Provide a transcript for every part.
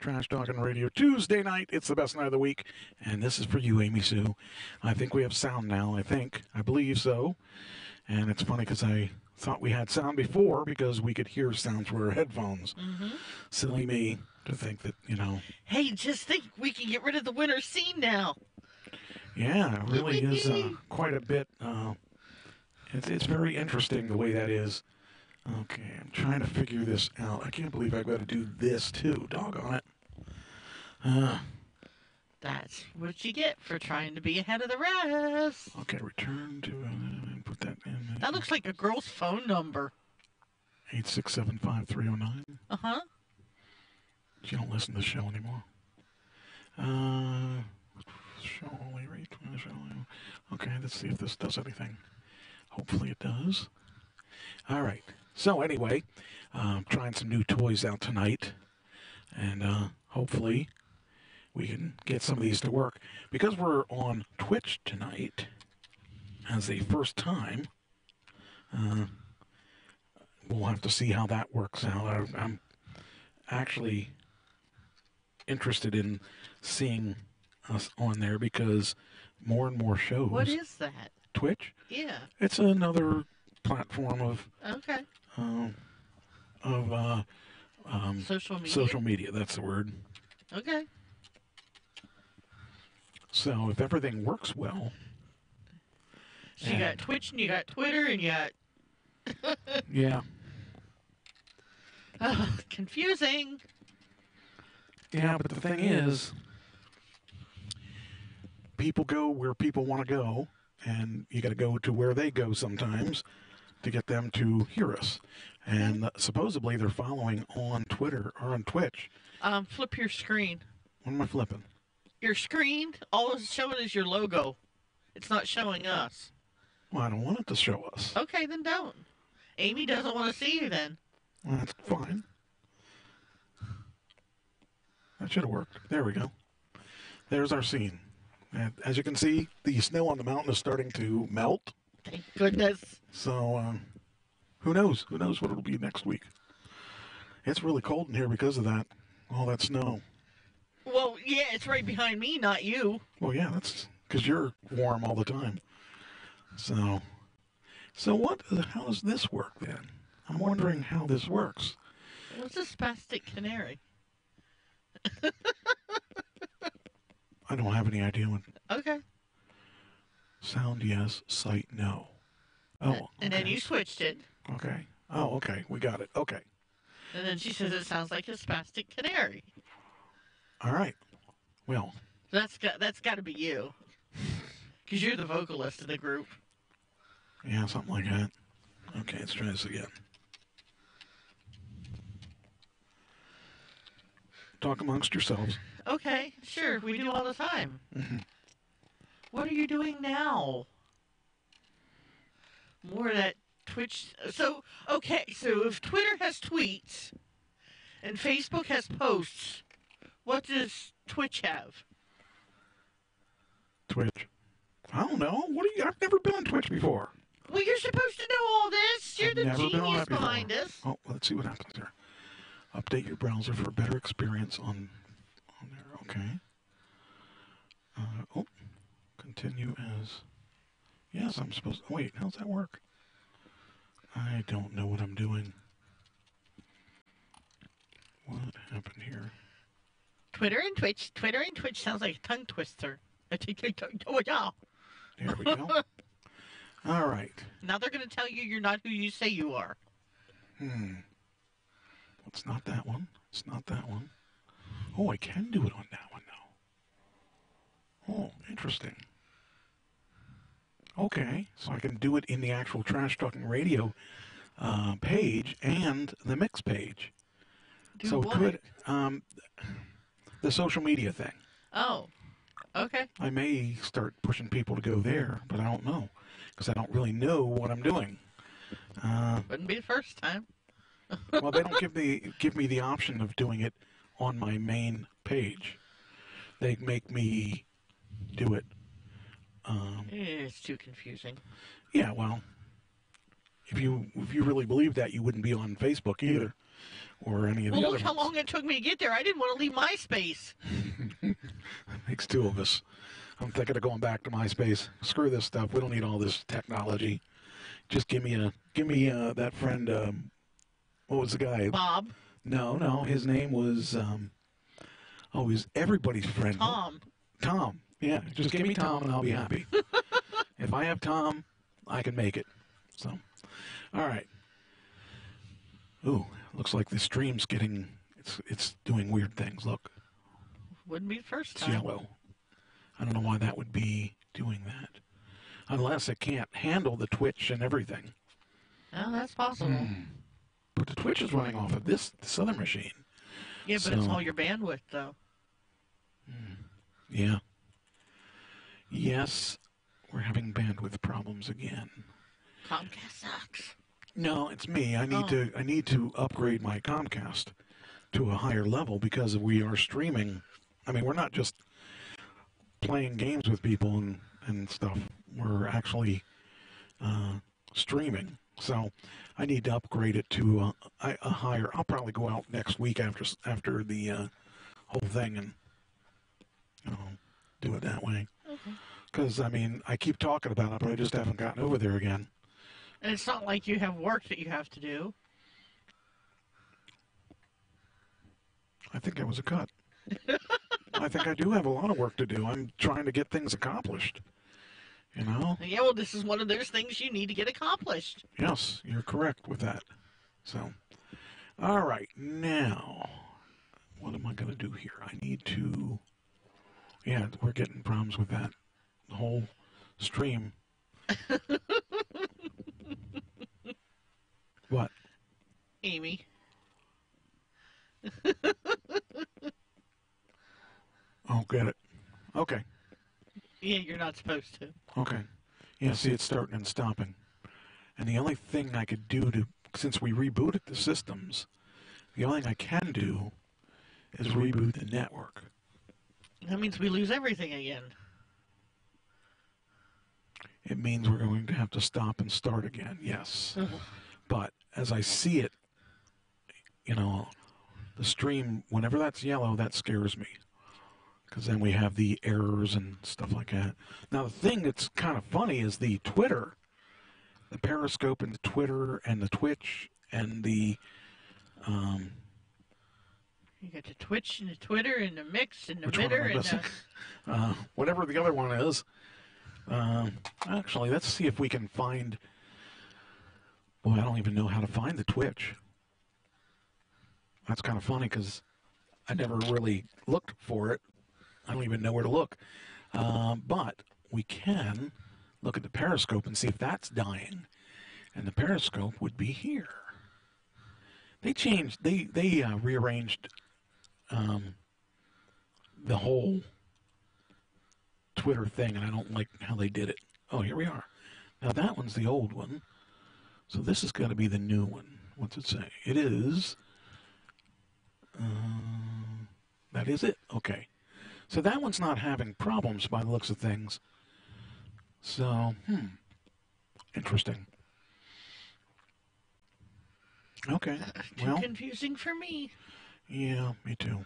Trash Talking Radio Tuesday night. It's the best night of the week, and this is for you, Amy Sue. I think we have sound now. I believe so. And it's funny because I thought we had sound before because we could hear sound through our headphones. Mm-hmm. Silly me to think that, Hey, just think we can get rid of the winter scene now. Yeah, it really is quite a bit. It's very interesting the way that is. Okay, I'm trying to figure this out. I can't believe I've got to do this too. Doggone it. That's what you get for trying to be ahead of the rest. Okay, return to... put that in. That looks like a girl's phone number. 8675309. Uh-huh. You don't listen to the show anymore. Show only, read. Okay, let's see if this does anything. Hopefully it does. All right. So anyway, trying some new toys out tonight, and hopefully we can get some of these to work. Because we're on Twitch tonight as a first time, we'll have to see how that works out. I'm actually interested in seeing us on there because more and more shows. What is that? Twitch? Yeah. It's another platform of social media. Social media, that's the word. Okay. So if everything works well. So you got Twitch and you got Twitter and you got yeah. Confusing. Yeah, but the thing is, people go where people want to go, and you got to go to where they go sometimes to get them to hear us. And supposedly they're following on Twitter or on Twitch. Flip your screen. What am I flipping? Your screen, all it's showing is your logo. It's not showing us. Well, I don't want it to show us. Okay, then don't. Amy doesn't want to see you then. Well, that's fine. That should have worked. There we go. There's our scene. And as you can see, the snow on the mountain is starting to melt. Thank goodness. So, who knows? Who knows what it'll be next week? It's really cold in here because of that. All that snow. Well, yeah, it's right behind me, not you. Well, yeah, that's because you're warm all the time. So how does this work then? I'm wondering how this works. What's a spastic canary? I don't have any idea what. Okay. Sound yes, sight no. Oh. Okay. And then you switched it. Okay. Oh, okay. We got it. Okay. And then she says it sounds like a spastic canary. All right. Well. That's got to be you. Because you're the vocalist of the group. Yeah, something like that. Okay, let's try this again. Talk amongst yourselves. Okay, sure. We do all the time. Mm-hmm. What are you doing now? More of that Twitch. So if Twitter has tweets and Facebook has posts, what does Twitch have? Twitch. I don't know. I've never been on Twitch before. Well, you're supposed to know all this. You're the genius behind this. Oh, let's see what happens here. Update your browser for a better experience on there. Okay. Continue as... Yes, I'm supposed to... Wait, how's that work? I don't know what I'm doing. What happened here? Twitter and Twitch sounds like a tongue twister. There we go. All right. Now they're going to tell you you're not who you say you are. It's not that one. It's not that one. Oh, I can do it on that one now. Oh, interesting. Okay, so I can do it in the actual Trash Talking Radio page and the mix page. Do what? Could the social media thing. Oh, okay. I may start pushing people to go there, but I don't know because I don't really know what I'm doing. Wouldn't be the first time. Well, they don't give me the option of doing it on my main page. They make me do it. It's too confusing. Yeah, well, if you really believe that, you wouldn't be on Facebook either. or any of the Well, other look how ones. long it took me to get there. I didn't want to leave MySpace. Makes two of us. I'm thinking of going back to MySpace. Screw this stuff. We don't need all this technology. Just give me that friend. What was the guy? Bob. No. His name was. He's everybody's friend. Tom. Tom. Yeah. Just give me Tom and I'll be happy. If I have Tom, I can make it. So, all right. Ooh, looks like the stream's getting. It's doing weird things. Look. Wouldn't be the first It's time. yellow. I don't know why that would be doing that. Unless it can't handle the Twitch and everything. Oh, that's possible. But the Twitch is running off of this other machine. Yeah, but it's So- all your bandwidth, though. Yeah. Yes, we're having bandwidth problems again. Comcast sucks. No, it's me. I need to upgrade my Comcast to a higher level because we are streaming. I mean, we're not just playing games with people and stuff. We're actually streaming. So I need to upgrade it to a higher. I'll probably go out next week after the whole thing and do it that way. Okay. Because I mean, I keep talking about it, but I just haven't gotten over there again. And it's not like you have work that you have to do. I think that was a cut. I think I do have a lot of work to do. I'm trying to get things accomplished. You know? Yeah, well, this is one of those things you need to get accomplished. Yes, you're correct with that. So, all right, now, what am I going to do here? I need to, yeah, we're getting problems with that. The whole stream. What? Amy. Oh, get it. Okay. Yeah, you're not supposed to. Okay. Yeah, see, it's starting and stopping. And the only thing I could do since we rebooted the systems, the only thing I can do is reboot the network. That means we lose everything again. It means we're going to have to stop and start again, yes. But as I see it, the stream, whenever that's yellow, that scares me. Because then we have the errors and stuff like that. Now, the thing that's kind of funny is the Twitter, the Periscope and the Twitter and the Twitch and the... You got the Twitch and the Twitter and the Mix and the Which one Mitter am I and missing? the... Whatever the other one is. Actually, let's see if we can find... Boy, I don't even know how to find the Twitch. That's kind of funny because I never really looked for it. I don't even know where to look. But we can look at the Periscope and see if that's dying. And the Periscope would be here. They changed, they rearranged the whole Twitter thing, and I don't like how they did it. Oh, here we are. Now that one's the old one. So this is going to be the new one. What's it say? It is... that is it. Okay. So that one's not having problems by the looks of things. So, interesting. Okay. Too Well, confusing for me. yeah, me too.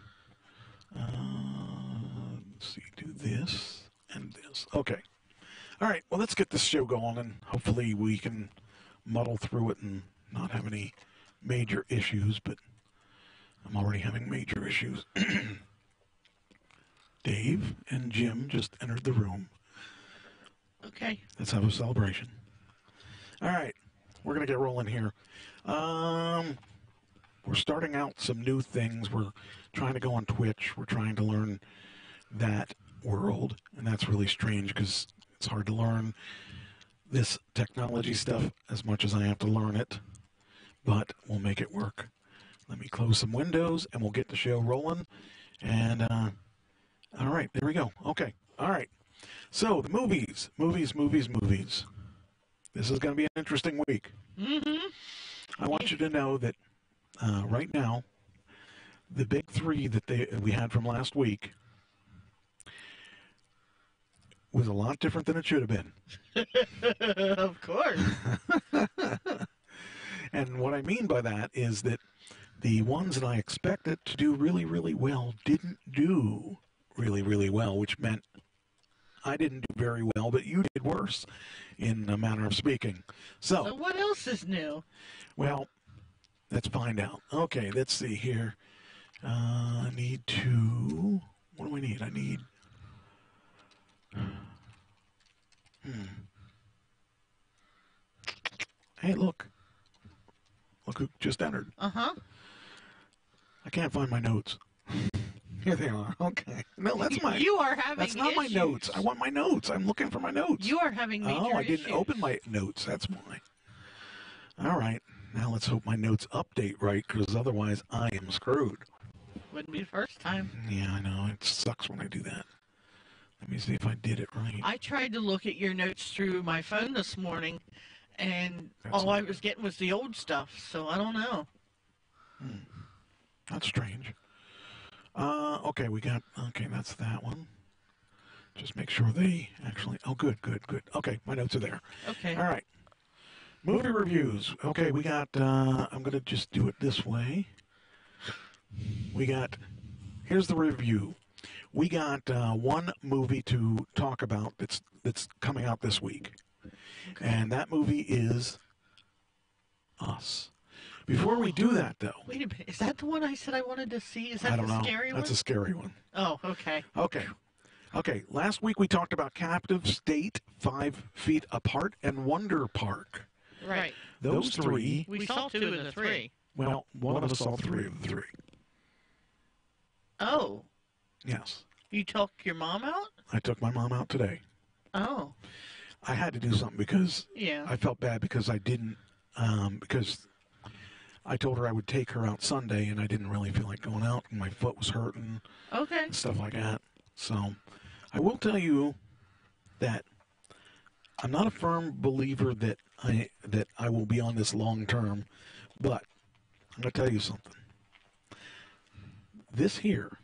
Let's see, do this and this. Okay. All right, well, let's get this show going, and hopefully we can muddle through it and not have any major issues, but I'm already having major issues. Dave and Jim just entered the room. Okay. Let's have a celebration. All right, we're going to get rolling here. We're starting out some new things. We're trying to go on Twitch. We're trying to learn that world, and that's really strange because it's hard to learn this technology stuff as much as I have to learn it, but we'll make it work. Let me close some windows, and we'll get the show rolling. And, all right, there we go. Okay, all right. So, the movies. This is going to be an interesting week. Mm-hmm. I want you to know that right now, the big three that we had from last week was a lot different than it should have been. Of course. And what I mean by that is that the ones that I expected to do really, really well didn't do really, really well, which meant I didn't do very well, but you did worse, in a manner of speaking. So what else is new? Well, let's find out. Okay, let's see here. I need to... What do I need? I need... Hey, look. Look who just entered. Uh-huh. I can't find my notes. Here they are. Okay. No, that's my... You are having That's not issues. my notes. I want my notes. I'm looking for my notes. You are having major Oh, I didn't issues. open my notes. That's why. All right. Now let's hope my notes update right, because otherwise I am screwed. Wouldn't be the first time. Yeah, I know. It sucks when I do that. Let me see if I did it right. I tried to look at your notes through my phone this morning, and all I was getting was the old stuff, so I don't know. That's strange. Okay, we got... Okay, that's that one. Just make sure they actually... Oh, good, good, good. Okay, my notes are there. Okay. All right. Movie reviews. Okay, we got... I'm going to just do it this way. We got... Here's the review. We got one movie to talk about that's coming out this week. Okay. And that movie is Us. Before we do that, though... Wait a minute. Is that the one I said I wanted to see? Is that I don't the know. scary one? That's a scary one. Oh, okay. Okay. Okay, last week we talked about Captive State, 5 Feet Apart, and Wonder Park. Right. Those three... We saw 2 of the 3. Well, one of us saw 3 of the 3. Oh. Yes. You took your mom out? I took my mom out today. Oh. I had to do something because Yeah. I felt bad because I didn't... because I told her I would take her out Sunday, and I didn't really feel like going out, and my foot was hurting Okay. and stuff like that. So, I will tell you that I'm not a firm believer that I will be on this long term, but I'm going to tell you something. This here,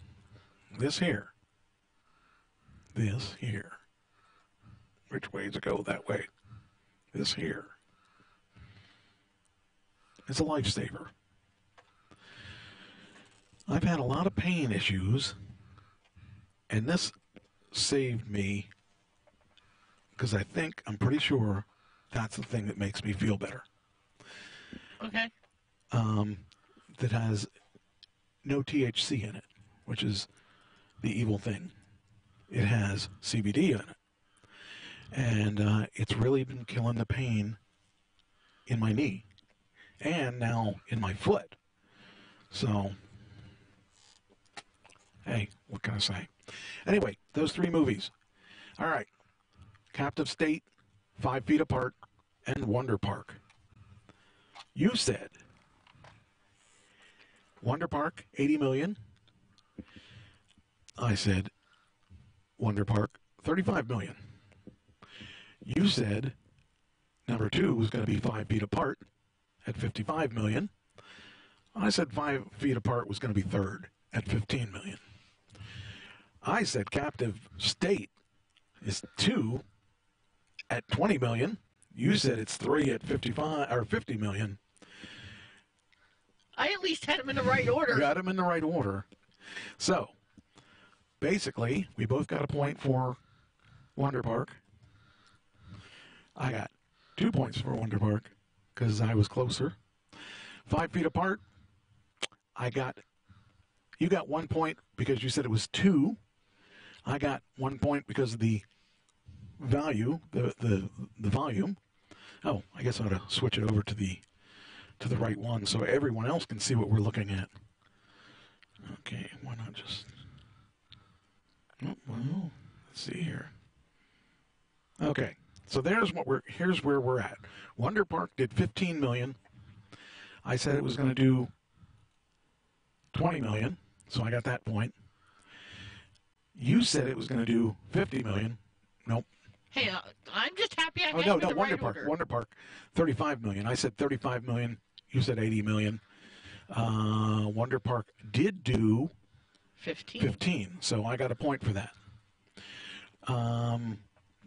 which way does it go? That way. This here. It's a lifesaver. I've had a lot of pain issues, and this saved me because I'm pretty sure that's the thing that makes me feel better. Okay. That has no THC in it, which is the evil thing. It has CBD in it. And it's really been killing the pain in my knee and now in my foot. So, hey, what can I say? Anyway, those 3 movies. All right. Captive State, 5 Feet Apart, and Wonder Park. You said Wonder Park, 80 million. I said Wonder Park, 35 million. You said number 2 was going to be 5 Feet Apart at 55 million. I said 5 Feet Apart was going to be third at 15 million. I said Captive State is 2 at 20 million. You said it's 3 at 55 or 50 million. I at least had them in the right order. Got them in the right order. So, basically, we both got a point for Wonder Park. I got 2 points for Wonder Park because I was closer. 5 Feet Apart, you got 1 point because you said it was 2. I got 1 point because of the value, the volume. Oh, I guess I ought to switch it over to the right one so everyone else can see what we're looking at. Okay, why not just... Oh, well, let's see here. Okay, so here's where we're at. Wonder Park did 15 million. I said it was going to do 20 million, so I got that point. You said it was going to do 50 million. Nope. Hey, I'm just happy I Oh, had no, them in the Wonder right Park. order. Wonder Park, 35 million. I said 35 million. You said 80 million. Wonder Park did do 15, so I got a point for that.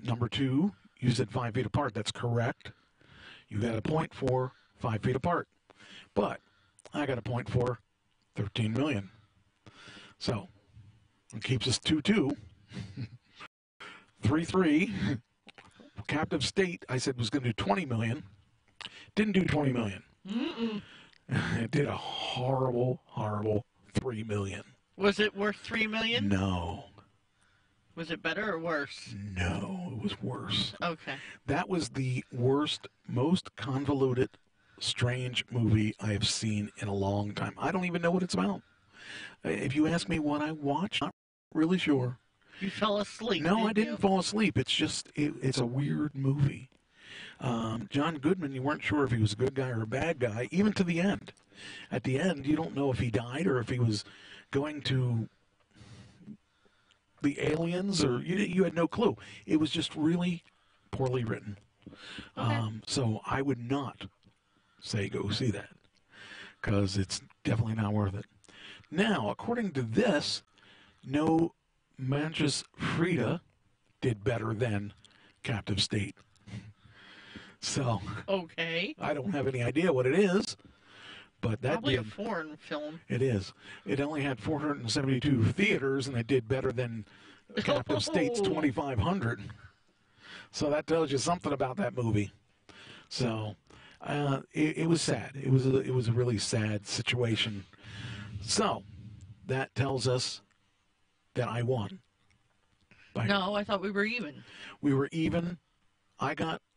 Number 2, you said 5 Feet Apart. That's correct. You got a point for 5 Feet Apart. But I got a point for 13 million. So it keeps us 2-2. 3-3. Captive State, I said, was going to do 20 million. Didn't do 20 million. Mm-mm. It did a horrible, horrible 3 million. Was it worth $3 million? No. Was it better or worse? No, it was worse. Okay. That was the worst, most convoluted, strange movie I have seen in a long time. I don't even know what it's about. If you ask me what I watched, I'm not really sure. You fell asleep. No, I didn't fall asleep. It's just, it's a weird movie. John Goodman, you weren't sure if he was a good guy or a bad guy, even to the end. At the end, you don't know if he died or if he was going to the aliens, or you had no clue. It was just really poorly written. Okay. So I would not say go see that, because it's definitely not worth it. Now, according to this, No Manches Frida did better than Captive State. So Okay. I don't have any idea what it is, but that Probably did. a foreign film. It is. It only had 472 theaters, and it did better than Captive State's 2,500. So that tells you something about that movie. So it was sad. It was a really sad situation. So that tells us that I won. No, I thought we were even. We were even.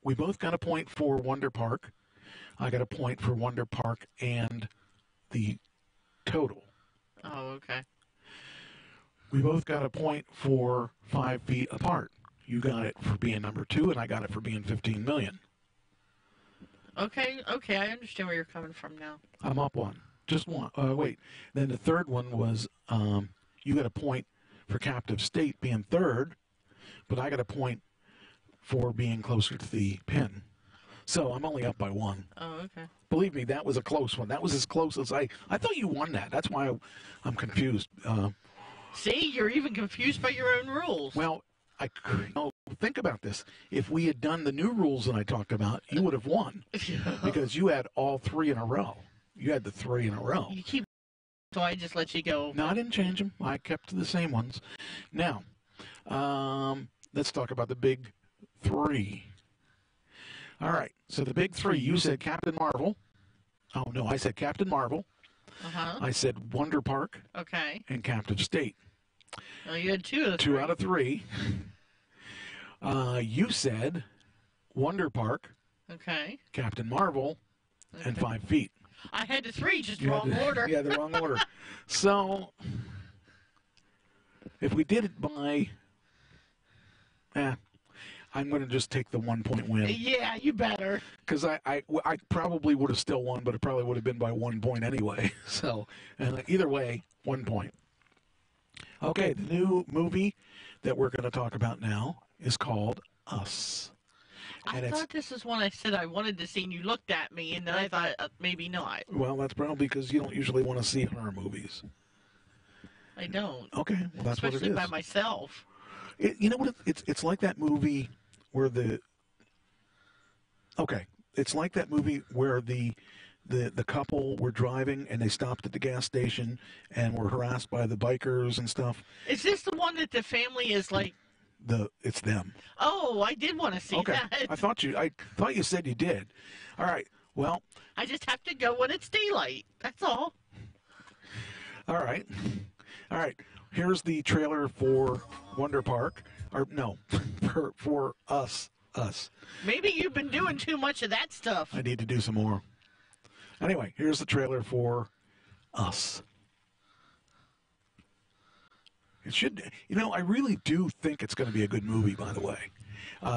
We both got a point for Wonder Park. I got a point for Wonder Park and the total. Oh, okay. We both got a point for 5 feet apart. You got it for being number 2, and I got it for being 15 million. Okay, I understand where you're coming from now. I'm up one. Just one. Wait. Then the third one was you got a point for Captive State being third, but I got a point for being closer to the pin. So I'm only up by 1. Oh, okay. Believe me, that was a close one. That was as close as I thought you won that. That's why I'm confused. See, you're even confused by your own rules. Well, think about this. If we had done the new rules that I talked about, you would have won because you had all 3 in a row. You had the 3 in a row. You keep, so I just let you go. No, I didn't change them. I kept the same ones. Now, let's talk about the big 3. All right. So the big 3, you said Captain Marvel. Oh, no, I said Captain Marvel. Uh-huh. I said Wonder Park. Okay. And Captive State. Oh, you had 2 of the 2 out of 3. You said Wonder Park. Okay. Captain Marvel. Okay. And 5 feet. I had the 3, just wrong order. Yeah, the wrong order. So, if we did it by... I'm going to just take the 1-point win. Yeah, you better. Because I probably would have still won, but it probably would have been by 1 point anyway. So, either way, 1 point. Okay, the new movie that we're going to talk about now is called Us. And I thought this is one I said I wanted to see, and you looked at me, and then I thought maybe not. Well, that's probably because you don't usually want to see horror movies. I don't. Okay, well, that's what it is. Especially by myself. You know what? It's like that movie where it's like that movie where the couple were driving and they stopped at the gas station and were harassed by the bikers and stuff. Is this the one that the family is like? It's them. Oh, I did want to see that. I thought you said you did. All right. Well, I just have to go when it's daylight. That's all. All right. Here's the trailer for Wonder Park. Or no, for Us. Maybe you've been doing too much of that stuff. I need to do some more. Anyway, here's the trailer for Us. It should, I really do think it's going to be a good movie, by the way,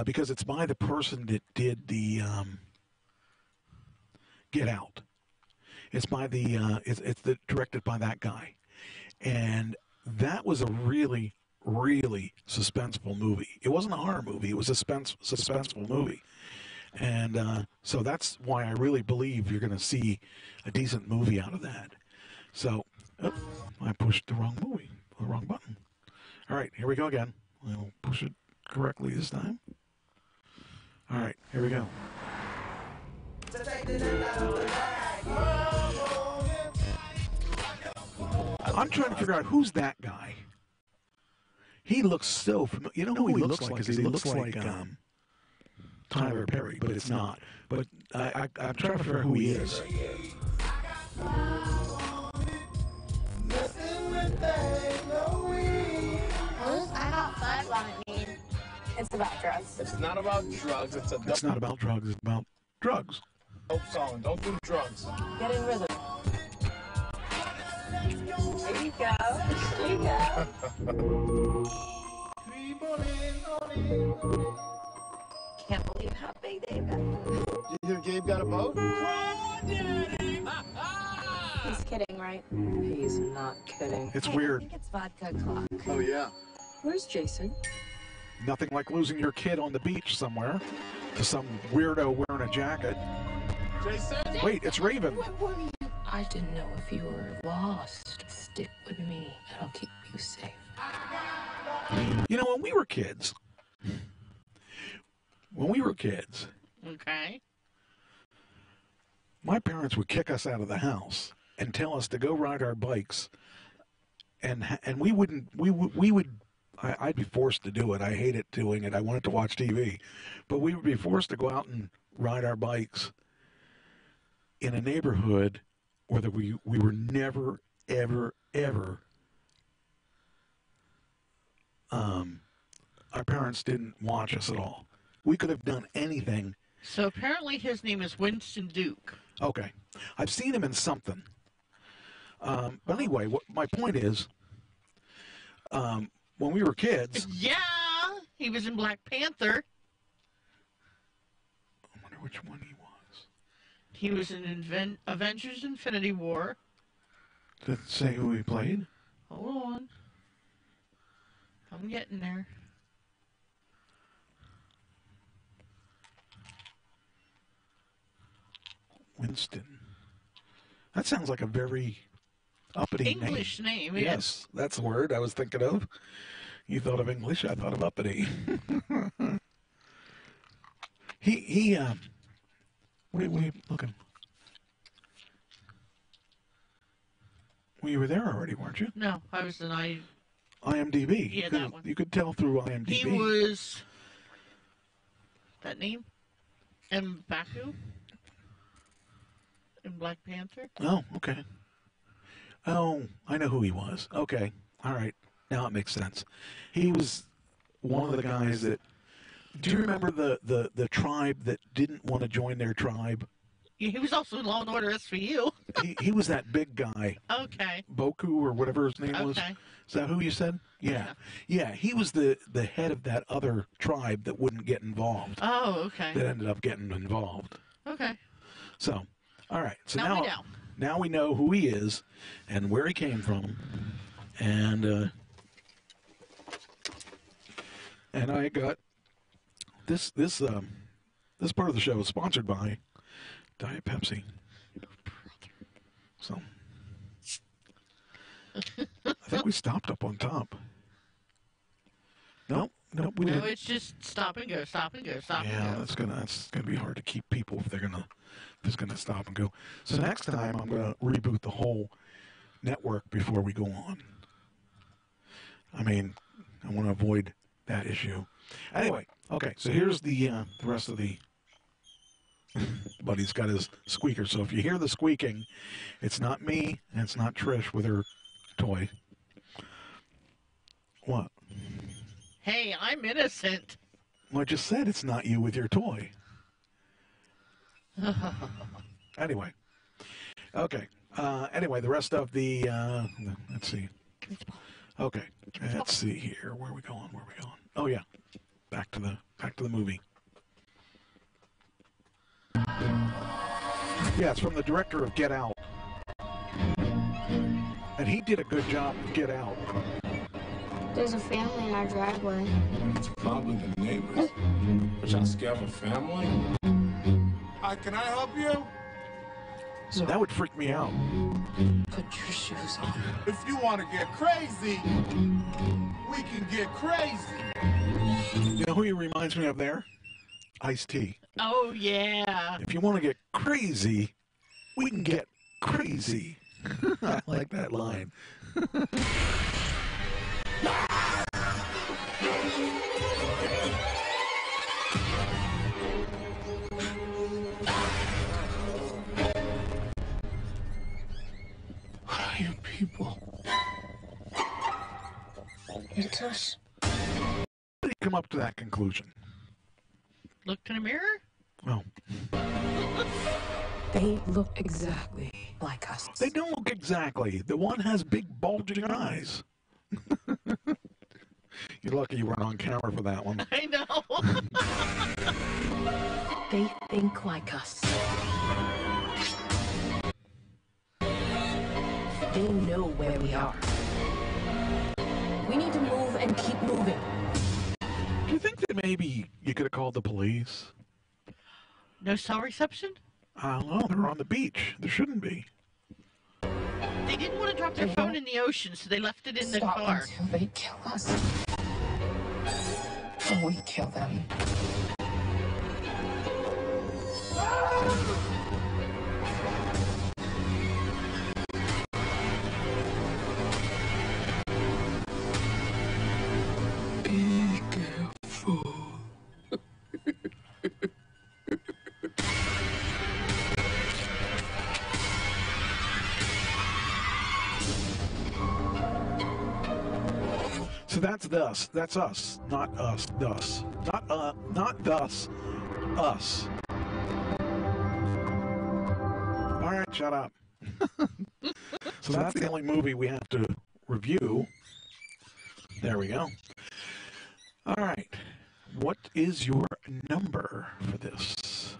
because it's by the person that did the Get Out. It's by it's directed by that guy, and that was a really, really suspenseful movie. It wasn't a horror movie; it was a suspenseful movie, and so that's why I really believe you're going to see a decent movie out of that. So, I pushed the wrong button. All right, here we go again. I'll push it correctly this time. All right, here we go. I'm trying to figure out who's that guy. He looks so familiar. You know who he looks like? Because he looks like Tyler Perry, but it's not. But I'm trying to figure out who he is. I got fun on it mean. It's about drugs. It's not about drugs. It's not about drugs. It's about drugs. dope song. Don't do drugs. Get in rhythm. There you go. There you go. Can't believe how big they've got. You hear Gabe got a boat? He's kidding, right? He's not kidding. It's Hey, weird. I think it's vodka clock. Oh, yeah. Where's Jason? Nothing like losing your kid on the beach somewhere to some weirdo wearing a jacket. Jason? Wait, it's Raven. I didn't know if you were lost. Stick with me, and I'll keep you safe. You know, when we were kids, Okay. my parents would kick us out of the house and tell us to go ride our bikes, and we wouldn't. We would. I'd be forced to do it. I hated doing it. I wanted to watch TV, but we would be forced to go out and ride our bikes in a neighborhood where we were never, ever, ever. Our parents didn't watch us at all. We could have done anything. So apparently his name is Winston Duke. Okay, I've seen him in something. But anyway, my point is, when we were kids, Yeah, he was in Black Panther. I wonder which one he was. He was in Avengers Infinity War. Did it say who he played? Hold on. I'm getting there. Winston. That sounds like a very uppity English name, Yes, that's the word I was thinking of. You thought of English, I thought of uppity. What are you looking? Well, you were there already, weren't you? No, I was in IMDb. Yeah, that one. You could tell through IMDb. He was... That name? M'Baku? In Black Panther? Oh, okay. Oh, I know who he was. Okay, all right. Now it makes sense. He was one of the guys that... Do you remember the tribe that didn't want to join their tribe? He was also in Law and Order SVU. He was that big guy, Okay. Boku or whatever his name was. Okay. Is that who you said? Yeah. Yeah, he was the head of that other tribe that wouldn't get involved, Oh, okay. that ended up getting involved. Okay. So, all right. So Now we know. now we know who he is and where he came from. And I got this part of the show is sponsored by Diet Pepsi. So I think we stopped up on top. Nope, we No, didn't. it's just stop and go, stop and go, stop Yeah, and go. that's gonna be hard to keep people if it's gonna stop and go. So next time I'm gonna reboot the whole network before we go on. I mean, I want to avoid that issue. Anyway, okay. So here's the rest of the. Buddy's got his squeaker. So if you hear the squeaking, it's not me and it's not Trish with her toy. What? Hey, I'm innocent. Well, I just said it's not you with your toy. Anyway. Okay. Anyway, the rest of the, let's see. Okay. Let's see here. Where are we going? Oh, yeah. Back to the movie. Yeah, it's from the director of Get Out. And he did a good job with Get Out. There's a family in our driveway. It's probably the neighbors. But y'all scared of a family? Hi, can I help you? That would freak me out. Put your shoes on. If you want to get crazy, we can get crazy. You know who he reminds me of there? Ice-T. Oh, yeah. If you want to get crazy, we can get crazy. I like that line. What are you people? It's us. How did you come up to that conclusion? Looked in a mirror? Oh, They look exactly like us. they don't look exactly. The one has big bulging eyes. You're lucky you weren't on camera for that one. I know. They think like us. They know where we are. We need to move and keep moving. Do you think that maybe you could have called the police? No cell reception? I don't know. They're on the beach. There shouldn't be. They didn't want to drop their phone in the ocean, so they left it in the Stop car. until they kill us. Or we kill them. Be careful. So that's thus. That's us, not us. Thus, not thus. Us. All right, shut up. So that's the only movie we have to review. There we go. All right. What is your number for this?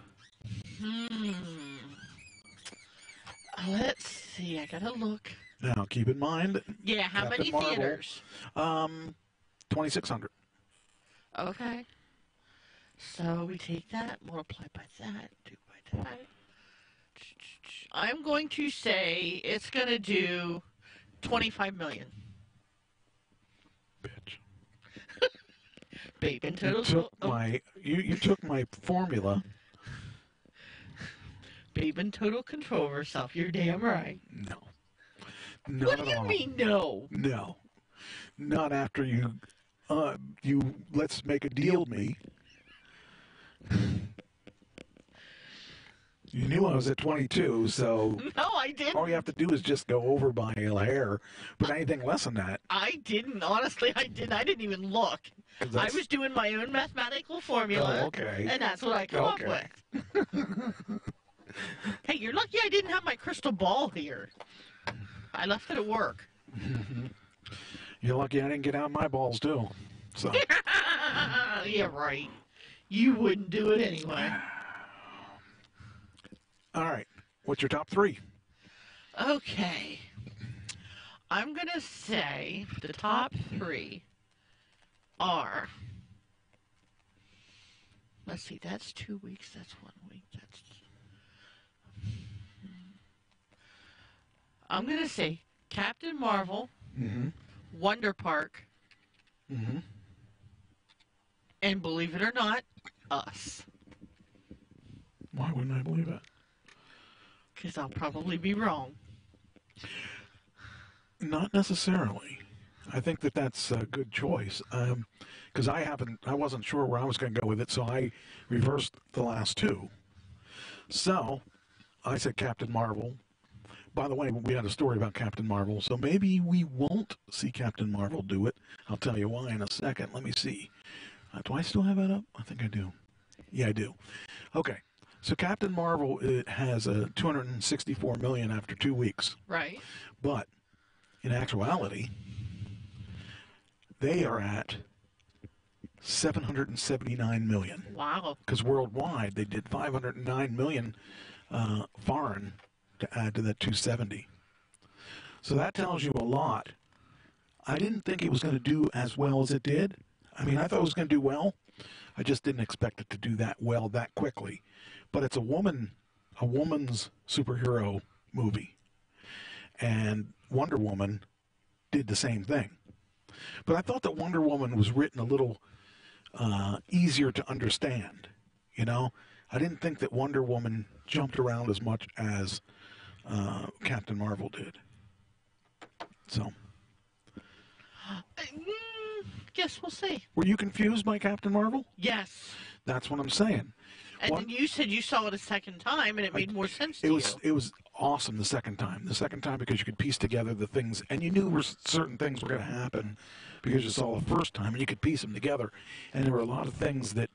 Let's see. I gotta look. Now, keep in mind, Yeah, how Captain many Marvel. theaters? 2,600. Okay. So we take that, multiply by that, do by that. I'm going to say it's going to do 25 million. Bitch. Babe in You total. took my you took my formula. Babe in total control of herself. You're damn right. No. Not What at do you all. mean no? No. Not after you let's make a deal with me. You knew I was at 22, so No, I didn't. all you have to do is just go over by a hair. But anything less than that, I didn't. Honestly, I didn't. I didn't even look. 'cause I that's- was doing my own mathematical formula. Oh, okay. And that's what I come up Okay. with. Hey, you're lucky I didn't have my crystal ball here. I left it at work. You're lucky I didn't get out my balls too. So Yeah, right. You wouldn't do it anyway. all right. What's your top three? Okay. I'm going to say the top three are. Let's see, that's 2 weeks, that's 1 week, that's. I'm going to say Captain Marvel, Mm-hmm. Wonder Park, Mm-hmm. and believe it or not, Us. Why wouldn't I believe it? Because I'll probably be wrong. Not necessarily. I think that that's a good choice. Because I wasn't sure where I was going to go with it, so I reversed the last two. So I said Captain Marvel. By the way, we had a story about Captain Marvel, so maybe we won't see Captain Marvel do it. I'll tell you why in a second. Let me see. Do I still have that up? I think I do. Yeah, I do. Okay. So Captain Marvel, it has a 264 million after 2 weeks. Right? But in actuality, they are at 779 million. Wow. Because worldwide, they did 509 million foreign to add to that 270. So that tells you a lot. I didn't think it was going to do as well as it did. I mean, I thought it was going to do well. I just didn't expect it to do that well that quickly. But it's a woman's superhero movie. And Wonder Woman did the same thing. But I thought that Wonder Woman was written a little easier to understand. You know, I didn't think that Wonder Woman jumped around as much as Captain Marvel did. So Guess we'll see. Were you confused by Captain Marvel? Yes. That's what I'm saying. And then you said you saw it a second time, and it made more sense to you. It was awesome the second time. The second time because you could piece together the things, and you knew certain things were going to happen because you saw the first time, and you could piece them together. And there were a lot of things that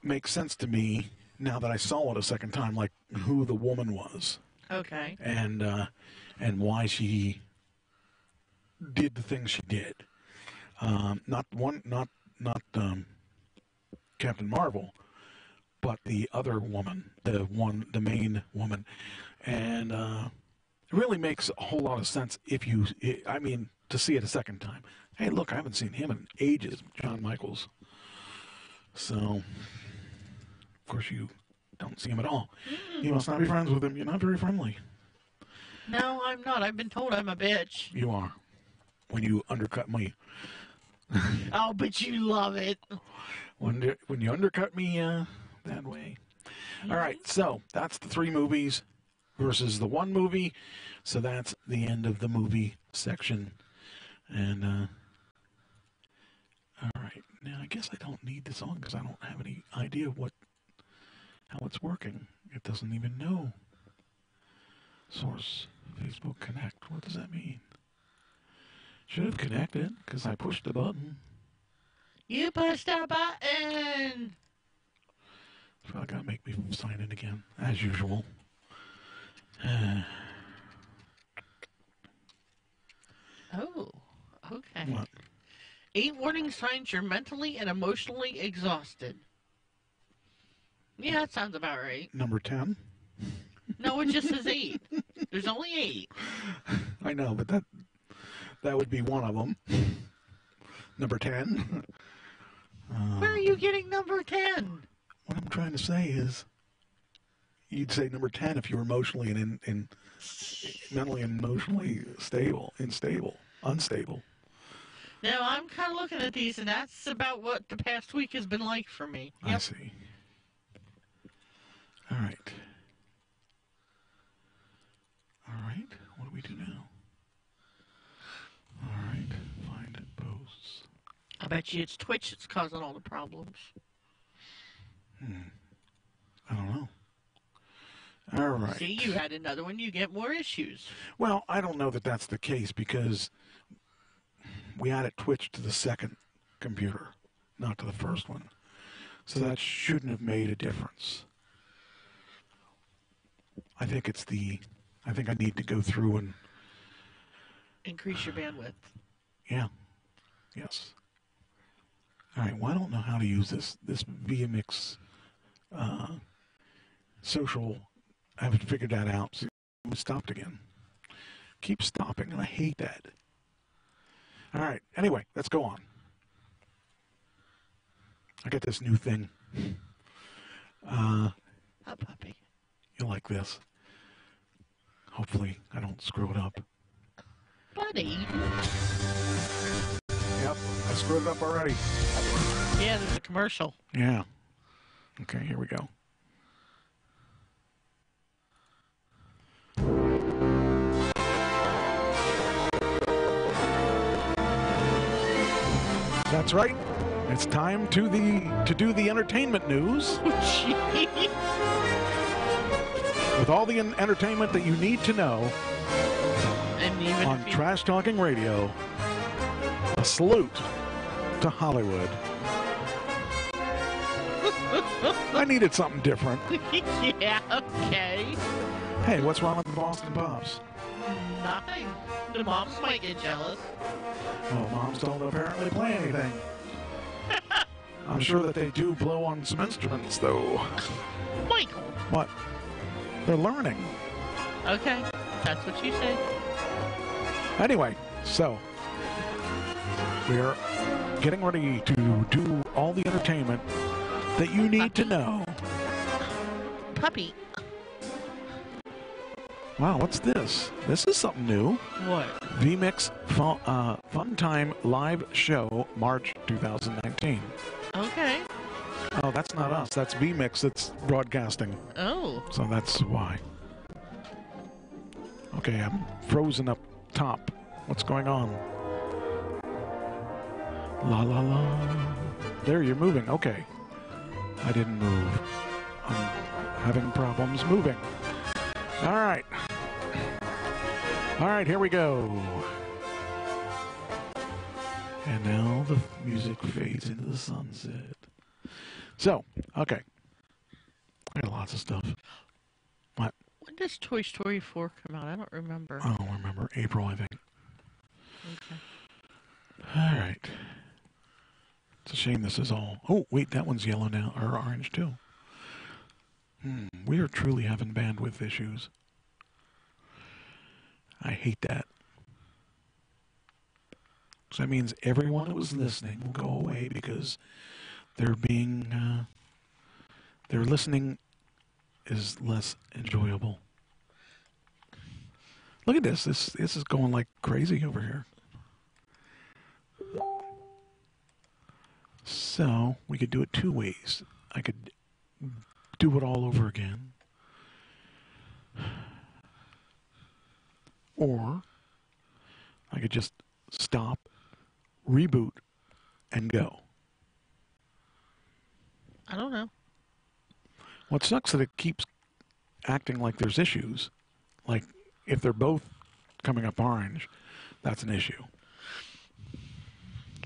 make sense to me now that I saw it a second time, like who the woman was. Okay. And why she did the things she did. Not Captain Marvel, but the other woman, the main woman, and it really makes a whole lot of sense to see it a second time. Hey, look, I haven't seen him in ages, John Michaels. So, of course, you don't see him at all. You must not be friends with him. You're not very friendly. No, I'm not. I've been told I'm a bitch. You are. When you undercut me. Oh, but you love it. When you undercut me that way. All right, so that's the 3 movies versus the 1 movie. So that's the end of the movie section. And, all right. Now, I guess I don't need this on because I don't have any idea how it's working. It doesn't even know. Source, Facebook Connect. What does that mean? Should have connected because I pushed the button. You pushed the button. It's probably going to make me sign in again, as usual. Oh, okay. What? 8 warning signs you're mentally and emotionally exhausted. Yeah, that sounds about right. Number 10? No, it just says 8. There's only 8. I know, but that would be one of them. Number 10. Where are you getting number 10? What I'm trying to say is, you'd say number 10 if you were emotionally and mentally and emotionally unstable. Now, I'm kind of looking at these, and that's about what the past week has been like for me. Yep. I see. All right. All right. What do we do now? All right. Find posts. I bet you it's Twitch that's causing all the problems. I don't know. All right. See, you had another one. You get more issues. Well, I don't know that that's the case because we added Twitch to the second computer, not to the first one. So that shouldn't have made a difference. I think I need to go through and increase your bandwidth. Yeah. Yes. All right. Well, I don't know how to use this VMix social. I haven't figured that out. See, it stopped again. Keep stopping, and I hate that. All right. Anyway, let's go on. I got this new thing. A puppy. You'll like this. Hopefully, I don't screw it up. Buddy. Yep, I screwed it up already. Yeah, there's a commercial. Yeah. Okay, here we go. That's right. It's time to do the entertainment news. Jeez. With all the entertainment that you need to know And even on Trash Talking Radio. A salute to Hollywood. I needed something different. Yeah, okay. Hey, what's wrong with the Boston Pops? Nothing. The moms might get jealous. Well, moms don't apparently play anything. I'm sure that they do blow on some instruments, though. Michael. What? They're learning. Okay, that's what you said. Anyway, so we're getting ready to do all the entertainment that you need to know. Puppy. Wow, what's this? This is something new. What? VMix Fun Time Live Show, March 2019. Okay. Oh, that's not us. That's VMix that's broadcasting. Oh. So that's why. Okay, I'm frozen up top. What's going on? La la la. There, you're moving. Okay. I didn't move. I'm having problems moving. All right. All right, here we go. And now the music fades into the sunset. So, okay. I got lots of stuff. What? When does Toy Story 4 come out? I don't remember. I don't remember. April, I think. Okay. All right. It's a shame this is all... Oh, wait, that one's yellow now, or orange, too. We are truly having bandwidth issues. I hate that. So that means everyone that was listening will go away because they're being... their listening is less enjoyable. Look at this. This is going like crazy over here. So we could do it two ways. I could do it all over again. Or I could just stop, reboot, and go. I don't know. What sucks that it keeps acting like there's issues. Like, if they're both coming up orange, that's an issue.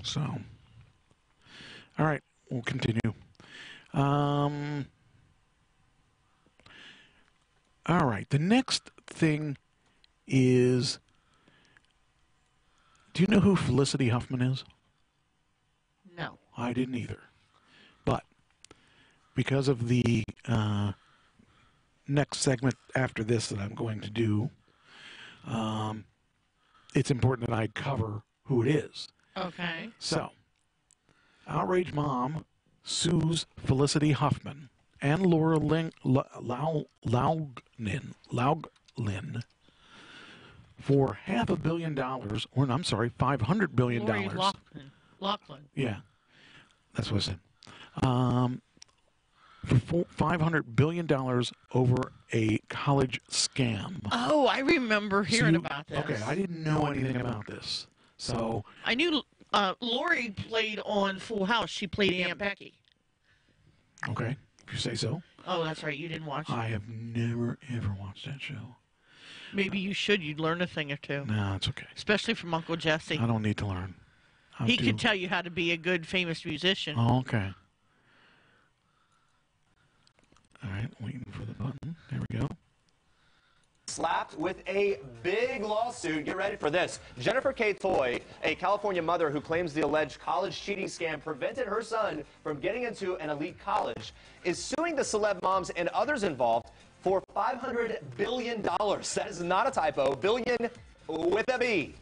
So, all right, we'll continue. All right, the next thing is, do you know who Felicity Huffman is? No. I didn't either. But because of the next segment after this that I'm going to do, it's important that I cover who it is. Okay. So, Outrage Mom sues Felicity Huffman and Laura Loughlin for $500 million, or I'm sorry, $500 billion. Lori Loughlin. Yeah, that's what I said. For $500 billion over a college scam. Oh, I remember hearing about this. Okay, I didn't know anything about this. So I knew Lori played on Full House. She played Aunt Becky. Okay, if you say so. Oh, that's right. You didn't watch it. I have never, ever watched that show. Maybe you should. You'd learn a thing or two. No, it's okay. Especially from Uncle Jesse. I don't need to learn. He could tell you how to be a good, famous musician. Oh, okay. All right, waiting for the button. There we go. Slapped with a big lawsuit. Get ready for this. Jennifer K. Toy, a California mother who claims the alleged college cheating scam prevented her son from getting into an elite college, is suing the celeb moms and others involved for $500 billion. That is not a typo. Billion with a B.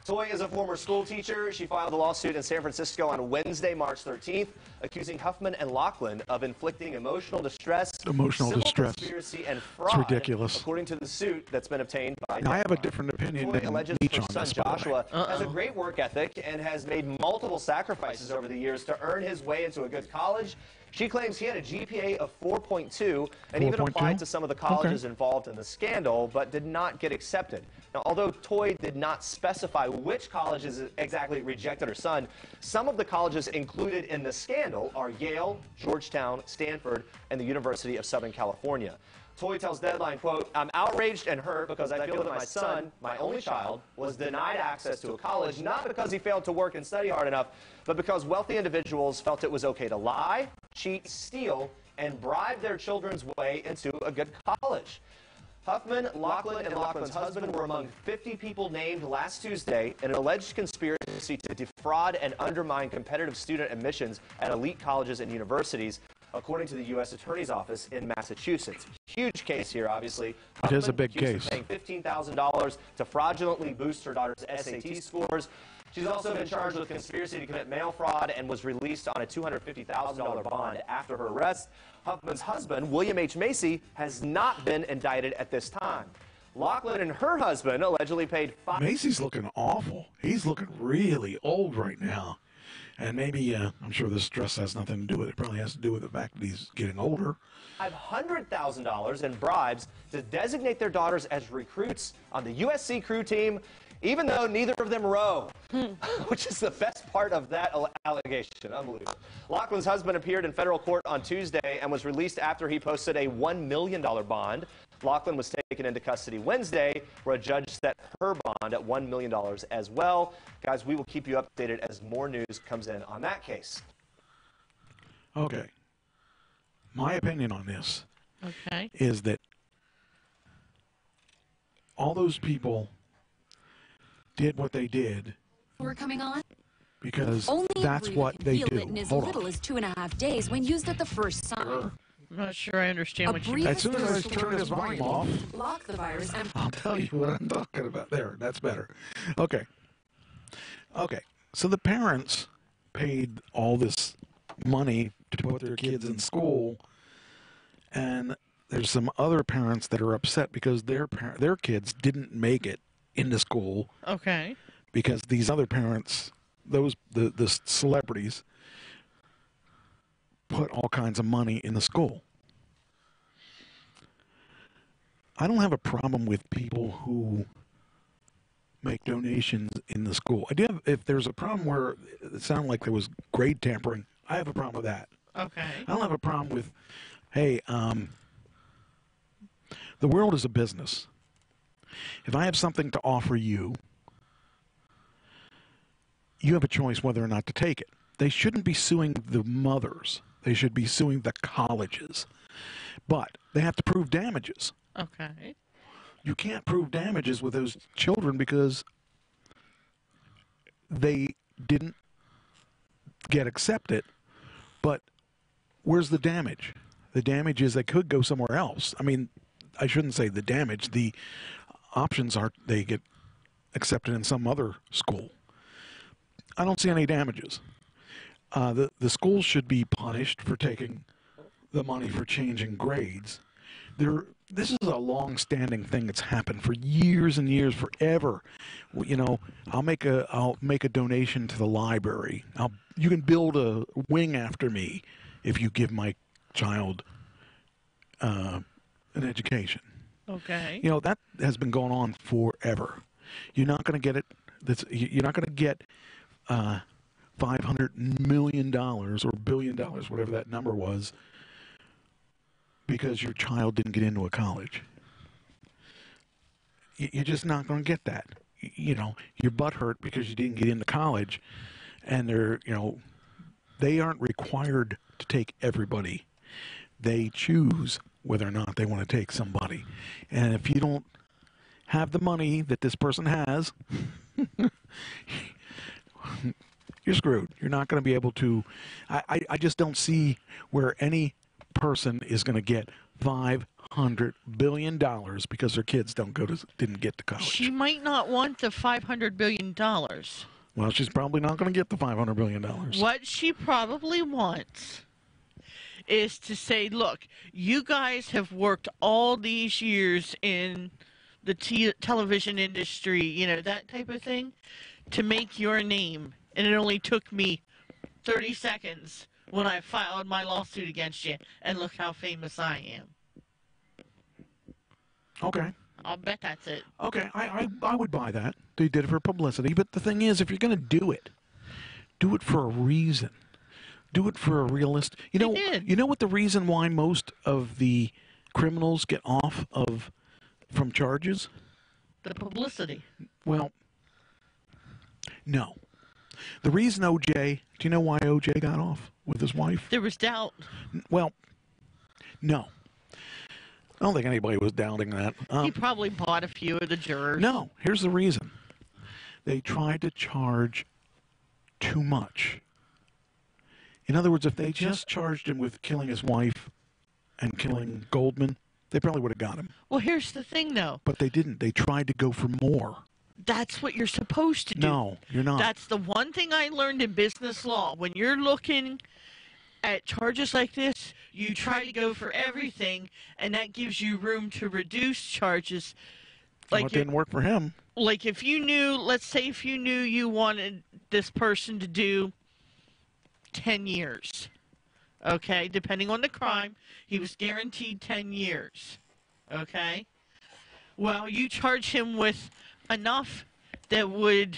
Toy is a former school teacher. She filed a lawsuit in San Francisco on Wednesday, March 13th, accusing Huffman and Loughlin of inflicting emotional distress, conspiracy, and fraud. It's ridiculous. According to the suit that's been obtained by... I have a different opinion Toy than alleges Leach her on son this, by the way. Joshua has a great work ethic and has made multiple sacrifices over the years to earn his way into a good college. She claims he had a GPA of 4.2 and even applied to some of the colleges involved in the scandal, but did not get accepted. Now, although Toy did not specify which colleges exactly rejected her son, some of the colleges included in the scandal are Yale, Georgetown, Stanford, and the University of Southern California. Toy tells Deadline, quote, "I'm outraged and hurt because I feel that my son, my only child, was denied access to a college, not because he failed to work and study hard enough, but because wealthy individuals felt it was okay to lie, cheat, steal, and bribe their children's way into a good college." Huffman, Loughlin, and Loughlin's husband were among 50 people named last Tuesday in an alleged conspiracy to defraud and undermine competitive student admissions at elite colleges and universities, according to the U.S. Attorney's Office in Massachusetts. Huge case here, obviously. It is a big case. Paying $15,000 to fraudulently boost her daughter's SAT scores. She's also been charged with conspiracy to commit mail fraud and was released on a $250,000 bond after her arrest. Huffman's husband, William H. Macy, has not been indicted at this time. Loughlin and her husband allegedly paid Macy's looking awful. He's looking really old right now. And maybe, I'm sure this stress has nothing to do with it. It probably has to do with the fact that he's getting older. $500,000 in bribes to designate their daughters as recruits on the USC crew team even though neither of them row, which is the best part of that allegation. Unbelievable. Lachlan's husband appeared in federal court on Tuesday and was released after he posted a $1 million bond. Lachlan was taken into custody Wednesday, where a judge set her bond at $1 million as well. Guys, we will keep you updated as more news comes in on that case. Okay. My opinion on this is that all those people did what they did. We're coming on. Because Only that's what they do. It in as little as 2.5 days when used at the first sign. I'm not sure I understand what you mean. As soon as I turn this volume off, block the virus and I'll tell you what I'm talking about. There, that's better. Okay. Okay. So the parents paid all this money to put their kids in school, and there's some other parents that are upset because their kids didn't make it into school. Okay. Because these other parents, the celebrities, put all kinds of money in the school. I don't have a problem with people who make donations in the school. I do have, if there's a problem where it sounded like there was grade tampering, I have a problem with that. Okay. I don't have a problem with, hey, the world is a business. If I have something to offer you, you have a choice whether or not to take it. They shouldn't be suing the mothers. They should be suing the colleges. But they have to prove damages. Okay. You can't prove damages with those children because they didn't get accepted. But where's the damage? The damage is they could go somewhere else. I mean, I shouldn't say the damage. The options are they get accepted in some other school. I don't see any damages. The schools should be punished for taking the money for changing grades. This is a long-standing thing that's happened for years and years, forever. You know, I'll make a donation to the library. You can build a wing after me if you give my child an education. Okay. You know, that has been going on forever. You're not going to get it. You're not going to get $500 million or $1 billion, whatever that number was, because your child didn't get into a college. You're just not going to get that. You know, your butt hurt because you didn't get into college, and they aren't required to take everybody. They choose whether or not they want to take somebody. And if you don't have the money that this person has, you're screwed. You're not going to be able to. I just don't see where any person is going to get $500 billion because their kids didn't get to college. She might not want the $500 billion. Well, she's probably not going to get the $500 billion. What she probably wants is to say, look, you guys have worked all these years in the television industry, you know, that type of thing, to make your name. And it only took me 30 seconds when I filed my lawsuit against you. And look how famous I am. Okay. I'll bet that's it. Okay, I would buy that. They did it for publicity. But the thing is, if you're going to do it for a reason. Do it for a realist. You know what the reason why most of the criminals get off from charges? The publicity. Well, no. The reason OJ, do you know why OJ got off with his wife? There was doubt. Well, no. I don't think anybody was doubting that. He probably bought a few of the jurors. No, here's the reason. They tried to charge too much. In other words, if they just charged him with killing his wife and killing Goldman, they probably would have got him. Well, here's the thing, though. But they didn't. They tried to go for more. That's what you're supposed to do. No, you're not. That's the one thing I learned in business law. When you're looking at charges like this, you try to go for everything, and that gives you room to reduce charges. Like it didn't work for him. Like if you knew, let's say if you knew you wanted this person to do 10 years, okay, depending on the crime, he was guaranteed 10 years, okay? Well, you charge him with enough that would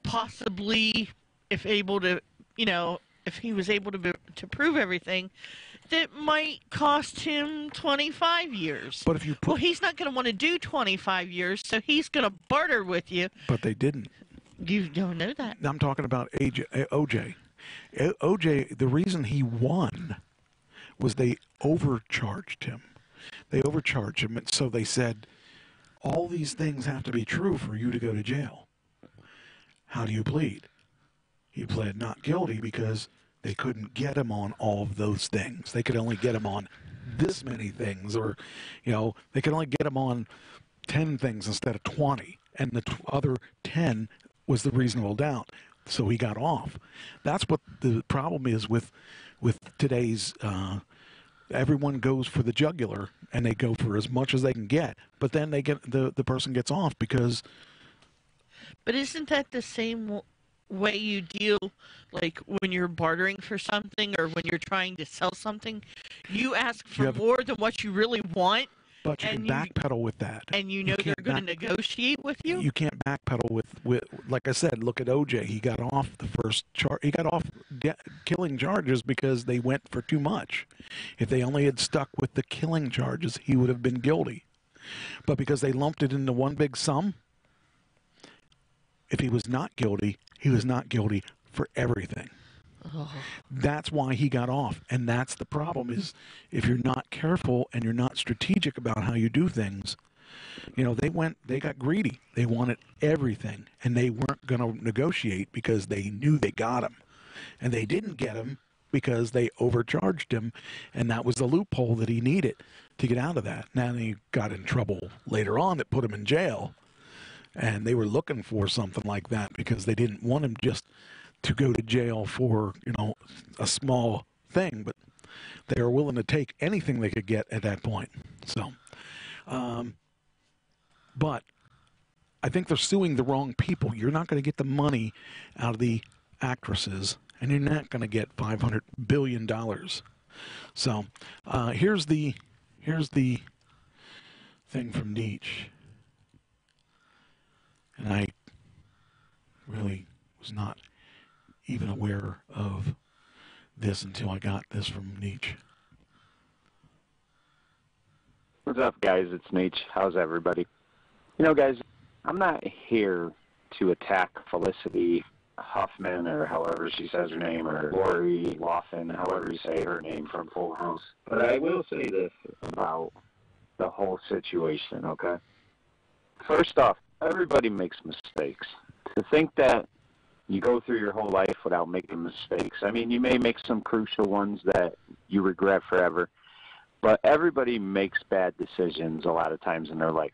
possibly, if able to, if he was able to prove everything, that might cost him 25 years. But if you put, well, he's not going to want to do 25 years, so he's going to barter with you. But they didn't. You don't know that. I'm talking about OJ. OJ, the reason he won was they overcharged him. They overcharged him, and so they said, all these things have to be true for you to go to jail. How do you plead? He pled not guilty because they couldn't get him on all of those things. They could only get him on this many things, or, they could only get him on 10 things instead of 20, and the other 10 was the reasonable doubt. So he got off. That's what the problem is with today's. Everyone goes for the jugular, and they go for as much as they can get. But then they get the person gets off because. But isn't that the same way you deal, like when you're bartering for something or when you're trying to sell something? You ask for more than what you really want. But you can backpedal with that. And they're going to negotiate with you? You can't backpedal with, like I said, look at OJ. He got off the first charge. He got off killing charges because they went for too much. If they only had stuck with the killing charges, he would have been guilty. But because they lumped it into one big sum, if he was not guilty, he was not guilty for everything. Oh. That's why he got off, and that's the problem. Is if you're not careful and you're not strategic about how you do things, they got greedy. They wanted everything, and they weren't going to negotiate because they knew they got him, and they didn't get him because they overcharged him, and that was the loophole that he needed to get out of that. Now he got in trouble later on that put him in jail, and they were looking for something like that because they didn't want him just to go to jail for, a small thing, but they are willing to take anything they could get at that point. So, but I think they're suing the wrong people. You're not going to get the money out of the actresses, and you're not going to get $500 billion. So, here's the thing from Nietzsche. And I really was not even aware of this until I got this from Nietzsche. What's up, guys? It's Nietzsche. How's everybody? Guys, I'm not here to attack Felicity Huffman, or however she says her name, or Lori Loughlin, however you say her name, from Full House. But I will say this about the whole situation, okay? First off, everybody makes mistakes. To think that you go through your whole life without making mistakes. I mean, you may make some crucial ones that you regret forever, but everybody makes bad decisions a lot of times in their life.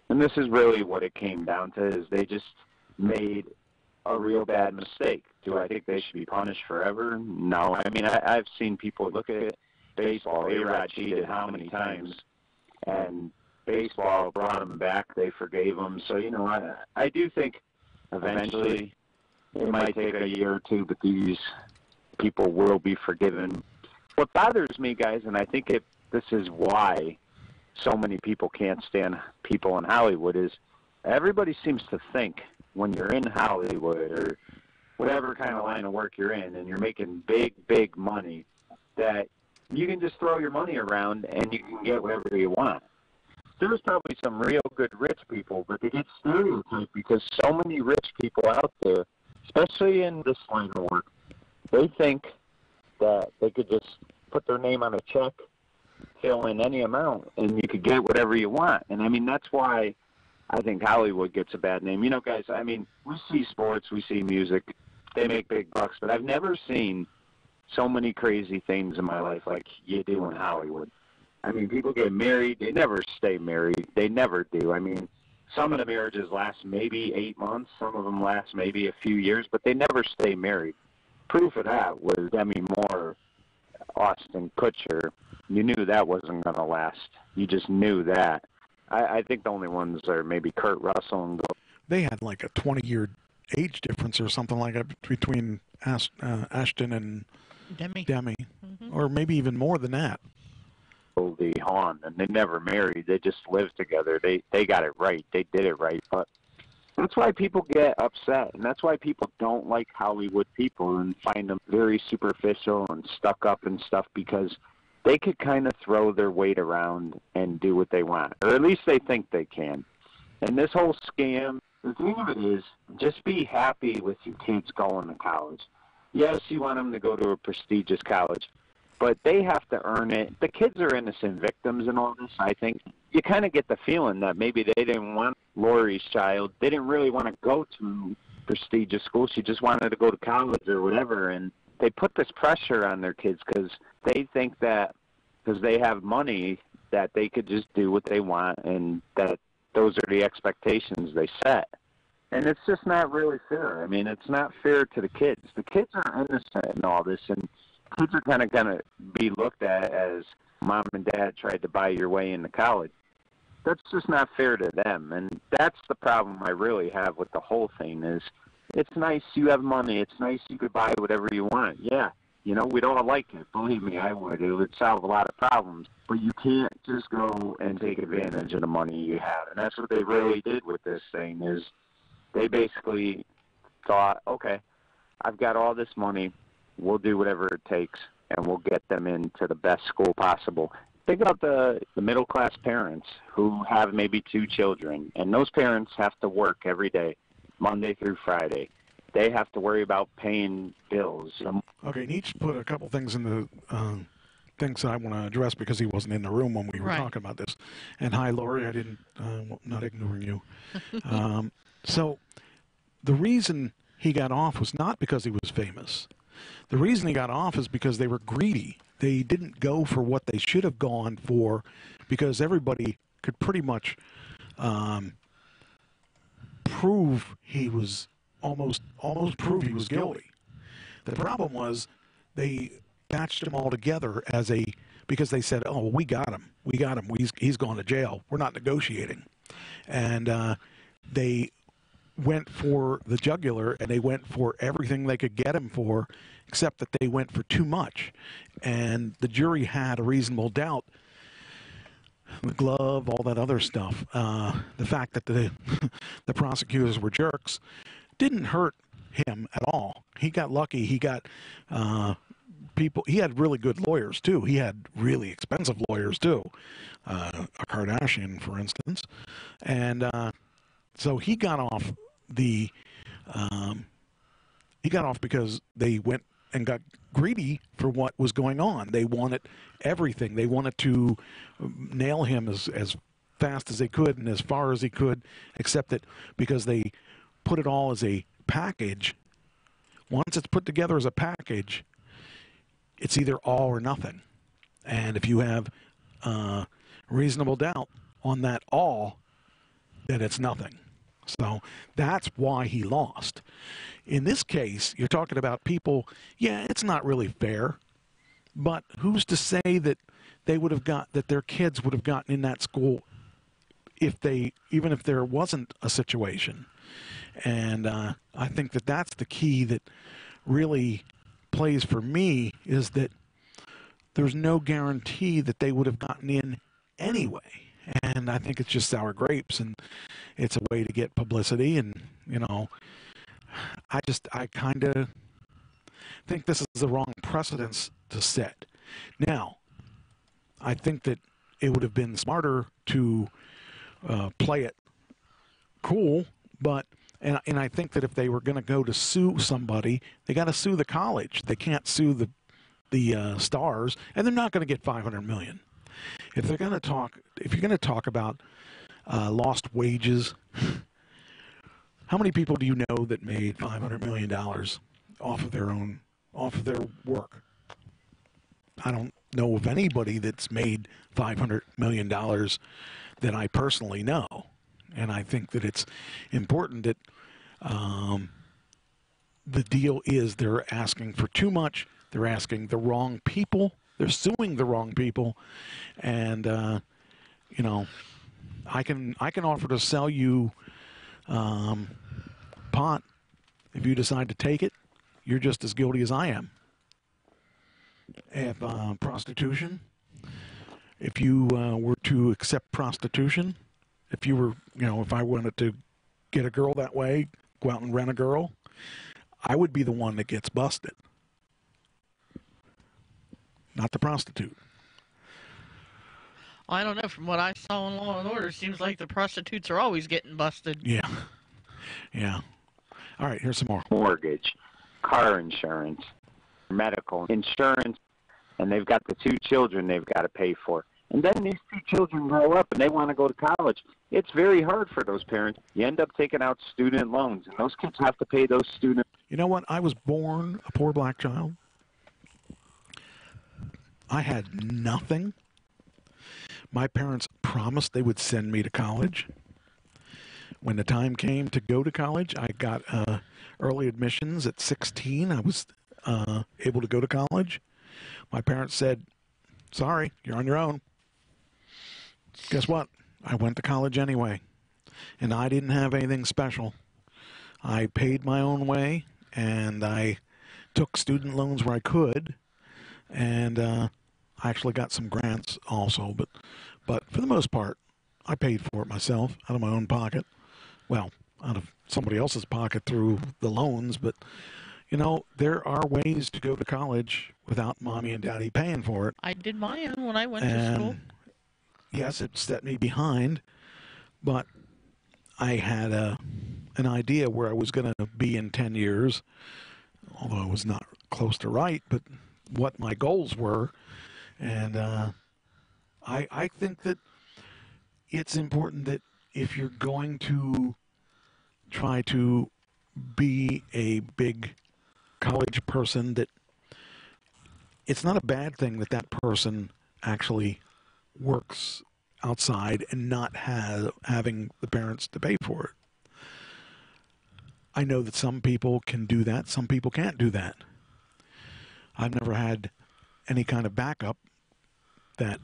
And this is really what it came down to, is they just made a real bad mistake. Do I think they should be punished forever? No. I mean, I've seen people look at baseball. A-Rod cheated how many times? And baseball brought him back. They forgave him. So, I do think eventually it might take a year or two, but these people will be forgiven. What bothers me, guys, and I think this is why so many people can't stand people in Hollywood, is everybody seems to think when you're in Hollywood or whatever kind of line of work you're in and you're making big, big money, that you can just throw your money around and you can get whatever you want. There's probably some real good rich people, but they get stereotyped because so many rich people out there, especially in this line of work, they think that they could just put their name on a check, fill in any amount, and you could get whatever you want. And, I mean, that's why I think Hollywood gets a bad name. Guys, I mean, we see sports, we see music. They make big bucks, but I've never seen so many crazy things in my life like you do in Hollywood. I mean, people get married. They never stay married. They never do. I mean, some of the marriages last maybe 8 months. Some of them last maybe a few years, but they never stay married. Proof of that was Demi Moore, Austin Kutcher. You knew that wasn't going to last. You just knew that. I think the only ones are maybe Kurt Russell and They had like a 20-year age difference or something like that between Ashton and Demi. Mm-hmm. Or maybe even more than that. Goldie Hawn, and they never married. They just lived together. They got it right. They did it right. But That's why people get upset, and that's why people don't like Hollywood people and find them very superficial and stuck up and stuff, because they could kind of throw their weight around and do what they want, or at least they think they can. And this whole scam, the thing of it is, just be happy with your kids going to college. Yes, you want them to go to a prestigious college, but they have to earn it. The kids are innocent victims in all this, I think. You kind of get the feeling that maybe they didn't want Lori's child. They didn't really want to go to prestigious school. She just wanted to go to college or whatever, and they put this pressure on their kids because they think that because they have money that they could just do what they want, and that those are the expectations they set. And it's just not really fair. I mean, it's not fair to the kids. The kids are innocent in all this, and kids are kind of going to be looked at as mom and dad tried to buy your way into college. That's just not fair to them, and that's the problem I really have with the whole thing is it's nice you have money. It's nice you could buy whatever you want. Yeah, you know, we'd all like it. Believe me, I would. It would solve a lot of problems. But you can't just go and take advantage of the money you have. And that's what they really did with this thing is they basically thought, okay, I've got all this money. We'll do whatever it takes, and we'll get them into the best school possible. Think about the middle-class parents who have maybe 2 children, and those parents have to work every day, Monday through Friday. They have to worry about paying bills. Okay, Nietzsche put a couple things in the things that I want to address because he wasn't in the room when we were talking about this. And hi, Lori, I didn't, not ignoring you. So the reason he got off was not because he was famous. The reason he got off is because they were greedy. They didn't go for what they should have gone for because everybody could pretty much prove he was almost prove he was guilty. The problem was they batched him all together because they said, oh, we got him. He's going to jail. We're not negotiating. And they went for the jugular, and they went for everything they could get him for, except that they went for too much. And the jury had a reasonable doubt. The glove, all that other stuff. The fact that the prosecutors were jerks didn't hurt him at all. He got lucky. He got people. He had really good lawyers too. He had really expensive lawyers too. A Kardashian, for instance, and so he got off he got off because they went and got greedy for what was going on. They wanted everything. They wanted to nail him as fast as they could and as far as he could, except that because they put it all as a package, once it's put together as a package, it's either all or nothing. And if you have reasonable doubt on that all, then it's nothing. So that's why he lost. In this case, you're talking about people, yeah, it's not really fair, but who's to say that they would have that their kids would have gotten in that school even if there wasn't a situation. And I think that that's the key that really plays for me, is that there's no guarantee that they would have gotten in anyway. And I think it's just sour grapes, and it's a way to get publicity. And, you know, I kind of think this is the wrong precedence to set. Now, I think that it would have been smarter to play it cool, but and I think that if they were going to go to sue somebody, they got to sue the college. They can't sue the stars, and they're not going to get $500 million. If you're going to talk about lost wages, how many people do you know that made $500 million off of their work? I don't know of anybody that's made $500 million that I personally know. And I think that it's important that the deal is they're asking for too much. They're asking the wrong people. They're suing the wrong people. And, you know, I can offer to sell you pot. If you decide to take it, you're just as guilty as I am. If prostitution, if you were to accept prostitution, if you were, you know, if I wanted to get a girl that way, go out and rent a girl, I would be the one that gets busted, not the prostitute. I don't know. From what I saw in Law and Order, it seems like the prostitutes are always getting busted. Yeah. Yeah. All right, here's some more. Mortgage, car insurance, medical insurance, and they've got the 2 children they've got to pay for. And then these 2 children grow up and they want to go to college. It's very hard for those parents. You end up taking out student loans, and those kids have to pay those student. You know what? I was born a poor black child. I had nothing. My parents promised they would send me to college. When the time came to go to college, I got early admissions at 16. I was able to go to college. My parents said, sorry, you're on your own. Guess what? I went to college anyway, and I didn't have anything special. I paid my own way, and I took student loans where I could, and I actually got some grants also, but for the most part, I paid for it myself out of my own pocket. Well, out of somebody else's pocket through the loans, but you know, there are ways to go to college without mommy and daddy paying for it. I did my own when I went to school. Yes, it set me behind, but I had an idea where I was going to be in 10 years, although I was not close to right, but what my goals were. And I think that it's important that if you're going to try to be a big college person, that it's not a bad thing that that person actually works outside and not having the parents to pay for it. I know that some people can do that, some people can't do that. I've never had any kind of backup that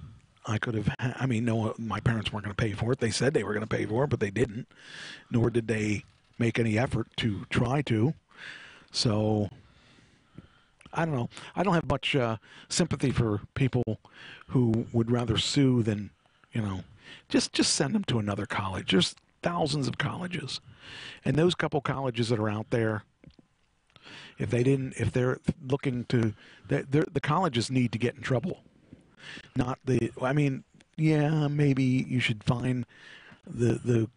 I could have I mean, no, my parents weren't going to pay for it. They said they were going to pay for it, but they didn't, nor did they make any effort to try to. So I don't know. I don't have much sympathy for people who would rather sue than, you know, just send them to another college. There's thousands of colleges, and those couple colleges that are out there, if they're looking to, the colleges need to get in trouble. Not the, I mean, yeah, maybe you should fine the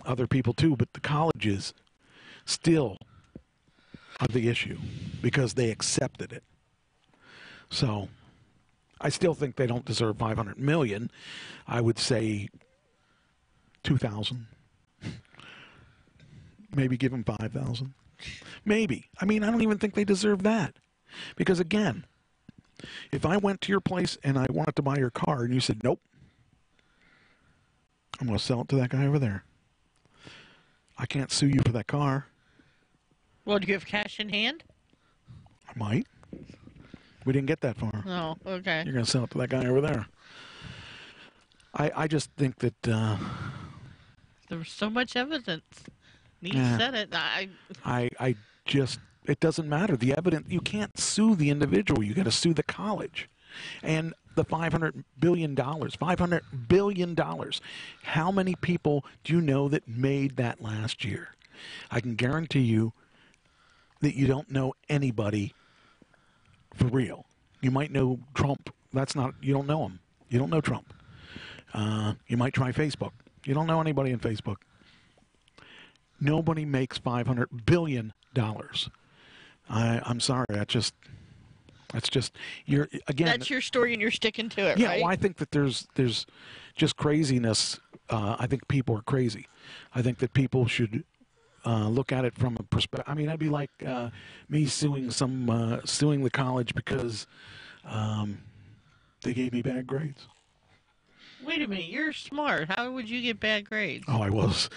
other people too, but the colleges still are the issue because they accepted it. So I still think they don't deserve $500 million. I would say 2,000. Maybe give them 5,000. Maybe. I mean, I don't even think they deserve that. Because again, if I went to your place and I wanted to buy your car and you said, nope, I'm going to sell it to that guy over there, I can't sue you for that car. Well, do you have cash in hand? I might. We didn't get that far. Oh, okay. You're going to sell it to that guy over there. I just think that... there was so much evidence. He said it. I just... It doesn't matter. The evidence... You can't sue the individual. You got to sue the college. And the $500 billion. $500 billion. How many people do you know that made that last year? I can guarantee you that you don't know anybody for real. You might know Trump. That's not... You don't know him. You don't know Trump. You might try Facebook. You don't know anybody in Facebook. Nobody makes $500 billion. I'm sorry. That's just you're again. That's your story, and you're sticking to it, yeah, right? Well, I think that there's just craziness. I think people are crazy. I think that people should look at it from a perspective. I mean, that'd be like me suing the college because they gave me bad grades. Wait a minute, you're smart. How would you get bad grades? Oh, I was.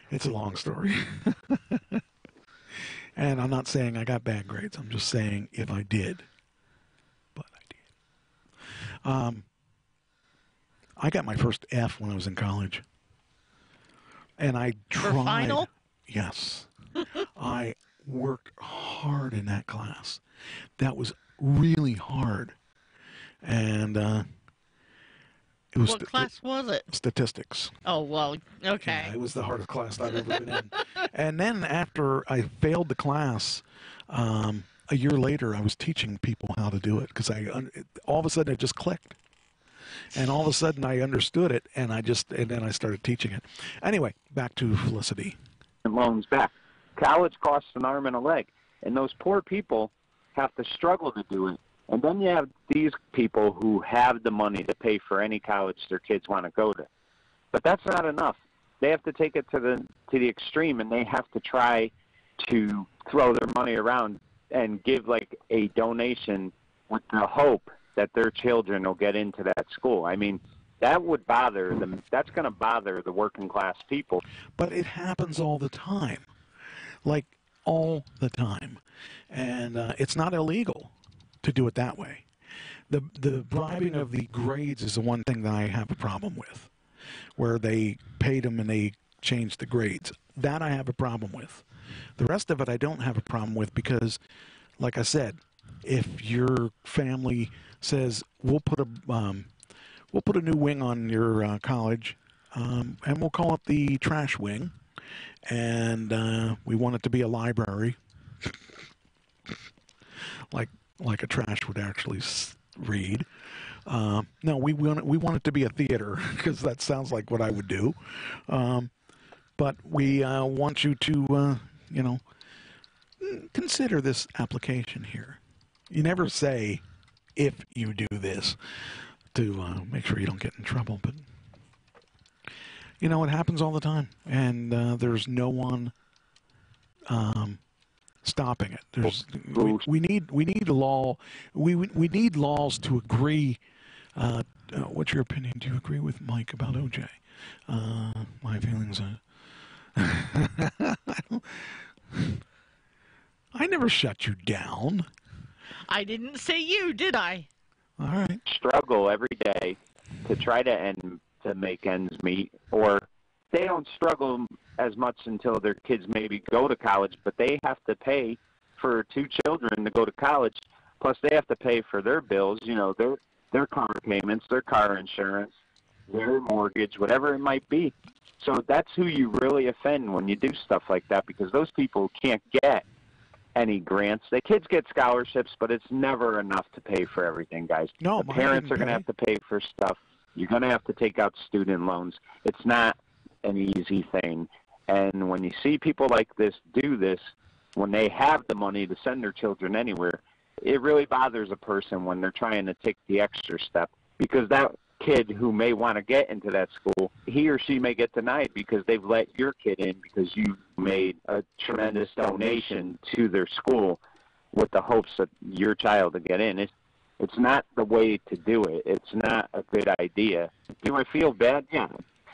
It's a long story. And I'm not saying I got bad grades. I'm just saying if I did. But I did. I got my first F when I was in college. And I tried. For final? Yes. I worked hard in that class. That was really hard. And It was What class was it? Statistics. Oh, well, okay. Yeah, it was the hardest class I've ever been in. And then after I failed the class, a year later, I was teaching people how to do it because all of a sudden it just clicked. And all of a sudden I understood it, and then I started teaching it. Anyway, back to Felicity. Loans back. College costs an arm and a leg, and those poor people have to struggle to do it. And then you have these people who have the money to pay for any college their kids want to go to. But that's not enough. They have to take it to the extreme, and they have to try to throw their money around and give like a donation with the hope that their children will get into that school. I mean, that would bother them. That's going to bother the working class people. But it happens all the time, like all the time, and it's not illegal to do it that way. The bribing of the grades is the one thing that I have a problem with, where they paid them and they changed the grades. That I have a problem with. The rest of it I don't have a problem with because, like I said, if your family says we'll put a new wing on your college, and we'll call it the trash wing, and we want it to be a library, like a trash would actually read. No, we want it to be a theater because that sounds like what I would do. But we want you to consider this application here. You never say if you do this to make sure you don't get in trouble, but it happens all the time, and there's no one stopping it. We need a law. We need laws to agree. What's your opinion? Do you agree with Mike about OJ? My feelings I never shut you down. I didn't say you, did I? All right. Struggle every day to try to make ends meet, or they don't struggle as much until their kids maybe go to college, but they have to pay for 2 children to go to college, plus they have to pay for their bills, their car payments, their car insurance, their mortgage, whatever it might be. So that's who you really offend when you do stuff like that, because those people can't get any grants. The kids get scholarships, but it's never enough to pay for everything, guys. No, the parents are going to have to pay for stuff. You're going to have to take out student loans. It's not an easy thing. And when you see people like this do this, when they have the money to send their children anywhere, it really bothers a person when they're trying to take the extra step, because that kid who may want to get into that school, he or she may get denied because they've let your kid in because you made a tremendous donation to their school with the hopes that your child will get in. It's not the way to do it. It's not a good idea. Do I feel bad? Yeah.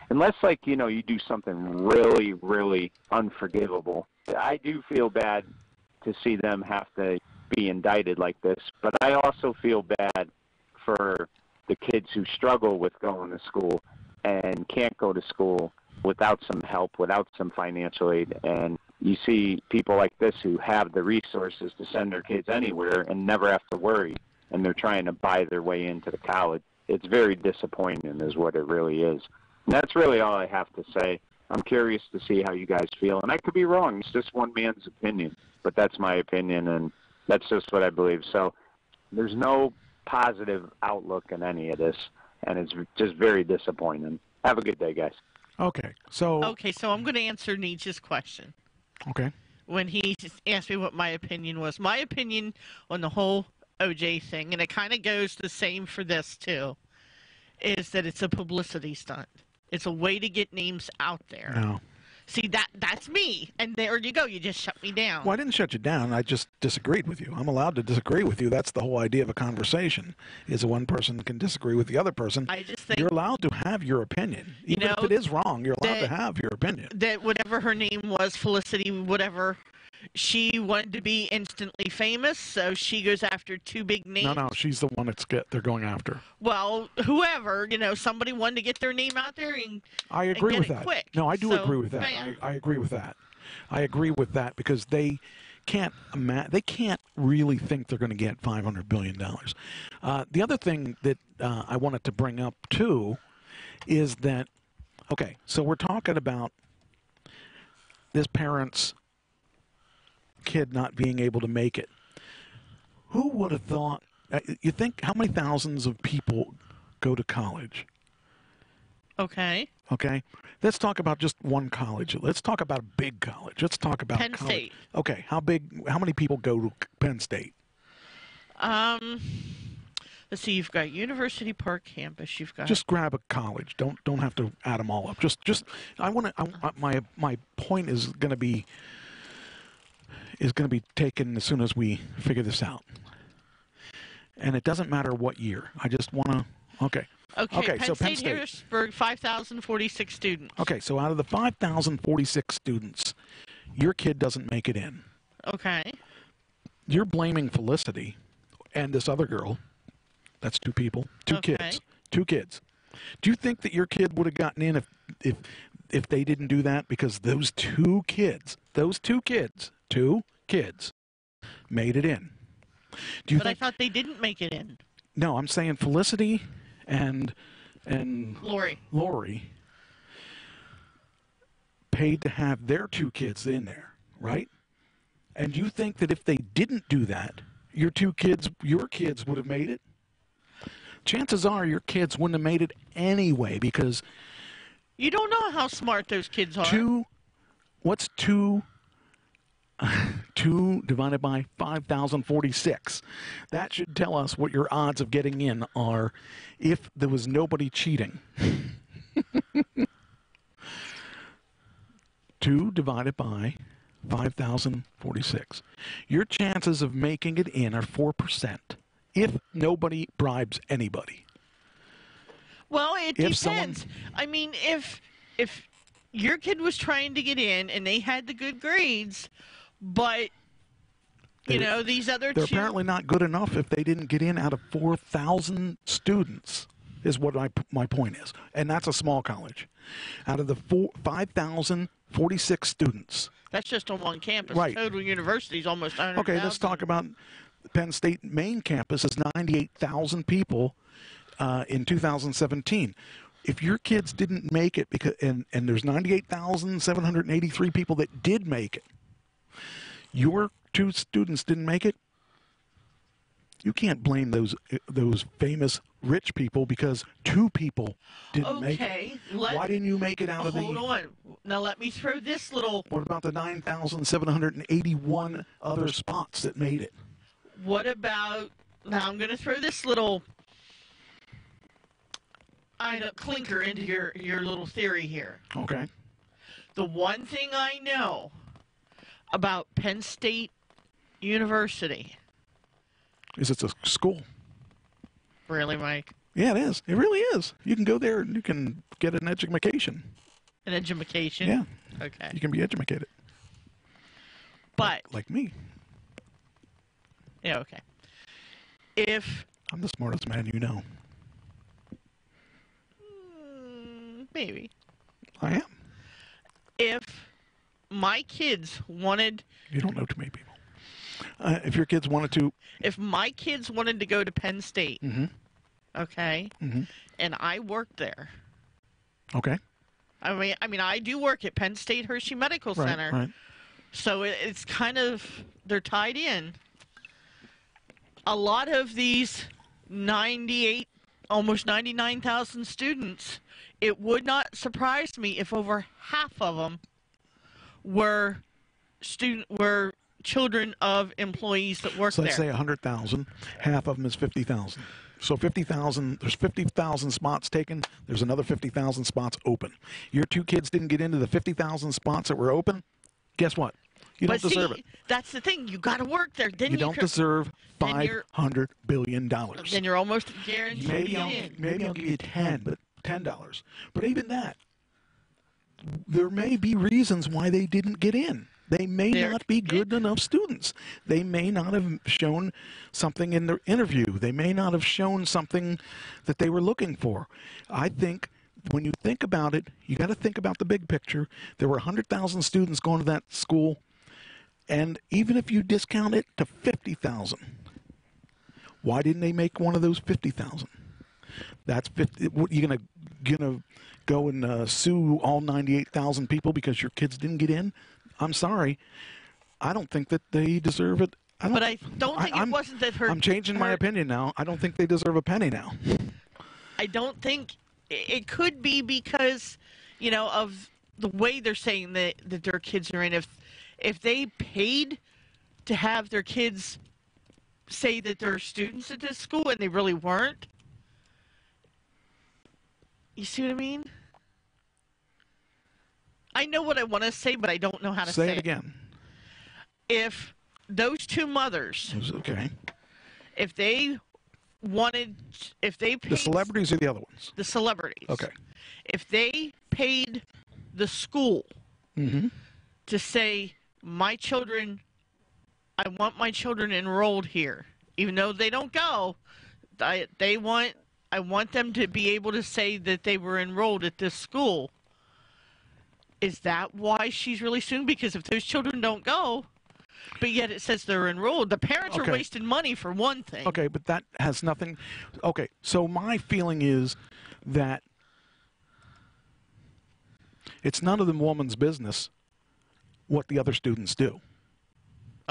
Unless, you do something really, really unforgivable. I do feel bad to see them have to be indicted like this, but I also feel bad for the kids who struggle with going to school and can't go to school without some help, without some financial aid. And you see people like this who have the resources to send their kids anywhere and never have to worry, and they're trying to buy their way into the college. It's very disappointing is what it really is. And that's really all I have to say. I'm curious to see how you guys feel. And I could be wrong. It's just one man's opinion. But that's my opinion, and that's just what I believe. So there's no positive outlook in any of this, and it's just very disappointing. Have a good day, guys. Okay, so I'm going to answer Nietzsche's question. Okay. When he asked me what my opinion was. My opinion on the whole OJ thing, and it kind of goes the same for this too, is that it's a publicity stunt. It's a way to get names out there. No. See, that's me. And there you go. You just shut me down. Well, I didn't shut you down. I just disagreed with you. I'm allowed to disagree with you. That's the whole idea of a conversation, is that one person can disagree with the other person. I just think you're allowed to have your opinion. Even if it is wrong, you're allowed to have your opinion. That whatever her name was, Felicity, whatever, she wanted to be instantly famous, so she goes after 2 big names. No, she's the one they're going after. Well, whoever, somebody wanted to get their name out there and I agree with that. Quick. No, I do agree with that. Bam. I agree with that. I agree with that because they can't really think they're going to get $500 billion. The other thing that I wanted to bring up too is that, okay, so we're talking about this parent's kid not being able to make it. Who would have thought, you think, how many thousands of people go to college? Okay. Okay, let's talk about just one college. Let's talk about a big college. Let's talk about Penn college. State. Okay, how many people go to Penn State? Let's see. You've got University Park campus. You've got Just grab a college. Don't have to add them all up. Just I want to. My point is going to be taken as soon as we figure this out. And it doesn't matter what year. I just want to. Okay. Okay. So Penn State. Harrisburg, 5,046 students. Okay. So out of the 5,046 students, your kid doesn't make it in. Okay. You're blaming Felicity and this other girl. That's two people, two kids. Do you think that your kid would have gotten in if they didn't do that? Because those two kids made it in. But I thought they didn't make it in. No, I'm saying Felicity and Lori paid to have their two kids in there, right? And you think that if they didn't do that, your kids would have made it? Chances are your kids wouldn't have made it anyway, because you don't know how smart those kids are. What's 2 divided by 5,046? That should tell us what your odds of getting in are if there was nobody cheating. 2 divided by 5,046. Your chances of making it in are 4%. If nobody bribes anybody. Well, it depends. I mean, if your kid was trying to get in and they had the good grades, but these other they're apparently not good enough if they didn't get in out of 4,000 students, is what my point is. And that's a small college. Out of the 5,046 students. That's just on one campus. Right. Total university is almost 100,000. Okay, let's talk about Penn State main campus is 98,000 people in 2017. If your kids didn't make it, and there's 98,783 people that did make it, your 2 students didn't make it, you can't blame those famous rich people because 2 people didn't make it. Okay. Why didn't you make it out of the... Hold on. Now let me throw this little... What about the 9,781 other spots that made it? What about... Now I'm going to throw this little... clinker into your little theory here. Okay. The one thing I know about Penn State University... Is it's a school. Really, Mike? Yeah, it is. It really is. You can go there and you can get an education. An education? Yeah. Okay. You can be educated. But... Like me. Yeah, okay. I'm the smartest man you know. Maybe. I am. If my kids wanted... You don't know too many people. If your kids wanted to... If my kids wanted to go to Penn State, okay, and I worked there. Okay. I mean, I do work at Penn State Hershey Medical Center. Right. So it's kind of, they're tied in. A lot of these 98, almost 99,000 students, it would not surprise me if over half of them were children of employees that work there. So let's say 100,000. Half of them is 50,000. So 50,000, there's 50,000 spots taken. There's another 50,000 spots open. Your 2 kids didn't get into the 50,000 spots that were open. Guess what? You don't deserve it. That's the thing. You got to work there. Then you don't deserve $500 billion. Then you're almost guaranteed to get in. Maybe I'll give you $10. But even that, there may be reasons why they didn't get in. They may not be good enough students. They may not have shown something in their interview. They may not have shown something that they were looking for. I think when you think about it, you got to think about the big picture. There were 100,000 students going to that school, and even if you discount it to 50,000, why didn't they make one of those 50,000? That's 50. You're going to gonna go and sue all 98,000 people because your kids didn't get in? I'm sorry. I don't think that they deserve it. But I don't think it wasn't that her... I'm changing my opinion now. I don't think they deserve a penny now. I don't think... It could be because, you know, of the way they're saying that their kids are in. If they paid to have their kids say that they're students at this school and they really weren't, you see what I mean? I know what I want to say, but I don't know how to say it. Say it again. If those two mothers, okay, if they paid, the celebrities or the other ones? The celebrities. Okay. If they paid the school to say, my children, I want my children enrolled here, even though they don't go, I want them to be able to say that they were enrolled at this school. Is that why she's really suing? Because if those children don't go, but yet it says they're enrolled, the parents are wasting money for one thing. Okay, but that has nothing... Okay, so my feeling is that it's none of the woman's business what the other students do.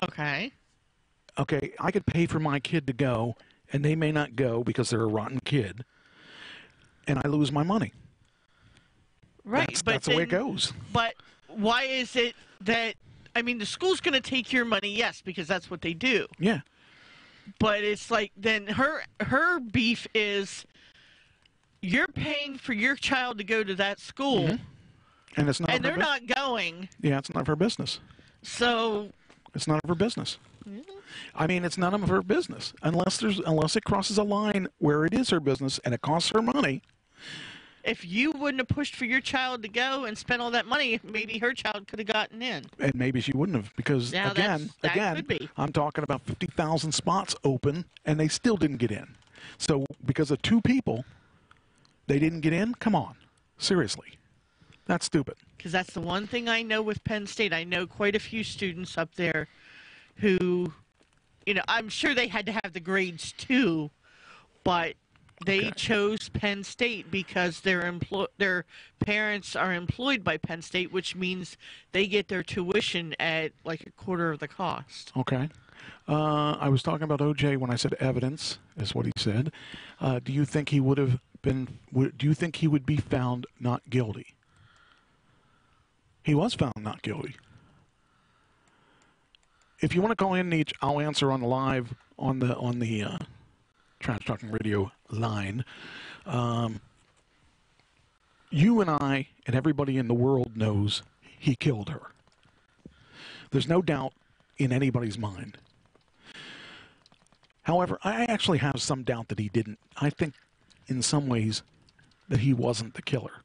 Okay. Okay, I could pay for my kid to go, and they may not go because they're a rotten kid, and I lose my money. Right, that's the way it goes. But why is it that... I mean, the school's going to take your money, yes, because that's what they do. Yeah. But it's like, then her beef is, you're paying for your child to go to that school, and it's not. And they're not going. Yeah, it's none of her business. So. It's none of her business. I mean, it's none of her business unless it crosses a line where it is her business and it costs her money. If you wouldn't have pushed for your child to go and spend all that money, maybe her child could have gotten in. And maybe she wouldn't have, because now again, could be. I'm talking about 50,000 spots open, and they still didn't get in. So because of two people, they didn't get in? Come on. Seriously. That's stupid. Because that's the one thing I know with Penn State. I know quite a few students up there who, you know, I'm sure they had to have the grades too, but... They chose Penn State because their parents are employed by Penn State, which means they get their tuition at like a quarter of the cost. Okay. I was talking about OJ when I said evidence, is what he said. Do you think he would have been? Do you think he would be found not guilty? He was found not guilty. If you want to call in, Nietzsche, I'll answer on the live on the Trash Talking Radio line. You and I and everybody in the world knows he killed her. There's no doubt in anybody's mind. However, I actually have some doubt that he didn't. I think in some ways that he wasn't the killer,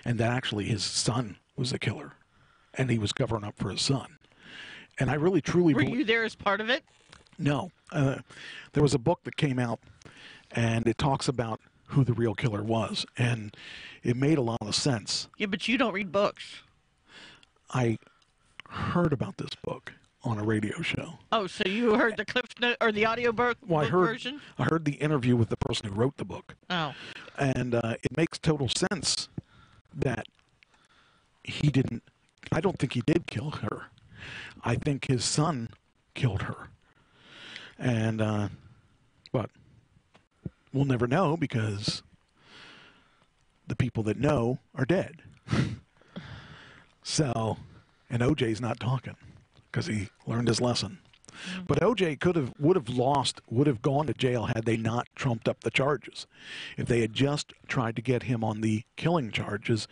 and that actually his son was the killer, and he was covering up for his son. And I really truly Were you there as part of it? No. There was a book that came out, and it talks about who the real killer was, and it made a lot of sense. Yeah, but you don't read books. I heard about this book on a radio show. Oh, so you heard the Cliff Note or the audio book version? I heard the interview with the person who wrote the book. Oh. And it makes total sense that he didn't. I don't think he did kill her. I think his son killed her. And but we'll never know because the people that know are dead. So, and OJ's not talking because he learned his lesson. But OJ would have gone to jail had they not trumped up the charges. If they had just tried to get him on the killing charges,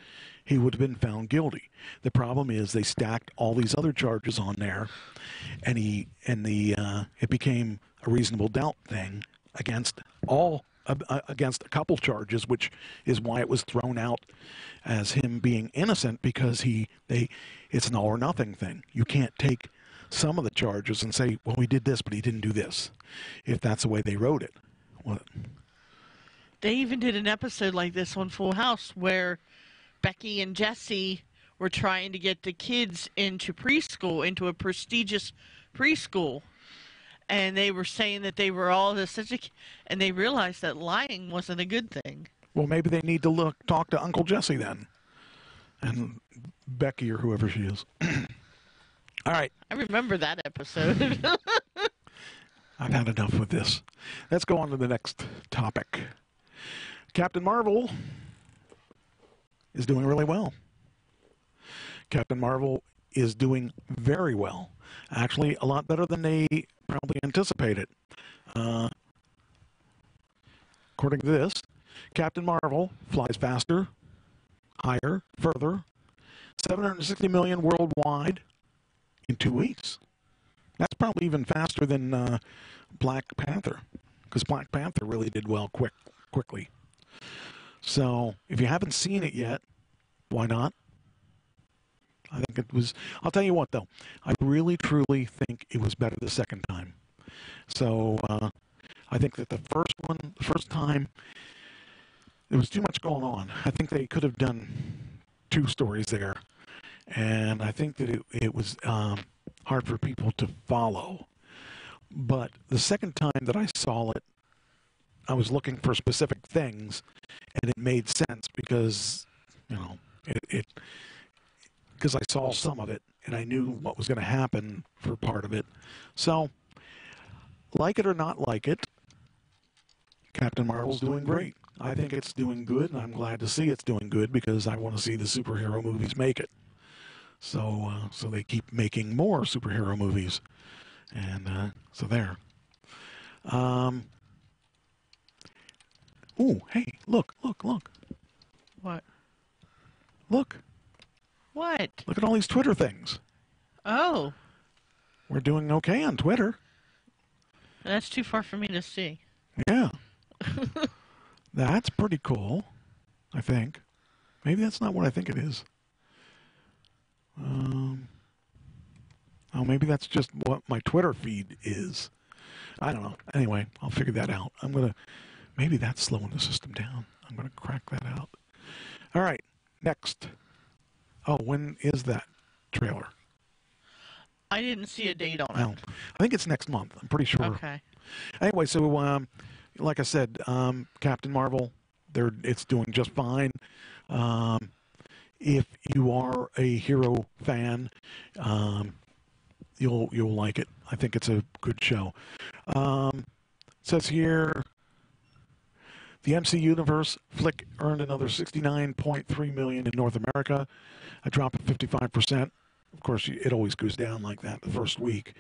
he would have been found guilty. The problem is they stacked all these other charges on there, and it became a reasonable doubt thing against a couple charges, which is why it was thrown out as him being innocent, because it's an all or nothing thing. You can't take some of the charges and say, well, he did this, but he didn't do this, if that's the way they wrote it. What? They even did an episode like this on Full House where Becky and Jesse were trying to get the kids into preschool, into a prestigious preschool. And they were saying that they were all and they realized that lying wasn't a good thing. Well, maybe they need to talk to Uncle Jesse then. And Becky or whoever she is. All right. I remember that episode. I've had enough with this. Let's go on to the next topic. Captain Marvel is doing really well. Captain Marvel is doing very well. Actually, a lot better than they probably anticipated. According to this, Captain Marvel flies faster, higher, further, 760 million worldwide in 2 weeks. That's probably even faster than Black Panther, because Black Panther really did well quickly. So if you haven't seen it yet, why not? I think it was, I'll tell you what though, I really truly think it was better the second time. So I think that the first time, there was too much going on. I think they could have done 2 stories there. And I think that it was hard for people to follow. But the second time that I saw it, I was looking for specific things, and it made sense because, you know, because I saw some of it, and I knew what was going to happen for part of it. So, like it or not like it, Captain Marvel's doing great. I think it's doing good, and I'm glad to see it's doing good because I want to see the superhero movies make it. So, so they keep making more superhero movies, and so there. Ooh, hey, look! What? Look! What? Look at all these Twitter things. Oh. We're doing okay on Twitter. That's too far for me to see. Yeah. That's pretty cool, I think. Maybe that's not what I think it is. Oh, maybe that's just what my Twitter feed is. I don't know. Anyway, I'll figure that out. Maybe that's slowing the system down. I'm going to crack that out. All right, next. Oh, when is that trailer? I didn't see a date on it. No, I think it's next month. I'm pretty sure. Okay. Anyway, so like I said, Captain Marvel, it's doing just fine. If you are a hero fan, you'll like it. I think it's a good show. It says here, the MC Universe flick earned another $69.3 million in North America, a drop of 55%. Of course, it always goes down like that the first week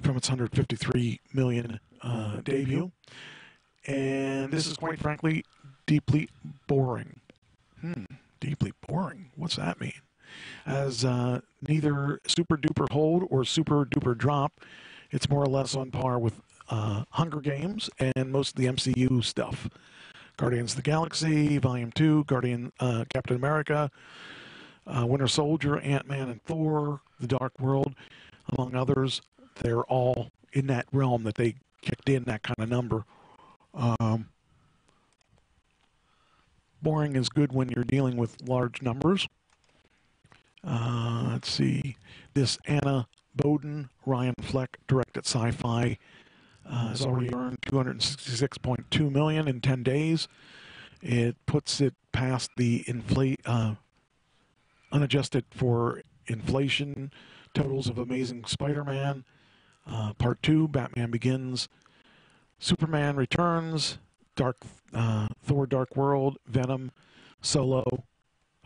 from its $153 million debut. And this is, quite frankly, deeply boring. Deeply boring. What's that mean? As neither super duper hold or super duper drop, it's more or less on par with Hunger Games and most of the MCU stuff. Guardians of the Galaxy, Volume 2, Captain America, Winter Soldier, Ant-Man and Thor, The Dark World, among others. They're all in that realm that they kicked in that kind of number. Boring is good when you're dealing with large numbers. Let's see. This Anna Boden, Ryan Fleck, directed Sci-Fi, has already earned $266.2 million in 10 days. It puts it past the unadjusted for inflation totals of Amazing Spider-Man, Part 2, Batman Begins, Superman Returns, Thor Dark World, Venom, Solo.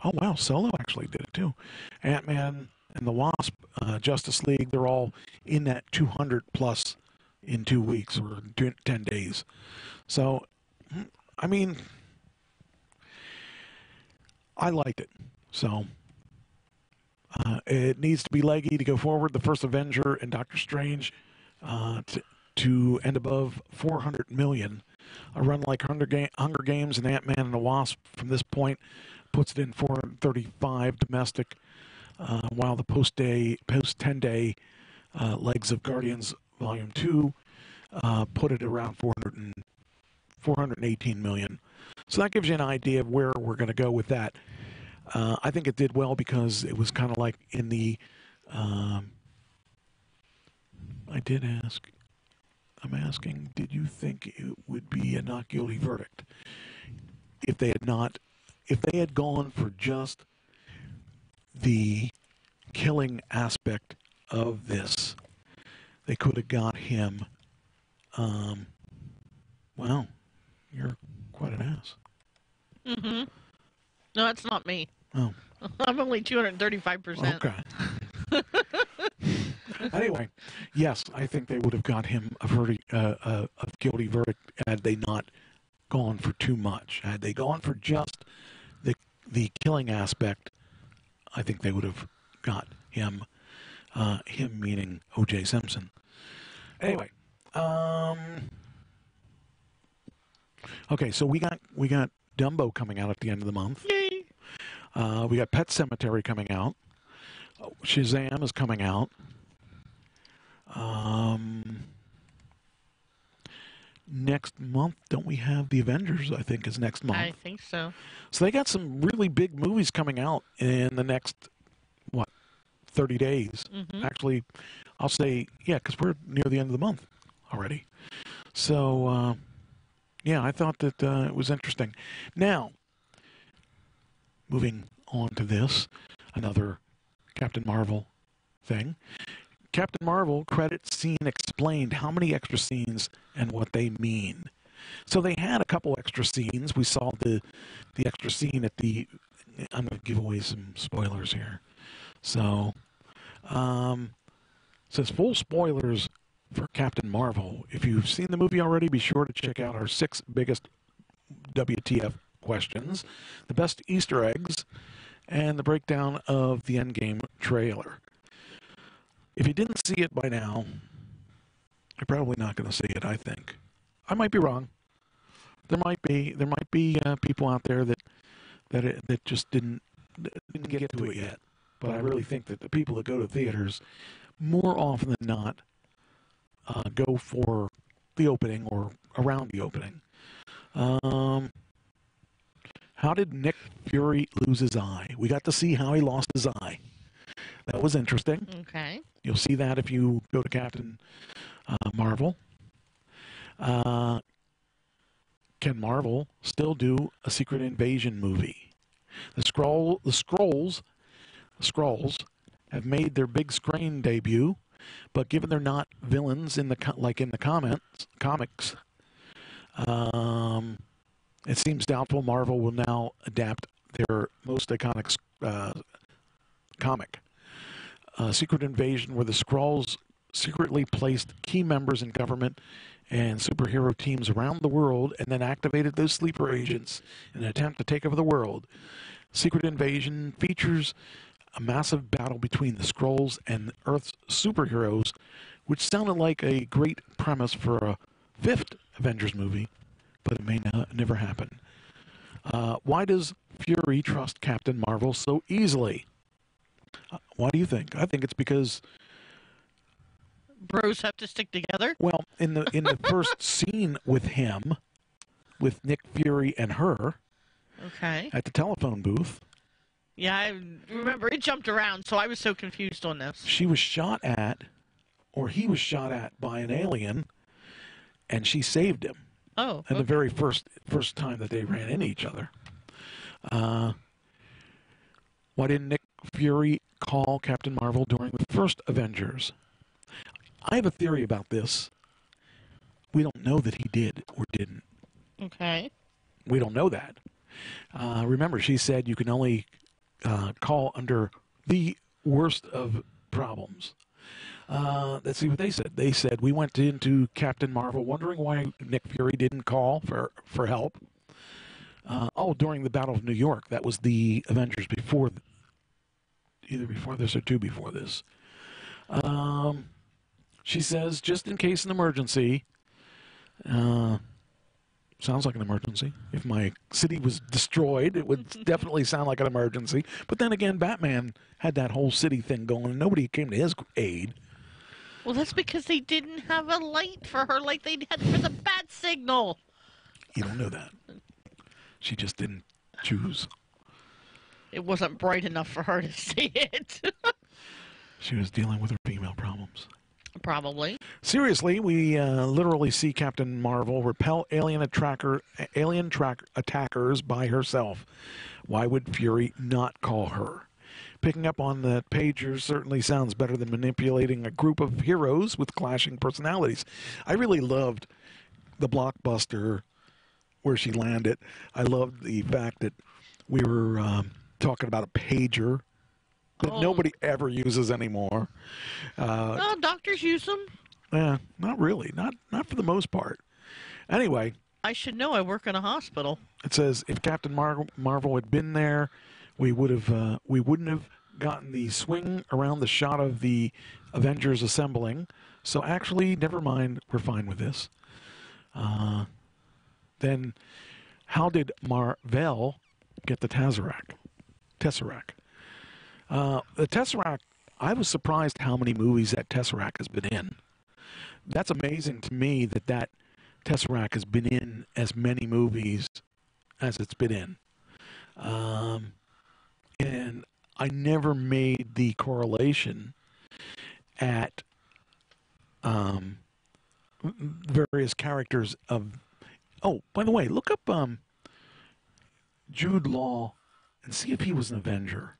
Oh, wow, Solo actually did it too. Ant-Man and the Wasp, Justice League, they're all in that 200 plus in 2 weeks or 10 days. So, I mean, I liked it. So, it needs to be leggy to go forward. The first Avenger and Doctor Strange to end above 400 million. A run like Hunger Games and Ant-Man and the Wasp from this point puts it in 435 domestic, while the post 10-day legs of Guardians Volume 2 put it around 418 million. So that gives you an idea of where we're going to go with that. I think it did well because it was kind of like in the... I'm asking, did you think it would be a not guilty verdict? if they had gone for just the killing aspect of this, they could have got him. Wow, you're quite an ass. Mm-hmm. No, that's not me. Oh. I'm only 235%. Okay. Anyway, yes, I think they would have got him a guilty verdict had they not gone for too much. Had they gone for just the killing aspect, I think they would have got him. Him meaning O.J. Simpson. Anyway, okay, so we got Dumbo coming out at the end of the month. Yay! We got Pet Sematary coming out. Shazam is coming out. Next month, don't we have The Avengers, I think, is next month. I think so. So they got some really big movies coming out in the next, 30 days. Mm-hmm. Actually, I'll say, yeah, because we're near the end of the month already. So, yeah, I thought that it was interesting. Now, moving on to this, another Captain Marvel thing. Captain Marvel credit scene explained how many extra scenes and what they mean. So they had a couple extra scenes. We saw the extra scene at the... I'm going to give away some spoilers here. So, says full spoilers for Captain Marvel. If you've seen the movie already, be sure to check out our 6 biggest WTF questions, the best Easter eggs, and the breakdown of the Endgame trailer. If you didn't see it by now, you're probably not going to see it, I think. I might be wrong. There might be people out there that just didn't get to it yet. But I really think that the people that go to theaters, more often than not, go for the opening or around the opening. How did Nick Fury lose his eye? We got to see how he lost his eye. That was interesting. Okay. You'll see that if you go to Captain Marvel. Can Marvel still do a Secret Invasion movie? The Skrulls have made their big screen debut, but given they're not villains in the comics, it seems doubtful Marvel will now adapt their most iconic comic. Secret Invasion, where the Skrulls secretly placed key members in government and superhero teams around the world and then activated those sleeper agents in an attempt to take over the world. Secret Invasion features a massive battle between the Skrulls and Earth's superheroes, which sounded like a great premise for a 5th Avengers movie, but it may never happen. Why does Fury trust Captain Marvel so easily? Why do you think? I think it's because bros have to stick together. Well, in the first scene with him, with Nick Fury and her, okay, at the telephone booth. Yeah, I remember it jumped around, so I was so confused on this. She was shot at, or he was shot at by an alien, and she saved him. Oh, and the very first time that they ran into each other. Why didn't Nick Fury call Captain Marvel during the first Avengers? I have a theory about this. We don't know that he did or didn't. Okay. We don't know that. Remember, she said you can only call under the worst of problems. Let's see what they said. They said, we went into Captain Marvel wondering why Nick Fury didn't call for help. During the Battle of New York. That was the Avengers before, either before this or 2 before this. She says, just in case an emergency. Sounds like an emergency. If my city was destroyed, it would definitely sound like an emergency. But then again, Batman had that whole city thing going, and nobody came to his aid. Well, that's because they didn't have a light for her like they had for the bat signal. You don't know that. She just didn't choose. It wasn't bright enough for her to see it. She was dealing with her female problems. Probably. Seriously, we literally see Captain Marvel repel alien attackers by herself. Why would Fury not call her? Picking up on the pager certainly sounds better than manipulating a group of heroes with clashing personalities. I really loved the blockbuster where she landed. I loved the fact that we were talking about a pager that nobody ever uses anymore. Well, doctors use them. Yeah, not really. Not for the most part. Anyway. I should know. I work in a hospital. It says if Captain Marvel had been there, we wouldn't have gotten the swing around the shot of the Avengers assembling. So actually, never mind. We're fine with this. Then, how did Mar-Vell get the Tesseract? The Tesseract, I was surprised how many movies that Tesseract has been in. That's amazing to me that Tesseract has been in as many movies as it's been in. And I never made the correlation at various characters of... Oh, by the way, look up Jude Law and see if he was an Avenger.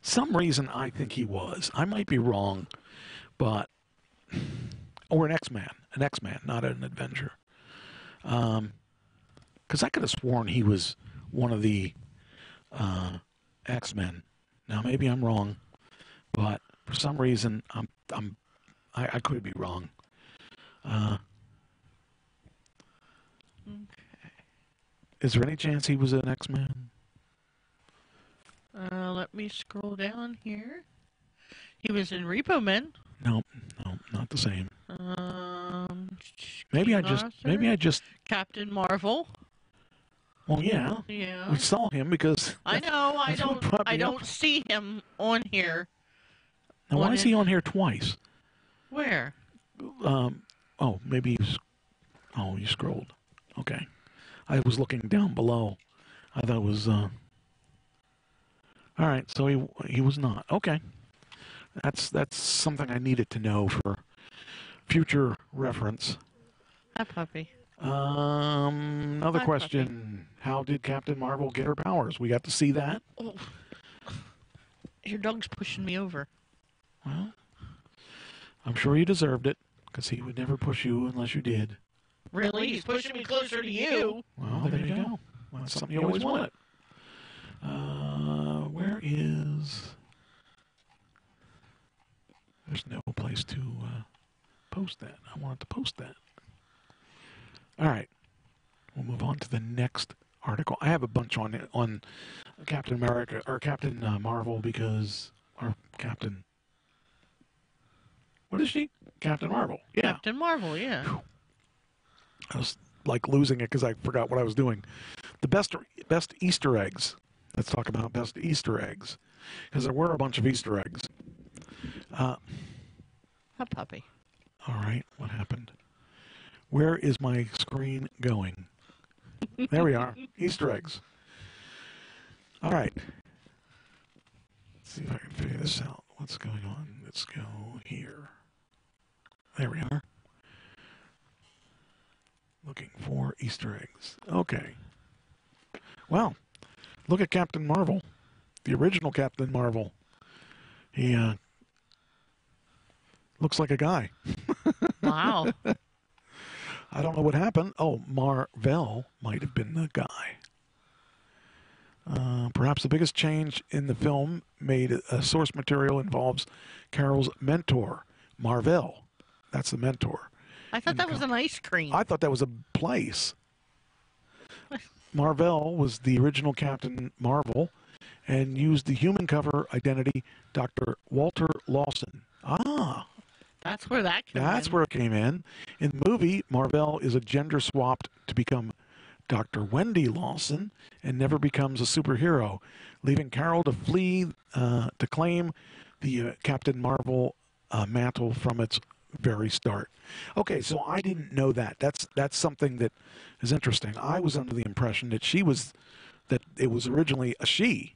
Some reason I think he was. I might be wrong, but... Or an X-Man, not an Avenger. Because I could have sworn he was one of the X-Men. Now maybe I'm wrong, but for some reason I could be wrong. Okay. Is there any chance he was an X-Man? Let me scroll down here. He was in Repo Men. No, not the same. Maybe I just Captain Marvel. Well, yeah. Yeah. We saw him because I know. I don't see him on here. Now, why is he on here twice? Where? Oh, maybe he's... Oh, you scrolled. Okay. I was looking down below. I thought it was... All right, so he was not. Okay. That's something I needed to know for future reference. Hi, puppy. Another Hi, question. Puppy. How did Captain Marvel get her powers? We got to see that. Oh. Your dog's pushing me over. Well, I'm sure you deserved it, because he would never push you unless you did. Really? He's pushing me closer to you. Well, there you go. Well, that's something you always wanted. Where is... There's no place to post that. I wanted to post that. All right. We'll move on to the next article. I have a bunch on Captain America, or Captain Marvel, because... Or Captain... What is she? Captain Marvel. Yeah. Captain Marvel, yeah. Whew. I was like losing it because I forgot what I was doing. The best Easter eggs. Let's talk about best Easter eggs. Because there were a bunch of Easter eggs. A puppy. All right, what happened? Where is my screen going? There we are. Easter eggs. All right. Let's see if I can figure this out. What's going on? Let's go here. There we are. Looking for Easter eggs. Okay. Well, look at Captain Marvel. The original Captain Marvel. He looks like a guy. Wow. I don't know what happened. Oh, Mar-Vell might have been the guy. Perhaps the biggest change in the film made source material involves Carol's mentor, Mar-Vell. That's the mentor. I thought that was an ice cream. I thought that was a place. Mar-Vell was the original Captain Marvel and used the human cover identity Dr. Walter Lawson. Ah. That's where that came in. That's where it came in. In the movie, Mar-Vell is a gender swapped to become Dr. Wendy Lawson and never becomes a superhero, leaving Carol to flee to claim the Captain Marvel mantle from its very start. Okay, so I didn't know that. That's something that is interesting. I was under the impression that it was originally a she.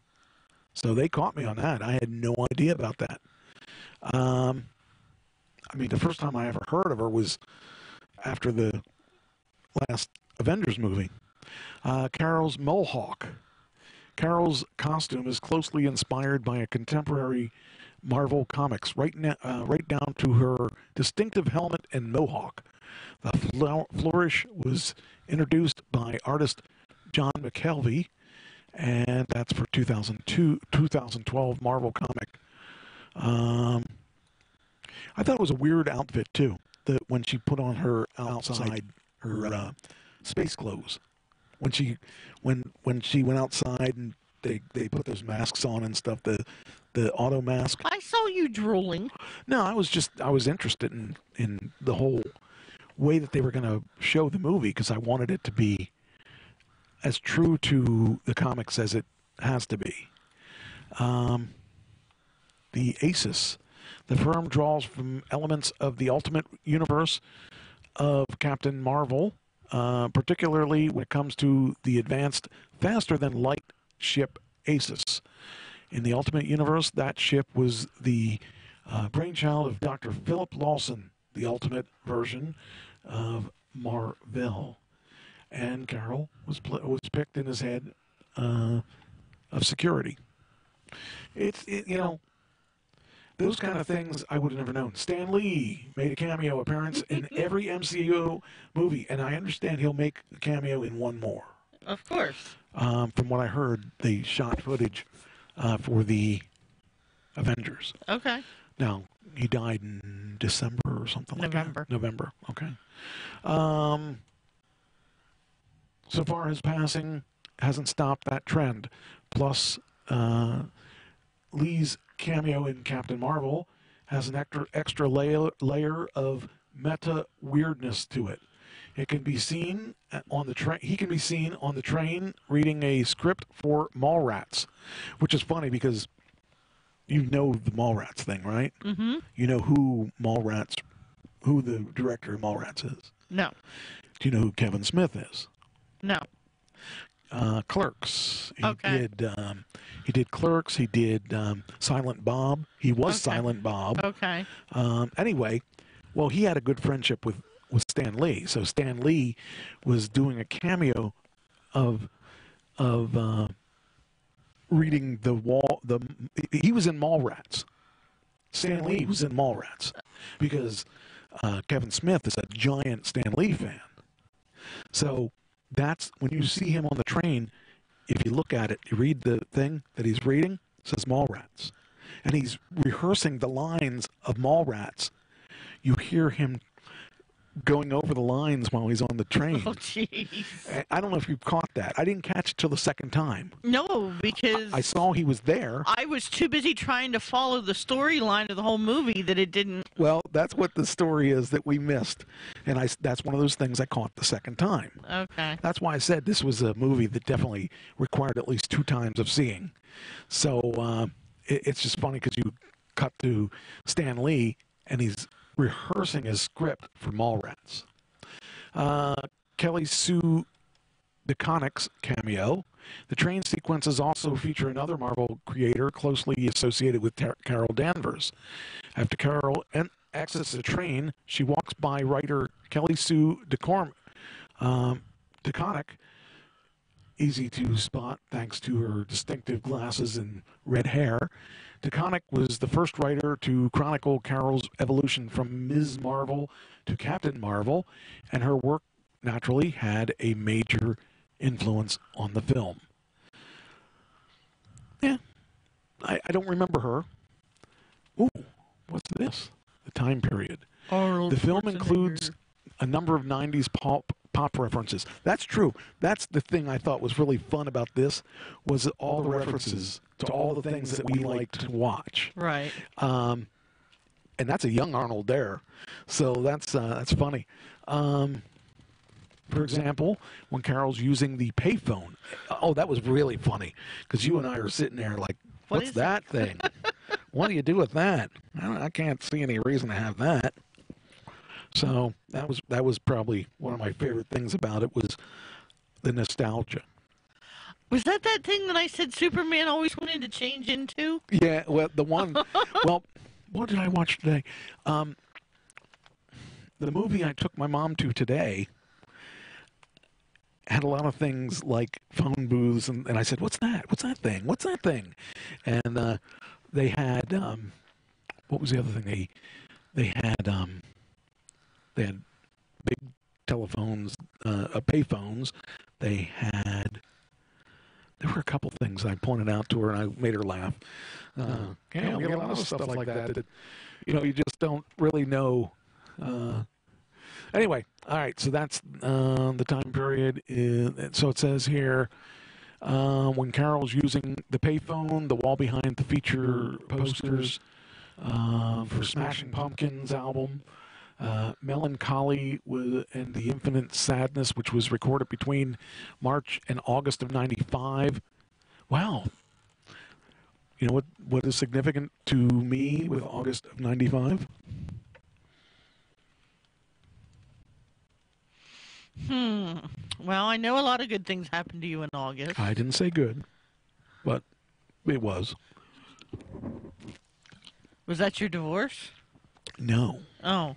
So they caught me on that. I had no idea about that. I mean, the first time I ever heard of her was after the last Avengers movie. Carol's Mohawk. Carol's costume is closely inspired by a contemporary Marvel comics, right down to her distinctive helmet and mohawk. The flourish was introduced by artist John McKelvey, and that's for 2012 Marvel comic. I thought it was a weird outfit too. That when she put on her outside her space clothes, when she went outside and they put those masks on and stuff, the auto mask. I saw you drooling. No, I was interested in the whole way that they were going to show the movie, because I wanted it to be as true to the comics as it has to be. The ASIS. The firm draws from elements of the Ultimate Universe of Captain Marvel, particularly when it comes to the advanced, faster-than-light ship ASIS. In the Ultimate Universe, that ship was the brainchild of Dr. Philip Lawson, the Ultimate version of Marvel. And Carol was picked in his head of security. Those kind of things I would have never known. Stan Lee made a cameo appearance in every MCU movie, and I understand he'll make a cameo in one more. Of course. From what I heard, they shot footage for the Avengers. Okay. Now, he died in December or something like that. November. Okay. So far, his passing hasn't stopped that trend. Plus, Lee's cameo in Captain Marvel has an extra layer of meta weirdness to it. It can be seen on the train. He can be seen on the train reading a script for Mallrats, which is funny because you know the Mallrats thing, right? Mm-hmm. You know who the director of Mallrats is. No. Do you know who Kevin Smith is? No. Clerks. Okay. He did Clerks. He did Silent Bob. He was Silent Bob. Okay. Anyway, well, he had a good friendship with Stan Lee. So Stan Lee was doing a cameo of reading he was in Mallrats. Stan Lee was in Mallrats because Kevin Smith is a giant Stan Lee fan. So that's when you see him on the train. If you look at it, you read the thing that he's reading, it says Mallrats. And he's rehearsing the lines of Mallrats. You hear him going over the lines while he's on the train. Oh, jeez. I don't know if you caught that. I didn't catch it till the second time. No, because I saw he was there. I was too busy trying to follow the storyline of the whole movie that it didn't. Well, that's what the story is that we missed. And that's one of those things I caught the second time. Okay. That's why I said this was a movie that definitely required at least 2 times of seeing. So it's just funny because you cut to Stan Lee and he's rehearsing his script for Mallrats. Kelly Sue DeConnick's cameo. The train sequences also feature another Marvel creator closely associated with Carol Danvers. After Carol exits the train, she walks by writer Kelly Sue DeConnick, easy to spot thanks to her distinctive glasses and red hair. DeConnick was the first writer to chronicle Carol's evolution from Ms. Marvel to Captain Marvel, and her work naturally had a major influence on the film. Yeah, I don't remember her. Ooh, what's this? The time period. The film includes a number of 90s pop references. That's true. That's the thing I thought was really fun about this, was all the references to all the things that we liked to watch. Right. And that's a young Arnold there. So that's funny. For example, when Carol's using the payphone. Oh, that was really funny because you and I are sitting there like, what's that thing? What do you do with that? I can't see any reason to have that. So that was probably one of my favorite things about it, was the nostalgia. Was that thing that I said Superman always wanted to change into? Yeah, well, the one. Well, what did I watch today? the movie I took my mom to today had a lot of things like phone booths, and I said, "What's that? What's that thing? What's that thing?" And they had what was the other thing? They had big telephones, payphones. There were a couple things I pointed out to her, and I made her laugh. We get a lot of stuff like that you just don't really know. Anyway, all right, so that's the time period. So it says here, when Carol's using the payphone, the wall behind the feature posters for Smashing Pumpkins album, Melancholy and the Infinite Sadness, which was recorded between March and August of '95. Wow. You know what is significant to me with August of '95? Well, I know a lot of good things happened to you in August. I didn't say good, but it was. Was that your divorce? No. Oh.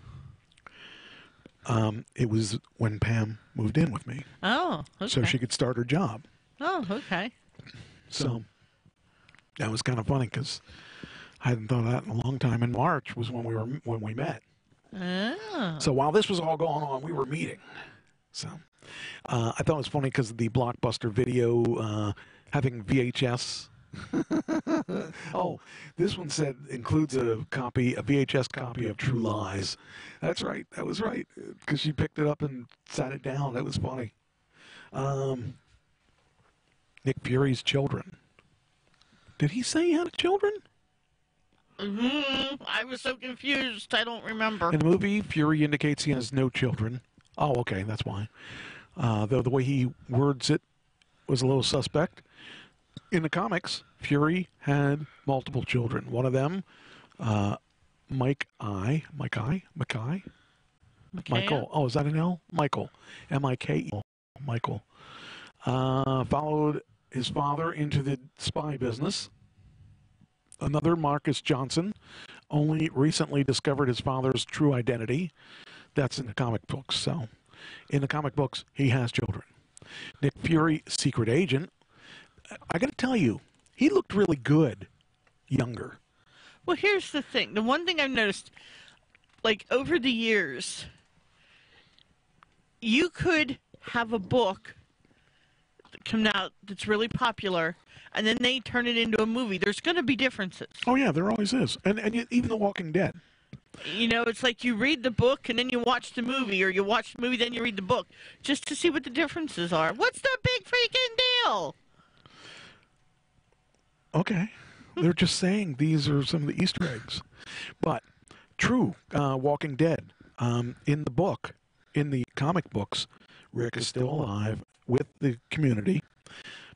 It was when Pam moved in with me. Oh, okay. So she could start her job. Oh, okay. So that was kind of funny because I hadn't thought of that in a long time. In March was when we met. Oh. So while this was all going on, we were meeting. So I thought it was funny because the Blockbuster Video having VHS. Oh, this one said includes a VHS copy of True Lies. That's right. That was right. Because she picked it up and sat it down. That was funny. Nick Fury's children. Did he say he had children? I was so confused. I don't remember. In the movie, Fury indicates he has no children. Oh, okay. That's why. Though the way he words it was a little suspect. In the comics, Fury had multiple children. One of them, Michael. Oh, is that an L? Michael. M-I-K-E. Michael. Followed his father into the spy business. Another, Marcus Johnson, only recently discovered his father's true identity. That's in the comic books. So, in the comic books, he has children. Nick Fury, secret agent. I got to tell you, he looked really good younger. Well, here's the thing. The one thing I've noticed, like, over the years, you could have a book come out that's really popular, and then they turn it into a movie. There's going to be differences. Oh, yeah, there always is. And even The Walking Dead. You know, it's like you read the book, and then you watch the movie, or you watch the movie, then you read the book, just to see what the differences are. What's the big freaking deal? Okay. They're just saying these are some of the Easter eggs. But, true, Walking Dead. In the book, in the comic books, Rick is still alive with the community.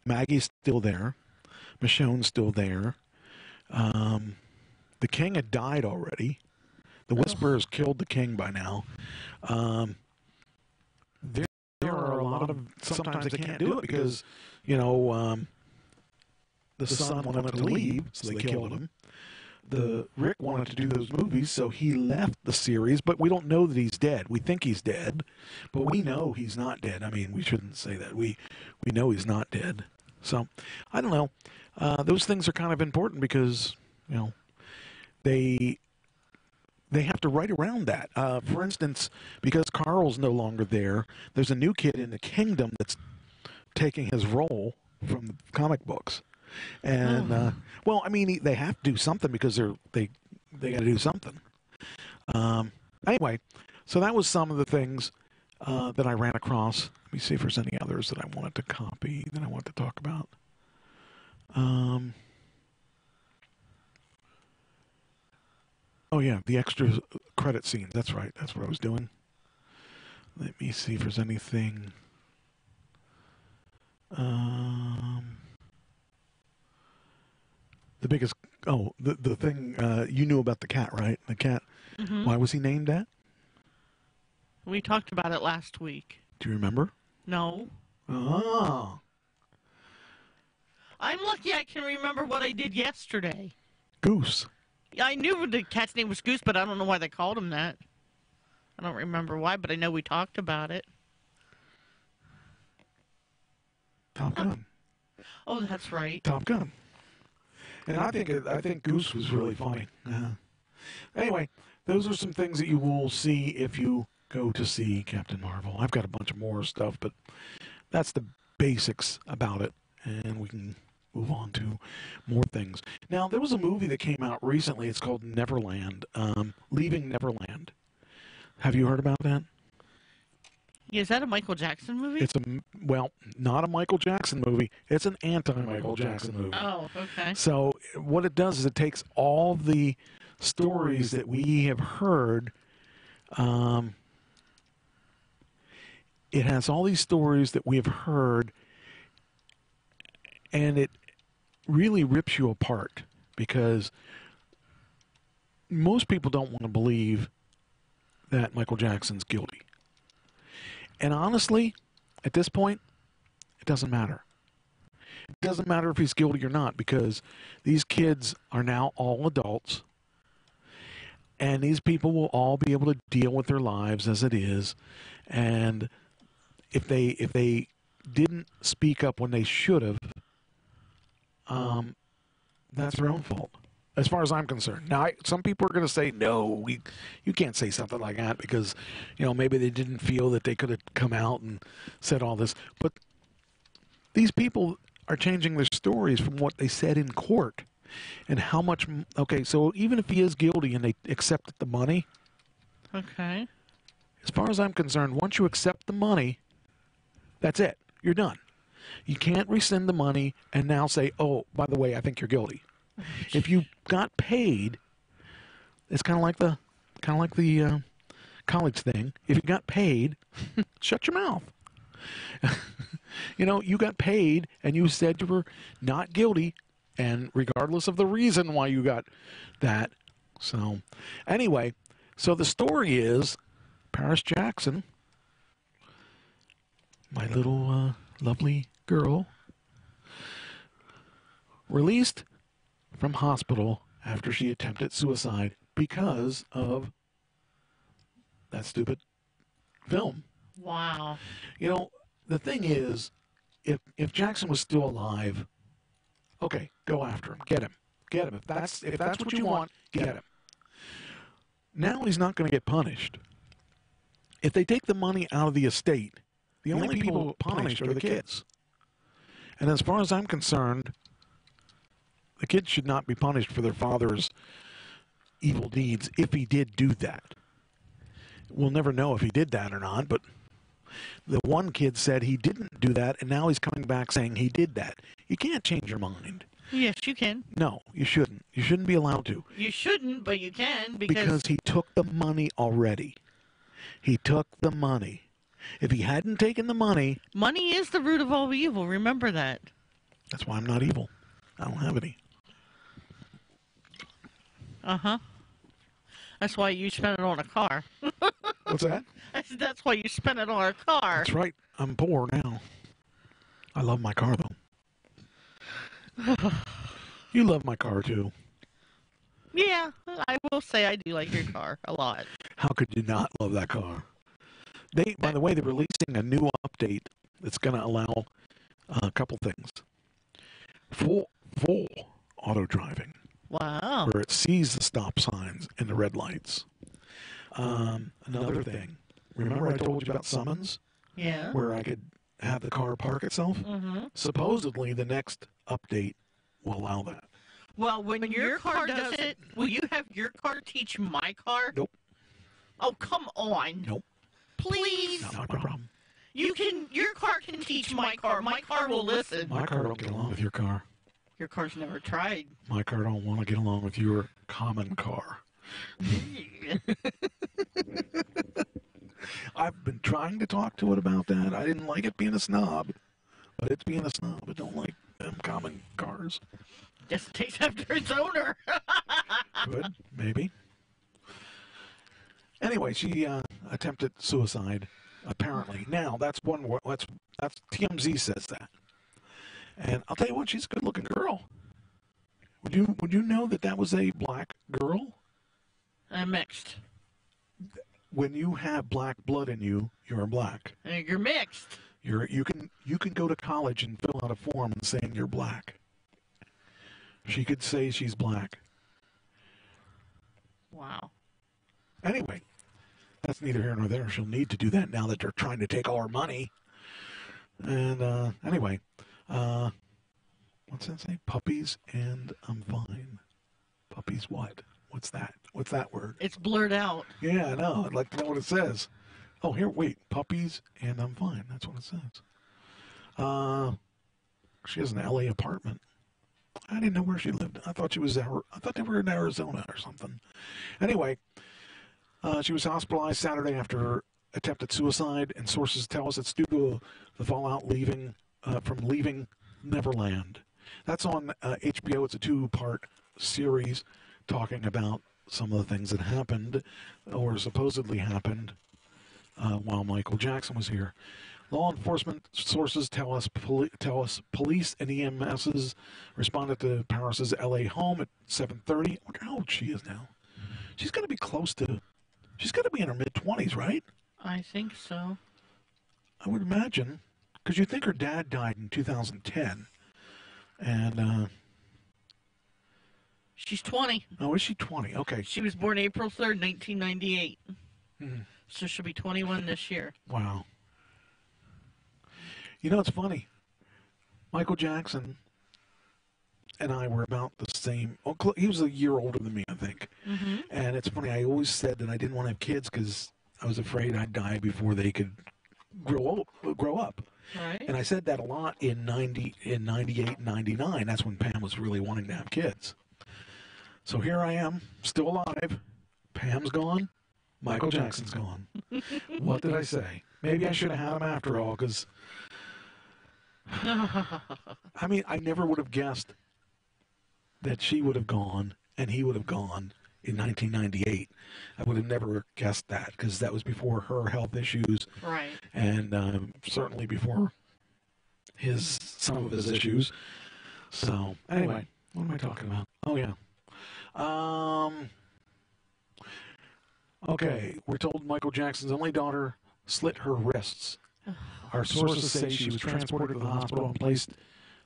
Maggie's still there. Michonne's still there. The king had died already. The Whisperers killed the king by now. There are a lot of... Sometimes they can't do it because, the son wanted to leave, so they killed him. Rick wanted to do those movies, so he left the series, but we don't know that he's dead. We think he's dead, but we know he's not dead. I mean, we shouldn't say that. We know he's not dead. So, I don't know. Those things are kind of important because, they have to write around that. For instance, because Carl's no longer there, there's a new kid in the kingdom that's taking his role from the comic books. And well, I mean, they have to do something because they got to do something. Anyway, so that was some of the things that I ran across. Let me see if there's any others that I wanted to copy that I want to talk about. Oh yeah, the extra credit scenes. That's right. That's what I was doing. Let me see if there's anything. The biggest, the thing, you knew about the cat, right? The cat, Why was he named that? We talked about it last week. Do you remember? No. Oh. I'm lucky I can remember what I did yesterday. Goose. I knew the cat's name was Goose, but I don't know why they called him that. I don't remember why, but I know we talked about it. Top Gun. Oh, that's right. Top Gun. And I think Goose was really funny. Anyway, those are some things that you will see if you go to see Captain Marvel. I've got a bunch of more stuff, but that's the basics about it, and we can move on to more things. Now, there was a movie that came out recently. It's called Neverland, Leaving Neverland. Have you heard about that? Is that a Michael Jackson movie? It's not a Michael Jackson movie. It's an anti-Michael Jackson movie. Oh, okay. So what it does is it takes all the stories that we have heard. It has all these stories that we have heard, and it really rips you apart because most people don't want to believe that Michael Jackson's guilty. And honestly, at this point, it doesn't matter. It doesn't matter if he's guilty or not because these kids are now all adults, and these people will all be able to deal with their lives as it is. And if they didn't speak up when they should have, that's their own fault, as far as I'm concerned. Now, some people are going to say, no, you can't say something like that because, maybe they didn't feel that they could have come out and said all this. But these people are changing their stories from what they said in court and how much. Okay, so even if he is guilty and they accepted the money. Okay. As far as I'm concerned, once you accept the money, that's it. You're done. You can't rescind the money and now say, oh, by the way, I think you're guilty. If you got paid, it's kind of like the college thing. If you got paid, shut your mouth. You got paid and you said you were not guilty, and regardless of the reason why you got that. So, anyway, so the story is Paris Jackson, my little lovely girl, released from hospital after she attempted suicide because of that stupid film. Wow. The thing is, if Jackson was still alive, okay, go after him, get him. If that's what you want, get him. Now he's not going to get punished. If they take the money out of the estate, the only people punished are the kids. And as far as I'm concerned, the kids should not be punished for their father's evil deeds if he did do that. We'll never know if he did that or not, but the one kid said he didn't do that, and now he's coming back saying he did that. You can't change your mind. Yes, you can. No, you shouldn't. You shouldn't be allowed to. You shouldn't, but you can because he took the money already. He took the money. If he hadn't taken the money... Money is the root of all evil. Remember that. That's why I'm not evil. I don't have any. Uh-huh. That's why you spent it on a car. What's that? That's why you spent it on a car. That's right. I'm poor now. I love my car, though. You love my car, too. Yeah, I will say I do like your car a lot. How could you not love that car? By the way, they're releasing a new update that's going to allow a couple things. Full auto driving. Wow. Where it sees the stop signs and the red lights. Another thing. Remember I told you about summons? Yeah. Where I could have the car park itself? Mm-hmm. Supposedly the next update will allow that. Well, when your car does it, will you have your car teach my car? Nope. Oh, come on. Nope. Please. Not my problem. Your car can teach my car. My car will listen. My car don't get along with your car. Your car's never tried. My car don't want to get along with your common car. I've been trying to talk to it about that. I didn't like it being a snob, but it's being a snob. I don't like them common cars. Just takes after its owner. Good, maybe. Anyway, she attempted suicide, apparently. Now, that's TMZ says that. And I'll tell you what, she's a good-looking girl. Would you know that was a black girl? Mixed. when you have black blood in you, you're black. And you're mixed. You can go to college and fill out a form and saying you're black. She could say she's black. Wow. Anyway, that's neither here nor there. She'll need to do that now that they're trying to take all her money. And anyway, what's that say? Puppies and I'm fine. Puppies what? What's that? What's that word? It's blurred out. Yeah, I know. I'd like to know what it says. Oh, here, wait. Puppies and I'm fine. That's what it says. She has an LA apartment. I didn't know where she lived. I thought they were in Arizona or something. Anyway, she was hospitalized Saturday after attempted suicide, and sources tell us it's due to the fallout from leaving Neverland. That's on HBO. It's a 2-part series talking about some of the things that happened or supposedly happened while Michael Jackson was here. Law enforcement sources tell us police and EMSs responded to Paris's LA home at 7:30. I wonder how old she is now. She's got to be she's got to be in her mid-20s, right? I think so. I would imagine, because you think her dad died in 2010, and she's 20. Oh, is she 20? Okay. She was born April 3rd, 1998. So she'll be 21 this year. Wow. You know, it's funny. Michael Jackson and I were about the same. Oh, he was a year older than me, I think. Mm-hmm. And it's funny. I always said that I didn't want to have kids because I was afraid I'd die before they could grow up. Right. And I said that a lot in 98, 99. That's when Pam was really wanting to have kids. So here I am, still alive. Pam's gone. Michael Jackson's gone. What did I say? Maybe I should have had him after all, because I mean, I never would have guessed that she would have gone and he would have gone in 1998. I would have never guessed that, because that was before her health issues, right? And certainly before some of his issues. So anyway, what am I talking about? Oh yeah. Okay, we're told Michael Jackson's only daughter slit her wrists. Our sources say she was transported to the hospital and placed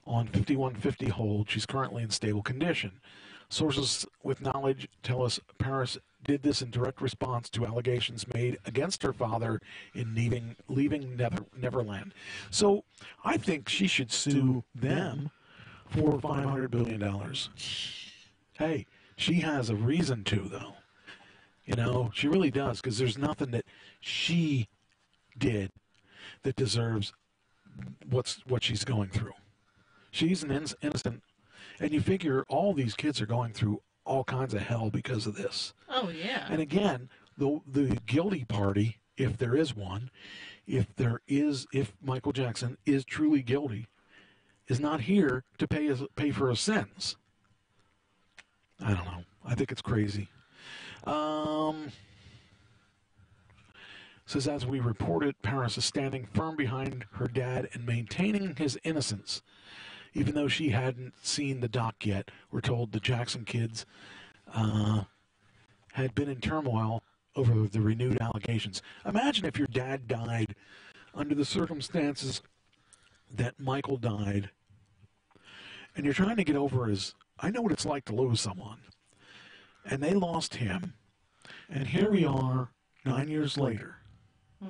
on 5150 hold. She's currently in stable condition. Sources with knowledge tell us Paris did this in direct response to allegations made against her father in leaving Neverland. So I think she should sue them for $500 billion. Hey, she has a reason to, though. You know, she really does, because there's nothing that she did that deserves what she's going through. She's an innocent, and you figure all these kids are going through all kinds of hell because of this. Oh, yeah. And again, the guilty party, if there is one, if Michael Jackson is truly guilty, is not here to pay for a sentence. I don't know. I think it's crazy. Says, as we reported, Paris is standing firm behind her dad and maintaining his innocence. Even though she hadn't seen the doc yet, we're told the Jackson kids had been in turmoil over the renewed allegations. Imagine if your dad died under the circumstances that Michael died, and you're trying to get over I know what it's like to lose someone. And they lost him. And here we are 9 years later.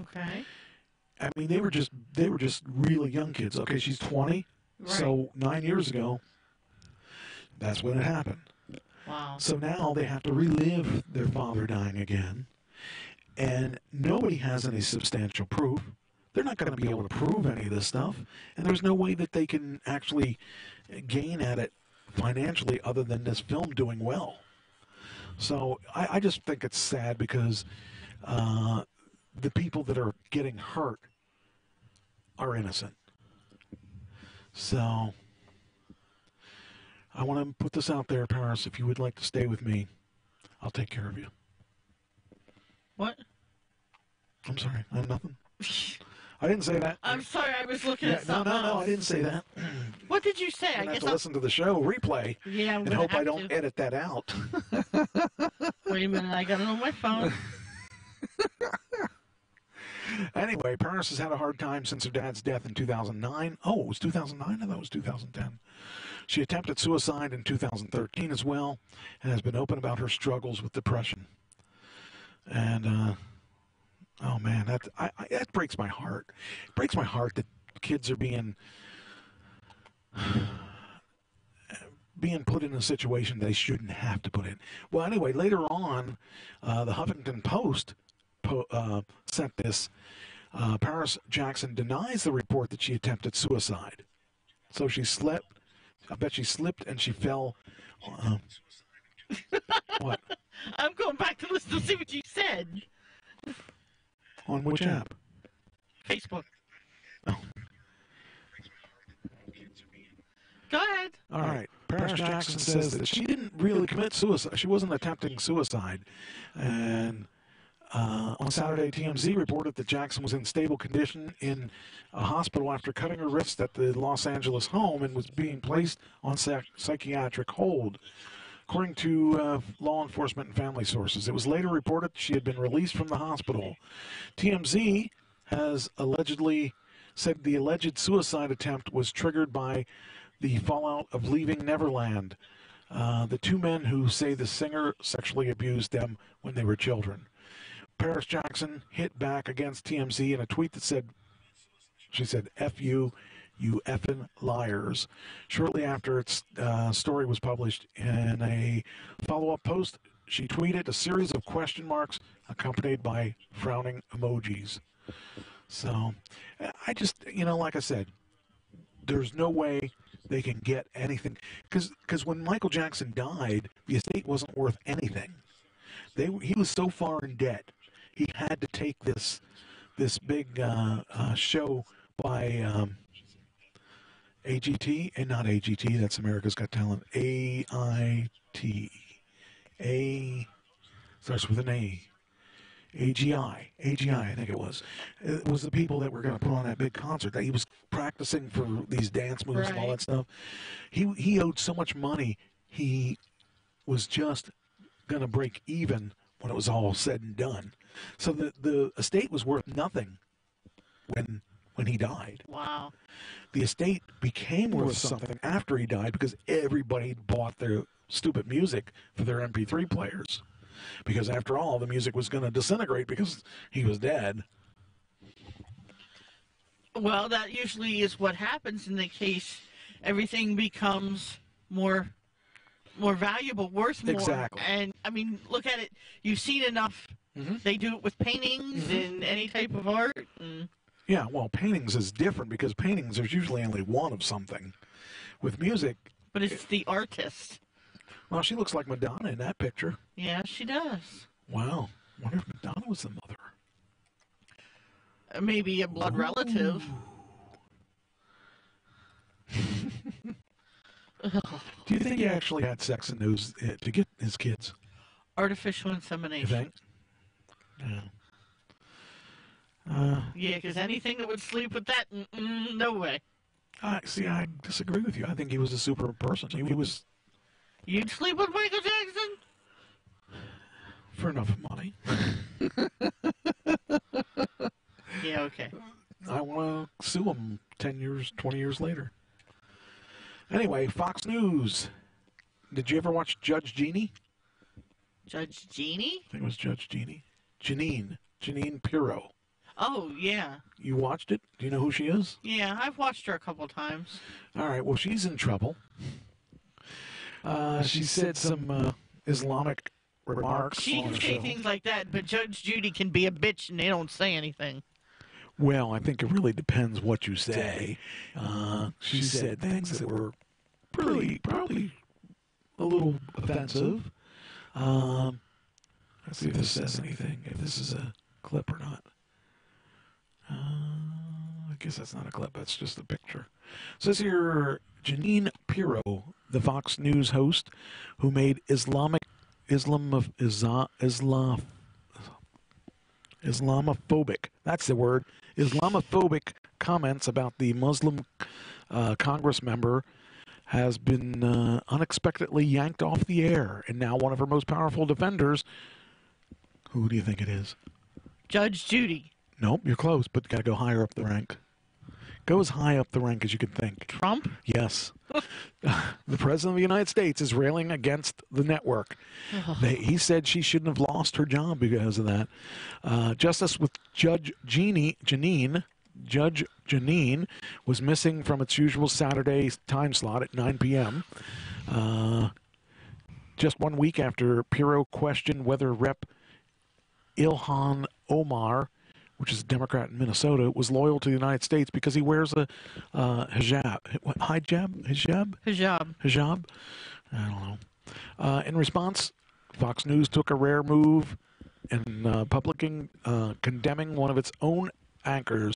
Okay. I mean, they were just really young kids. Okay, she's 20. Right. So 9 years ago, that's when it happened. Wow. So now they have to relive their father dying again. And nobody has any substantial proof. They're not going to be able to prove any of this stuff. And there's no way that they can actually gain at it financially other than this film doing well. So I just think it's sad, because the people that are getting hurt are innocent. So I want to put this out there, Paris. If you would like to stay with me, I'll take care of you. What? I'm sorry. I have nothing. I didn't say that. I'm sorry. I was looking at something else. No, I didn't say that. What did you say? I have to listen to the show replay. Yeah, I'm and gonna hope I have don't to. edit that out. Wait a minute. I got it on my phone. Anyway, Paris has had a hard time since her dad's death in 2009. Oh, it was 2009? I thought it was 2010. She attempted suicide in 2013 as well, and has been open about her struggles with depression. And, oh man, that breaks my heart. It breaks my heart that kids are being put in a situation they shouldn't have to put in. Well, anyway, later on, the Huffington Post sent this. Paris Jackson denies the report that she attempted suicide. So she slept. I bet she slipped and she fell. What? I'm going back to listen to see what you said. On which app? Facebook. Oh. Go ahead. All right. Paris Jackson says that she didn't really commit suicide. She wasn't attempting suicide. And on Saturday, TMZ reported that Jackson was in stable condition in a hospital after cutting her wrist at the Los Angeles home and was being placed on psychiatric hold. According to law enforcement and family sources, it was later reported she had been released from the hospital. TMZ has allegedly said the alleged suicide attempt was triggered by the fallout of Leaving Neverland. The two men who say the singer sexually abused them when they were children. Paris Jackson hit back against TMZ in a tweet that said, she said, "F you, you effing liars." Shortly after its story was published in a follow-up post, she tweeted a series of question marks accompanied by frowning emojis. So, I just, like I said, there's no way they can get anything. Because when Michael Jackson died, the estate wasn't worth anything. He was so far in debt. He had to take this big show by AGT, and not AGT, that's America's Got Talent, AIT. Starts with an A. AGI, I think it was. It was the people that were going to put on that big concert. That he was practicing for these dance moves and all that stuff. He owed so much money, he was just going to break even when it was all said and done. So the estate was worth nothing when he died. Wow. The estate became worth something after he died because everybody bought their stupid music for their MP3 players. Because after all, the music was going to disintegrate because he was dead. Well, that usually is what happens in the case. Everything becomes more valuable, worth more. Exactly. And, I mean, look at it. You've seen enough. Mm-hmm. They do it with paintings and any type of art. And... Yeah, well, paintings is different because paintings, there's usually only one of something. With music... But it's the artist. Well, she looks like Madonna in that picture. Yeah, she does. Wow. I wonder if Madonna was the mother. Maybe a blood relative. Do you think he actually had sex in those to get his kids? Artificial insemination. You think? Yeah. Yeah, because anything that would sleep with that, no way. See, I disagree with you. I think he was a super person. He was... You'd sleep with Michael Jackson? For enough money. Yeah, okay. I want to sue him 10 years, 20 years later. Anyway, Fox News. Did you ever watch Judge Jeannie? Judge Jeannie? I think it was Judge Jeannie. Jeanine Pirro. Oh, yeah. You watched it? Do you know who she is? Yeah, I've watched her a couple times. All right, well, she's in trouble. She said some Islamic remarks. She can say things like that, but Judge Judy can be a bitch and they don't say anything. Well, I think it really depends what you say. She said things that were probably a little offensive. Let's see if this says anything, if this is a clip or not. I guess that's not a clip, that's just a picture. It says here, Jeanine Pirro, the Fox News host, who made Islamophobic that's the word, Islamophobic comments about the Muslim Congress member, has been unexpectedly yanked off the air, and now one of her most powerful defenders, who do you think it is? Judge Judy. Nope, you're close, but got to go higher up the rank. Go as high up the rank as you can think. Trump? Yes. The President of the United States is railing against the network. He said she shouldn't have lost her job because of that. Justice with Judge Janine was missing from its usual Saturday time slot at 9 p.m. Just 1 week after Pirro questioned whether Rep. Ilhan Omar, which is a Democrat in Minnesota, was loyal to the United States because he wears a hijab. What, hijab? Hijab? Hijab. Hijab? I don't know. In response, Fox News took a rare move in condemning one of its own anchors,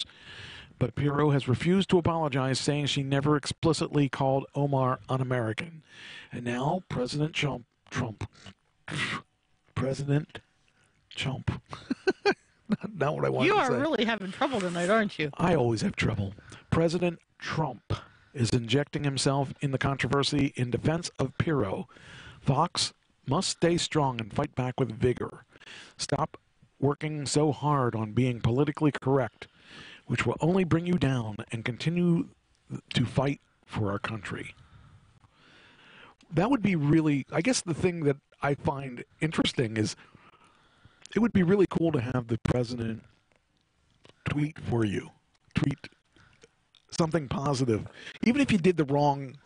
but Pirro has refused to apologize, saying she never explicitly called Omar un-American. And now President Trump. Not what I wanted You to are say. really having trouble tonight, aren't you? I always have trouble. President Trump is injecting himself in the controversy in defense of Pirro. Fox must stay strong and fight back with vigor. Stop working so hard on being politically correct, which will only bring you down, and continue to fight for our country. That would be really, I guess the thing that I find interesting is it would be really cool to have the president tweet for you. Tweet something positive. Even if you did the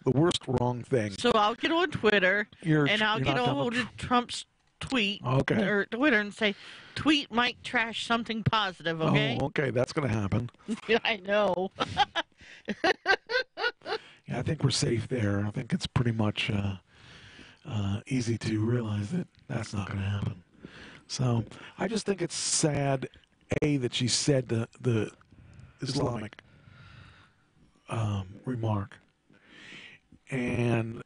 worst wrong thing. So I'll get on Twitter and I'll get not a hold of Trump's tweet Okay. or Twitter and say, tweet Mike Trash something positive, okay? Oh, okay, that's going to happen. I know. Yeah, I think we're safe there. I think it's pretty much easy to realize that that's not going to happen. So I just think it's sad, that she said the Islamic remark. And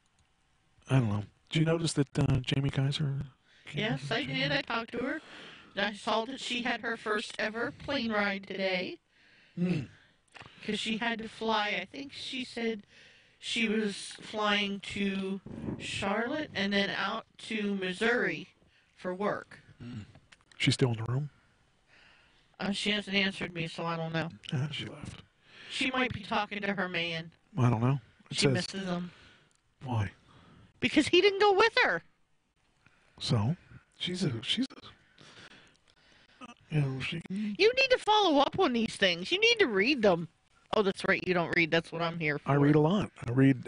I don't know. Did you notice that Jamie Kaiser? Yes, I did. I talked to her. I saw that she had her first ever plane ride today. Because she had to fly. I think she said she was flying to Charlotte and then out to Missouri for work. She's still in the room? She hasn't answered me, so I don't know. She left. She might be talking to her man. I don't know. She misses him. Why? Because he didn't go with her. So, she's a you know, You need to follow up on these things. You need to read them. Oh, that's right. You don't read. That's what I'm here for. I read a lot. I read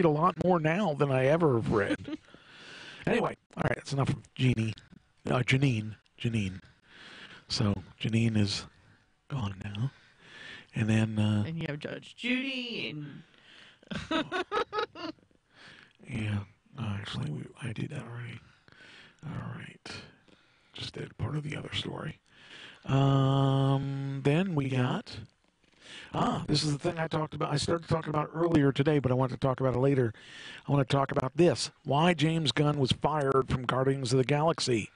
a lot more now than I ever have read. Anyway, all right, that's enough of Janine. So Janine is gone now, and then and you have Judge Judy and yeah, actually I did that already. All right, just did part of the other story. Then we got. This is the thing I talked about. I started talking about earlier today, but I want to talk about it later. I want to talk about this. Why James Gunn was fired from Guardians of the Galaxy.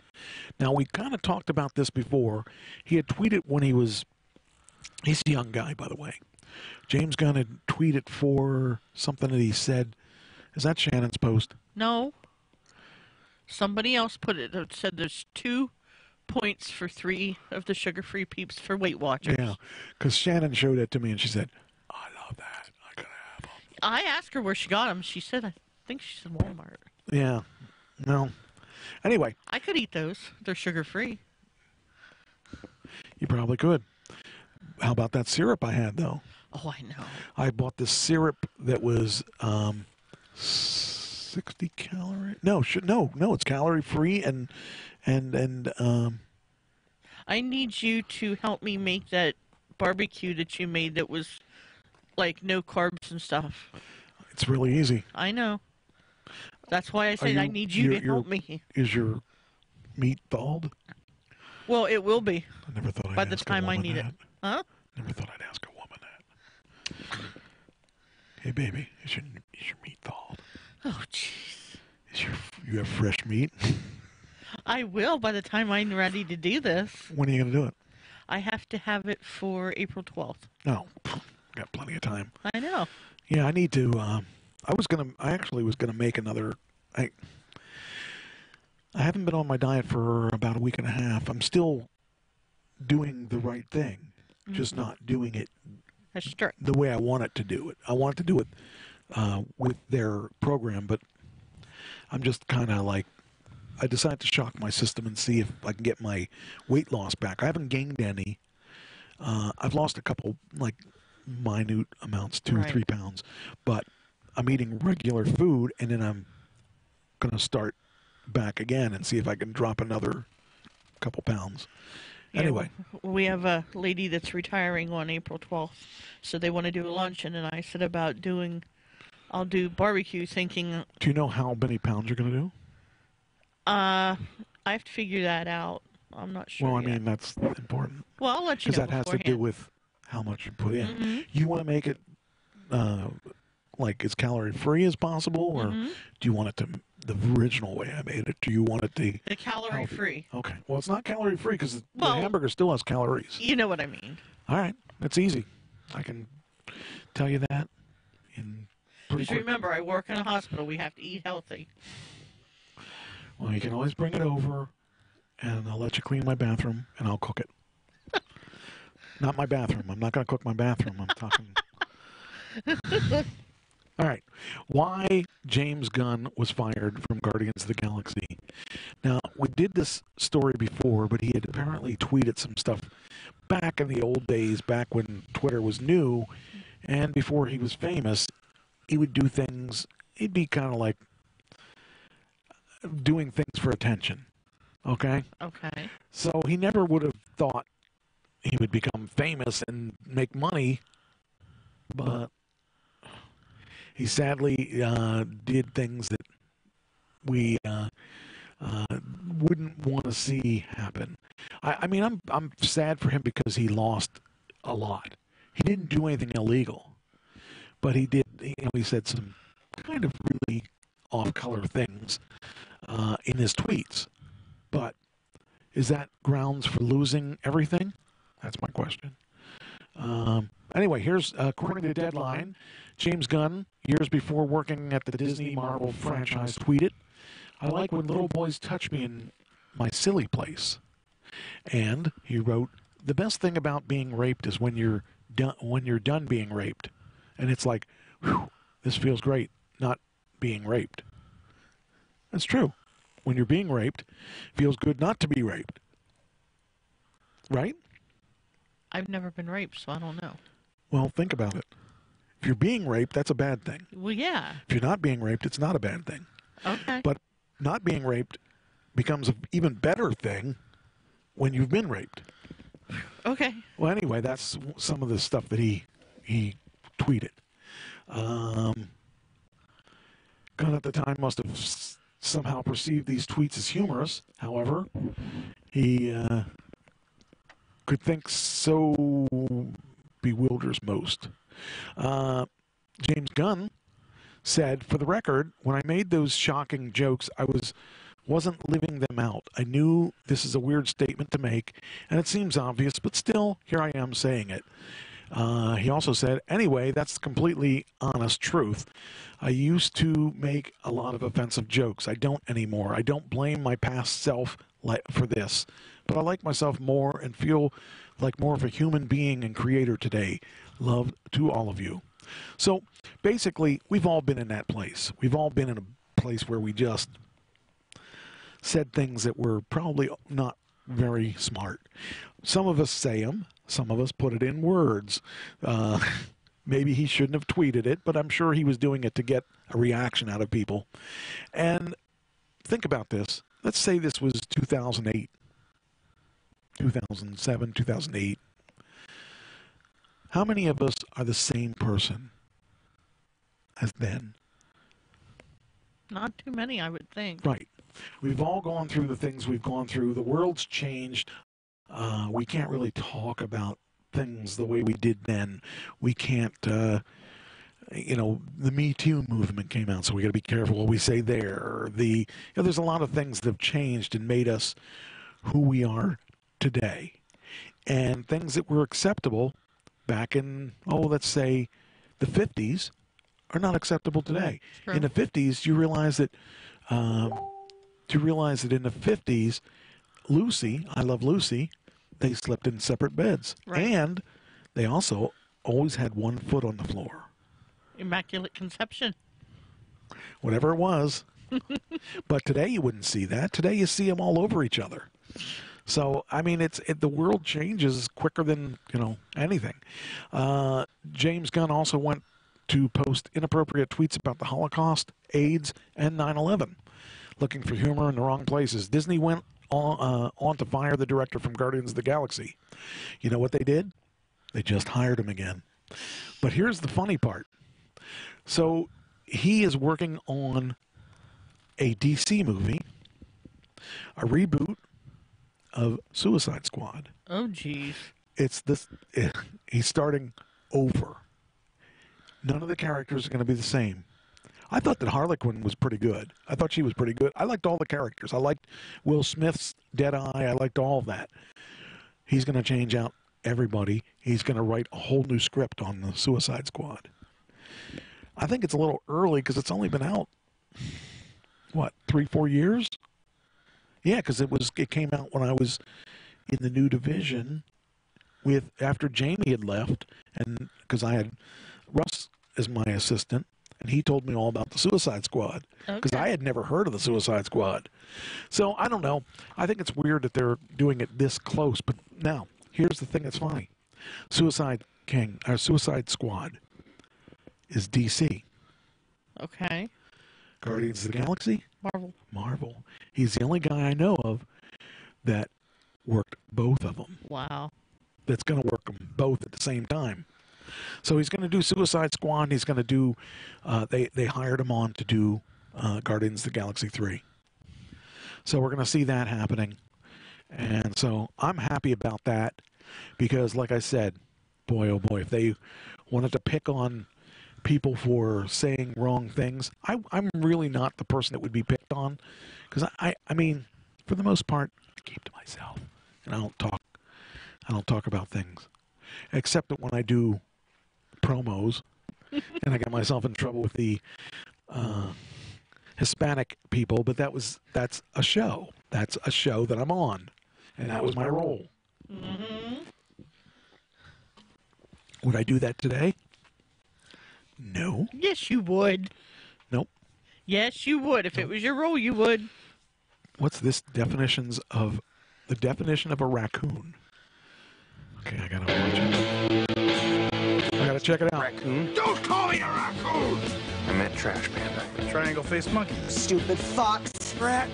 Now, we kind of talked about this before. He had tweeted when he's a young guy, by the way. James Gunn had tweeted for something that he said. Is that Shannon's post? No. Somebody else put it. It said there's 2 points for 3 of the sugar-free peeps for Weight Watchers. Yeah, because Shannon showed it to me and she said, I love that. I gotta have them. I asked her where she got them. She said, I think she's in Walmart. Yeah. Well, anyway. I could eat those. They're sugar-free. You probably could. How about that syrup I had, though? Oh, I know. I bought this syrup that was 60 calorie. No, it's calorie free and I need you to help me make that barbecue that you made that was like no carbs and stuff. It's really easy. I know. That's why I said I need you to help me. Is your meat thawed? Well, it will be. I never thought I'd by the ask time a I woman need that. it. Huh? Never thought I'd ask a woman that. Hey, baby, is your meat thawed? Oh, jeez. You have fresh meat? I will by the time I'm ready to do this. When are you going to do it? I have to have it for April 12th. No, got plenty of time. I know. Yeah, I need to. I actually was gonna make another. I haven't been on my diet for about a week and a half. I'm still doing the right thing, just not doing it That's true. the way I want it to do it. I want to do it with their program, but I'm just kind of like, I decided to shock my system and see if I can get my weight loss back. I haven't gained any. I've lost a couple, like, minute amounts, 2 or 3 pounds, but I'm eating regular food, and then I'm going to start back again and see if I can drop another couple pounds. Yeah, Anyway. We have a lady that's retiring on April 12th, so they want to do a luncheon, and I said about I'll do barbecue, thinking... Do you know how many pounds you're going to do? I have to figure that out. I'm not sure. Well, I yet. mean, that's important. Well, I'll let you know. Because that has to do with how much you put in. You want to make it like as calorie-free as possible, or do you want it to the original way I made it? Do you want it to... The calorie-free. Okay. Well, it's not calorie-free because the hamburger still has calories. You know what I mean. All right. That's easy. I can tell you that in pretty Just quick. remember, I work in a hospital. We have to eat healthy. Well, you can always bring it over, and I'll let you clean my bathroom, and I'll cook it. Not my bathroom. I'm not going to cook my bathroom. I'm talking... All right. Why James Gunn was fired from Guardians of the Galaxy. Now, we did this story before, but he had apparently tweeted some stuff back in the old days, back when Twitter was new, and before he was famous. He would do things, he'd be kind of like doing things for attention. Okay? Okay. So he never would have thought he would become famous and make money, but he sadly did things that we wouldn't want to see happen. I mean, I'm sad for him because he lost a lot. He didn't do anything illegal, but he did. He said some kind of really off-color things in his tweets. But is that grounds for losing everything? That's my question. Anyway, here's, according to Deadline, James Gunn, years before working at the Disney Marvel franchise, tweeted, "I like when little boys touch me in my silly place." And he wrote, "The best thing about being raped is when you're done being raped." And it's like, whew, this feels great, not being raped. That's true. When you're being raped, it feels good not to be raped. Right? I've never been raped, so I don't know. Well, think about it. If you're being raped, that's a bad thing. Well, yeah. If you're not being raped, it's not a bad thing. Okay. But not being raped becomes an even better thing when you've been raped. Okay. Well, anyway, that's some of the stuff that he tweeted. Gunn at the time must have somehow perceived these tweets as humorous. However, he could think so bewilders most. James Gunn said, "For the record, when I made those shocking jokes, I wasn't living them out. I knew this is a weird statement to make, and it seems obvious, but still, here I am saying it." He also said, "Anyway, that's the completely honest truth. I used to make a lot of offensive jokes. I don't anymore. I don't blame my past self for this, but I like myself more and feel like more of a human being and creator today. Love to all of you." So basically, we've all been in that place. We've all been in a place where we just said things that were probably not very smart. Some of us say them. Some of us put it in words. Maybe he shouldn't have tweeted it, but I'm sure he was doing it to get a reaction out of people. And think about this. Let's say this was 2008, 2007, 2008. How many of us are the same person as then? Not too many, I would think. Right. We've all gone through the things we've gone through. The world's changed. We can't really talk about things the way we did then. We can't, the Me Too movement came out, so we got to be careful what we say there. There's a lot of things that have changed and made us who we are today. And things that were acceptable back in, let's say, the 50s are not acceptable today. True. In the 50s, you realize that in the 50s, Lucy, I Love Lucy, they slept in separate beds. Right. And they also always had one foot on the floor. Immaculate conception. Whatever it was. But today you wouldn't see that. Today you see them all over each other. So, I mean, the world changes quicker than, anything. James Gunn also went to post inappropriate tweets about the Holocaust, AIDS, and 9/11, looking for humor in the wrong places. Disney went on to fire the director from Guardians of the Galaxy. You know what they did? They just hired him again. But here's the funny part. So he is working on a DC movie, a reboot of Suicide Squad. Oh, geez. He's starting over. None of the characters are going to be the same. I thought that Harley Quinn was pretty good. I thought she was pretty good. I liked all the characters. I liked Will Smith's Deadeye. I liked all of that. He's going to change out everybody. He's going to write a whole new script on the Suicide Squad. I think it's a little early because it's only been out, 3-4 years? Yeah, because it came out when I was in the New Division after Jamie had left, and because I had Russ as my assistant, and he told me all about the Suicide Squad because I had never heard of the Suicide Squad. So I don't know. I think it's weird that they're doing it this close. But now, here's the thing that's funny: Suicide Squad is DC. Okay. Guardians of the Galaxy? Marvel. He's the only guy I know of that worked both of them. Wow. That's going to work them both at the same time. So he's going to do Suicide Squad. He's going to do, they hired him on to do Guardians of the Galaxy 3. So we're going to see that happening. And so I'm happy about that because, like I said, boy, oh boy, if they wanted to pick on people for saying wrong things, I'm really not the person that would be picked on because I mean, for the most part, I keep to myself and I don't talk about things, except that when I do promos and I got myself in trouble with the Hispanic people, but that's a show. That's a show that I'm on, and that was my role. Mm-hmm. Would I do that today? No. Yes, you would. Nope. Yes, you would. If it was your role, you would. What's this definition of a raccoon? Okay, I gotta watch it. I gotta check it out. Raccoon? Don't call me a raccoon! I meant trash panda. Triangle-faced monkey. Stupid fox. Rat.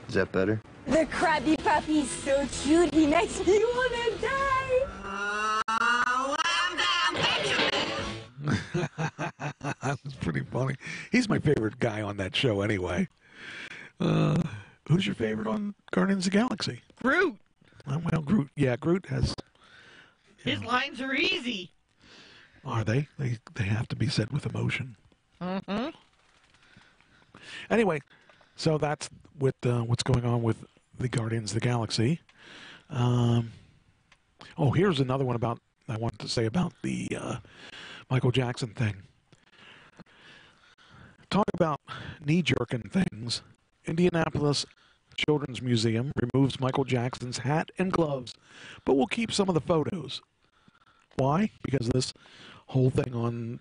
Is that better? The Krabby Puppy's so cute, he makes me wanna die. That was pretty funny. He's my favorite guy on that show anyway. Who's your favorite on Guardians of the Galaxy? Groot. Well, Groot. Yeah, Groot has... His lines are easy. Are they? They have to be said with emotion. Mm-hmm. Anyway, so that's with what's going on with the Guardians of the Galaxy. Here's another one I wanted to say about the Michael Jackson thing. Talk about knee-jerking things. Indianapolis Children's Museum removes Michael Jackson's hat and gloves, but will keep some of the photos. Why? Because of this whole thing on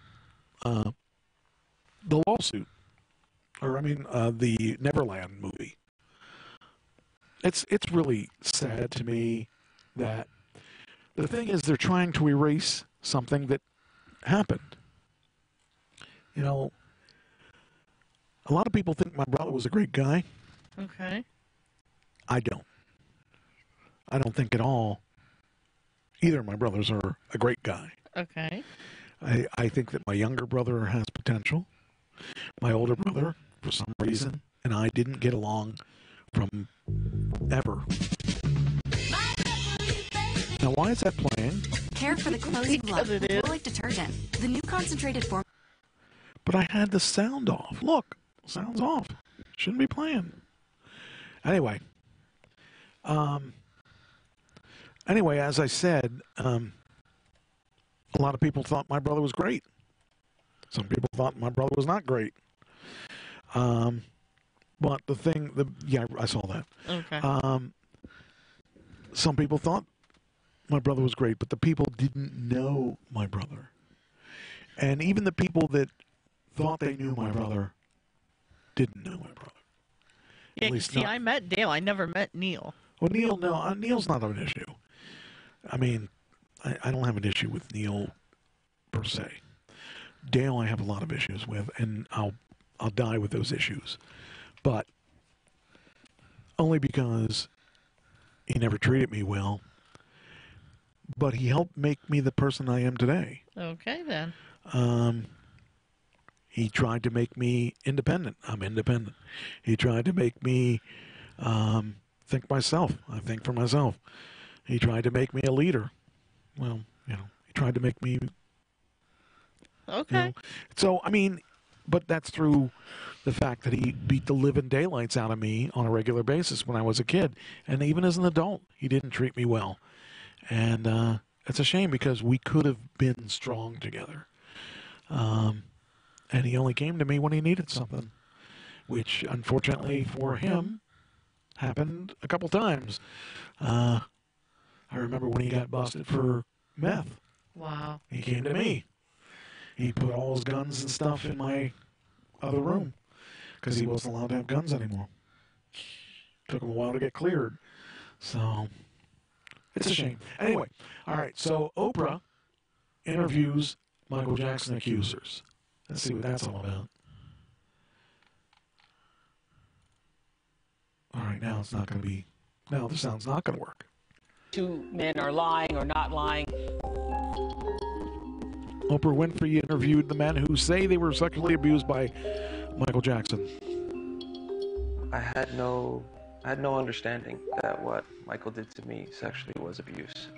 the lawsuit. The Neverland movie. It's really sad to me that the thing is they're trying to erase something that happened. You know, a lot of people think my brother was a great guy. Okay. I don't. I don't think at all either of my brothers are a great guy. Okay. I think that my younger brother has potential. My older brother, for some reason, and I didn't get along from ever. Now, why is that playing? Care for the clothes glove. It is. Like detergent. The new concentrated form. But I had the sound off. Look, sound's off. Shouldn't be playing. Anyway. As I said, a lot of people thought my brother was great. Some people thought my brother was not great. But I saw that. Okay. some people thought my brother was great, but the people didn't know my brother. And even the people that thought they knew my brother didn't know my brother. Yeah, see, I met Dale. I never met Neil. Well, Neil, no, Neil's not an issue. I mean, I don't have an issue with Neil per se. Dale, I have a lot of issues with, and I'll die with those issues, but only because he never treated me well. But he helped make me the person I am today. Okay, then. He tried to make me independent. I'm independent. He tried to make me think myself. I think for myself. He tried to make me a leader. Well, he tried to make me... Okay. So, I mean, but that's through the fact that he beat the living daylights out of me on a regular basis when I was a kid. And even as an adult, he didn't treat me well. And it's a shame because we could have been strong together. And he only came to me when he needed something, which unfortunately for him happened a couple times. I remember when he got busted for meth. Wow. He came to me. He put all his guns and stuff in my other room because he wasn't allowed to have guns anymore. Took him a while to get cleared. So... it's a shame. Anyway, all right, so Oprah interviews Michael Jackson accusers. Let's see what that's all about. All right, now it's not going to be... now the sound's not going to work. Two men are lying or not lying. Oprah Winfrey interviewed the men who say they were sexually abused by Michael Jackson. I had no understanding that what Michael did to me sexually was abuse.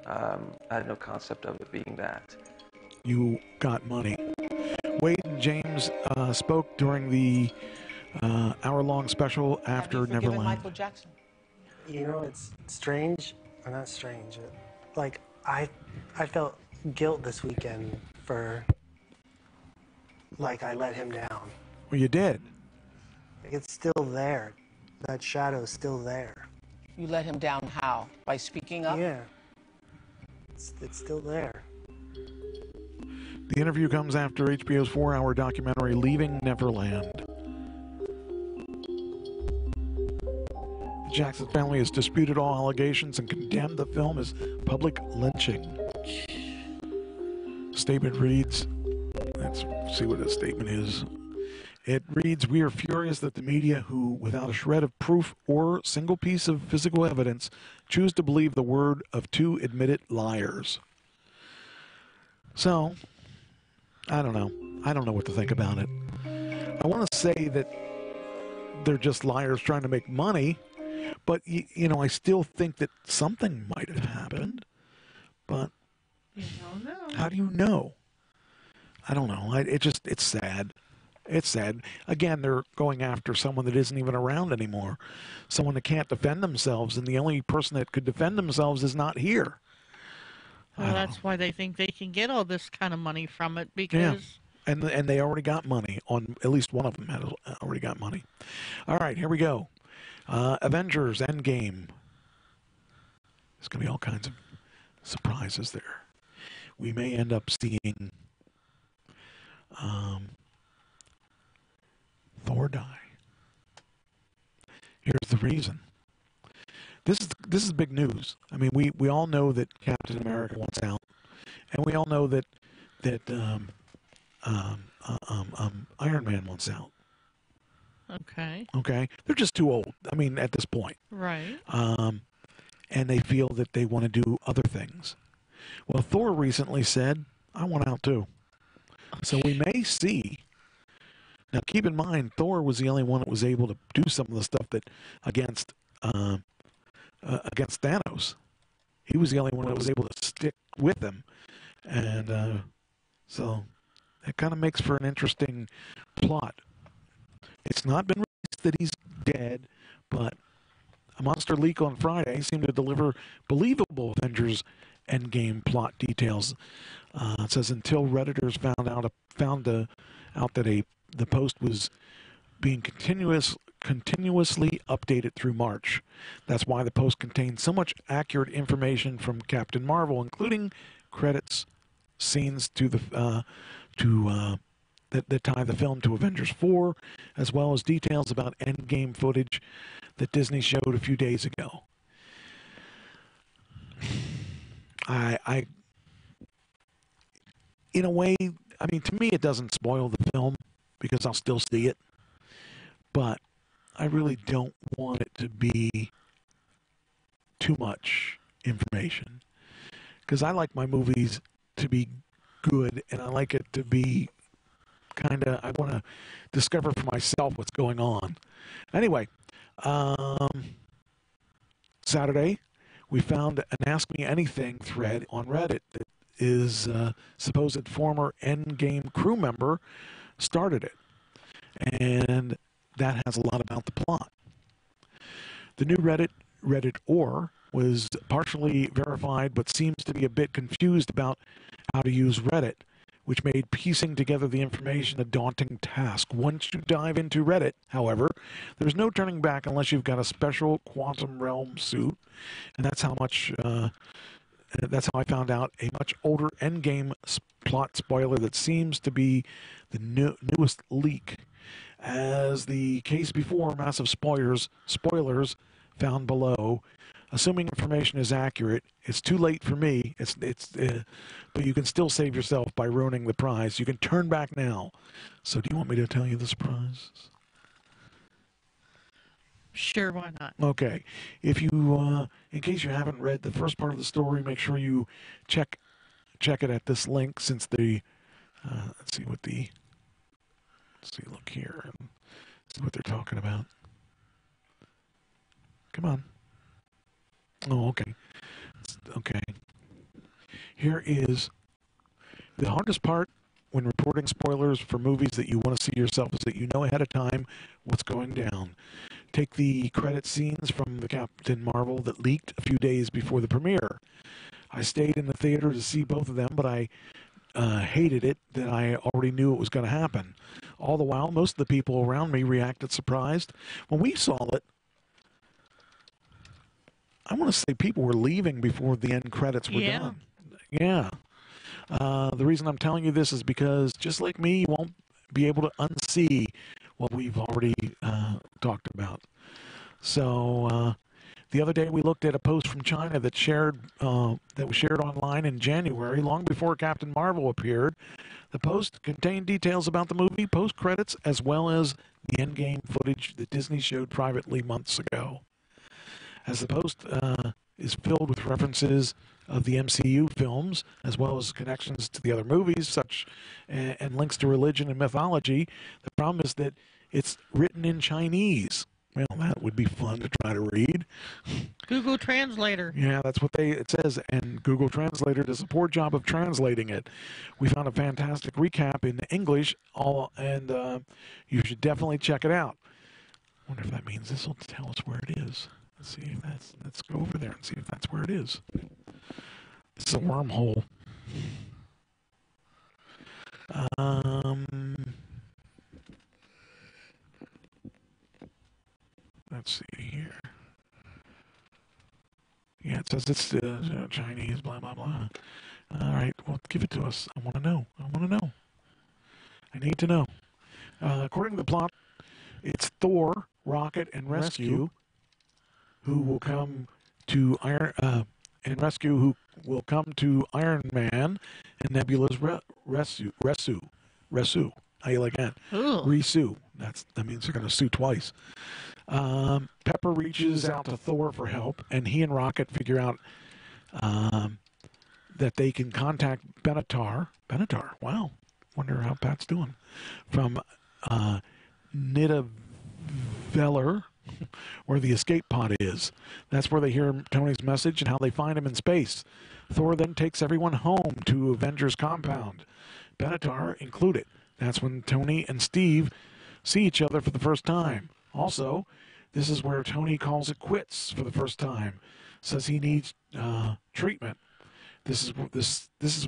I had no concept of it being that. You got money. Wade and James spoke during the hour-long special after Neverland. Michael Jackson? You know, it's strange, or not strange. Like, I felt guilt this weekend for, like, I let him down. Well, you did. It's still there. That shadow's still there. You let him down how? By speaking up? Yeah. It's still there. The interview comes after HBO's 4-hour documentary Leaving Neverland. The Jackson family has disputed all allegations and condemned the film as public lynching. Statement reads, let's see what the statement is. It reads, "We are furious that the media who, without a shred of proof or single piece of physical evidence, choose to believe the word of two admitted liars." So, I don't know. I don't know what to think about it. I want to say that they're just liars trying to make money, but, you know, I still think that something might have happened. But you don't know. How do you know? I don't know. It's sad. It's sad. Again, they're going after someone that isn't even around anymore. Someone that can't defend themselves, and the only person that could defend themselves is not here. Well, that's why they think they can get all this kind of money from it, because... Yeah. And they already got money. On at least one of them had already got money. All right, here we go. Avengers Endgame. There's going to be all kinds of surprises there. We may end up seeing... Thor die. Here's the reason. This is big news. I mean, we all know that Captain America wants out, and we all know that Iron Man wants out. Okay. Okay, they're just too old. I mean, at this point. Right. And they feel that they want to do other things. Well, Thor recently said, "I want out too." So we may see. Now, keep in mind, Thor was the only one that was able to do some of the stuff that against Thanos. He was the only one that was able to stick with him, and so that kind of makes for an interesting plot. It's not been released that he's dead, but a monster leak on Friday seemed to deliver believable Avengers Endgame plot details. It says until Redditors found out that the post was being continuously updated through March. That's why the post contains so much accurate information from Captain Marvel, including credits, scenes to the that tie the film to Avengers 4, as well as details about Endgame footage that Disney showed a few days ago. I in a way, I mean, to me, it doesn't spoil the film because I'll still see it, but I really don't want it to be too much information because I like my movies to be good and I like it to be I want to discover for myself what's going on. Anyway, Saturday, we found an Ask Me Anything thread on Reddit that is supposed former Endgame crew member started it. And that has a lot about the plot. The new Redditor was partially verified, but seems to be a bit confused about how to use Reddit, which made piecing together the information a daunting task. Once you dive into Reddit, however, there's no turning back unless you've got a special quantum realm suit, and that's how I found out a much older Endgame plot spoiler that seems to be the newest leak. As the case before, massive spoilers found below. Assuming information is accurate, it's too late for me. But you can still save yourself by ruining the prize. You can turn back now. So, do you want me to tell you the surprise? Sure, why not? Okay. If you, in case you haven't read the first part of the story, make sure you check it at this link. Since the, look here and see what they're talking about. Come on. Oh, okay. Okay. Here is the hardest part when reporting spoilers for movies that you want to see yourself is that you know ahead of time what's going down. Take the credit scenes from the Captain Marvel that leaked a few days before the premiere. I stayed in the theater to see both of them, but I hated it that I already knew it was going to happen. All the while, most of the people around me reacted surprised. When we saw it, I want to say people were leaving before the end credits were done. Yeah. The reason I'm telling you this is because, just like me, you won't be able to unsee what we've already talked about. So, the other day we looked at a post from China that was shared online in January, long before Captain Marvel appeared. The post contained details about the movie, post-credits, as well as the Endgame footage that Disney showed privately months ago. As the post is filled with references of the MCU films, as well as connections to the other movies, and links to religion and mythology, the problem is that it's written in Chinese. Well, that would be fun to try to read. Google Translator. Yeah, that's what it says, and Google Translator does a poor job of translating it. We found a fantastic recap in English, and you should definitely check it out. I wonder if that means this will tell us where it is. Let's see if let's go over there and see if that's where it is. It's a wormhole. Let's see here. Yeah, it says it's Chinese, blah, blah, blah. All right, well, give it to us. I want to know. I need to know. According to the plot, it's Thor, Rocket, and Rescue who will come to Iron Man and Nebula's Resu. How you like that? Resu. That means they're going to sue twice. Pepper reaches out to Thor for help, and he and Rocket figure out that they can contact Benatar. Wow. Wonder how Pat's doing. From Nidavellir, where the escape pod is. That's where they hear Tony's message and how they find him in space. Thor then takes everyone home to Avengers compound, Benatar included. That's when Tony and Steve see each other for the first time. Also, this is where Tony calls it quits for the first time. Says he needs treatment. This is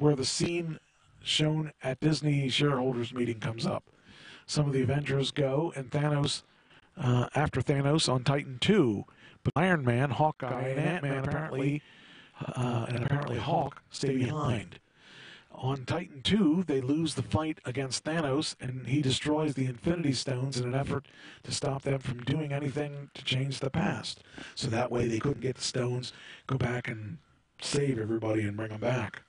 where the scene shown at Disney shareholders meeting comes up. Some of the Avengers go, and Thanos after Thanos on Titan 2. But Iron Man, Hawkeye, and Ant-Man apparently Hawk stay behind. On Titan 2, they lose the fight against Thanos, and he destroys the Infinity Stones in an effort to stop them from doing anything to change the past. So that way they couldn't get the stones, go back and save everybody and bring them back.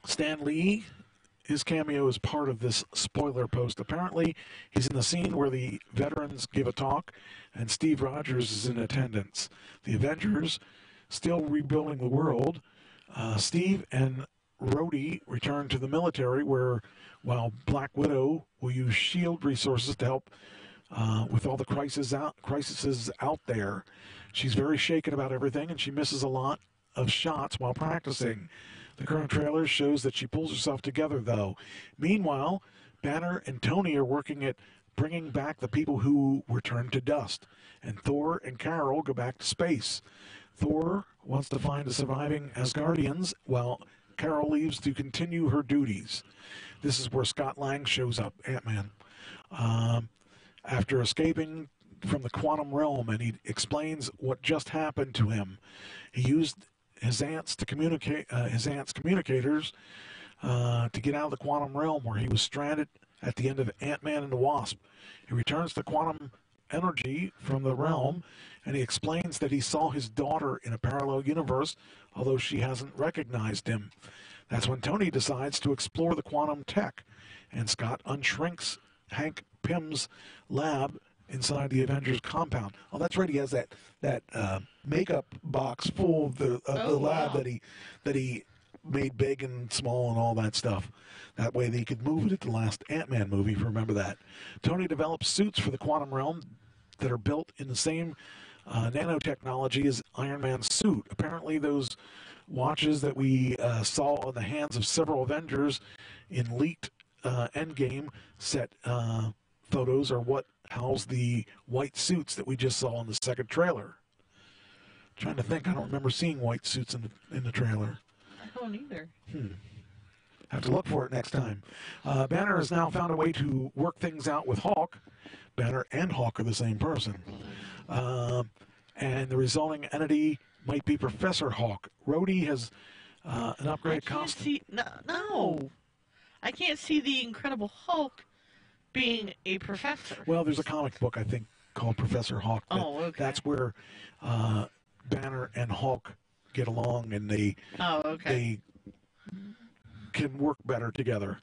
Stan Lee, his cameo is part of this spoiler post. Apparently, he's in the scene where the veterans give a talk, and Steve Rogers is in attendance. The Avengers, still rebuilding the world, Steve and Rhodey return to the military, while Black Widow will use S.H.I.E.L.D. resources to help with all the crises out there. She's very shaken about everything, and she misses a lot of shots while practicing. The current trailer shows that she pulls herself together, though. Meanwhile, Banner and Tony are working at bringing back the people who were turned to dust, and Thor and Carol go back to space. Thor wants to find the surviving Asgardians, while Carol leaves to continue her duties. This is where Scott Lang shows up, Ant-Man, after escaping from the quantum realm, and he explains what just happened to him. He used his aunt's communicators to get out of the quantum realm, where he was stranded at the end of Ant-Man and the Wasp. He returns the quantum energy from the realm, and he explains that he saw his daughter in a parallel universe, although she hasn't recognized him. That's when Tony decides to explore the quantum tech, and Scott unshrinks Hank Pym's lab inside the Avengers compound. Oh, that's right. He has that makeup box full of the lab that he made big and small and all that stuff. That way they could move it at the last Ant-Man movie, if you remember that. Tony develops suits for the quantum realm that are built in the same nanotechnology as Iron Man's suit. Apparently those watches that we saw on the hands of several Avengers in leaked Endgame set photos are what house the white suits that we just saw in the second trailer. Trying to think, I don't remember seeing white suits in the trailer. I don't either. Have to look for it next time. Banner has now found a way to work things out with Hawk. Banner and Hawk are the same person. And the resulting entity might be Professor Hawk. Rhodey has an upgraded costume. No. I can't see the Incredible Hulk being a professor. Well, there's a comic book, I think, called Professor Hawk. Okay. That's where Banner and Hawk get along, and they can work better together.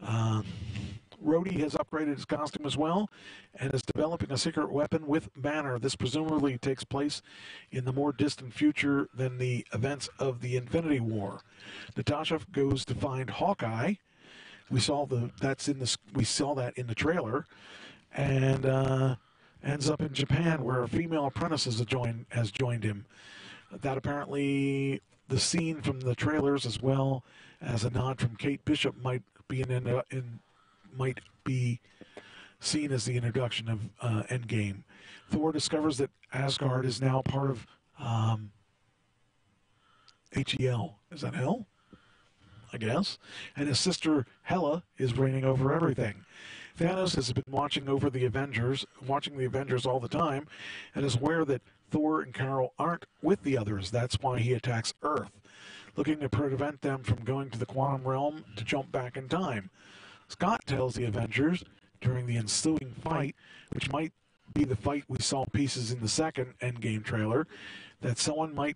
Rhodey has upgraded his costume as well and is developing a secret weapon with Banner. This presumably takes place in the more distant future than the events of the Infinity War. Natasha goes to find Hawkeye. We saw that in the trailer, and ends up in Japan, where a female apprentice has joined him. That apparently the scene from the trailers, as well as a nod from Kate Bishop, might be seen as the introduction of Endgame. Thor discovers that Asgard is now part of HEL. Is that Hell? I guess. And his sister Hela is reigning over everything. Thanos has been watching the Avengers all the time, and is aware that Thor and Carol aren't with the others. That's why he attacks Earth, looking to prevent them from going to the quantum realm to jump back in time. Scott tells the Avengers during the ensuing fight, which might be the fight we saw pieces in the second Endgame trailer, that someone has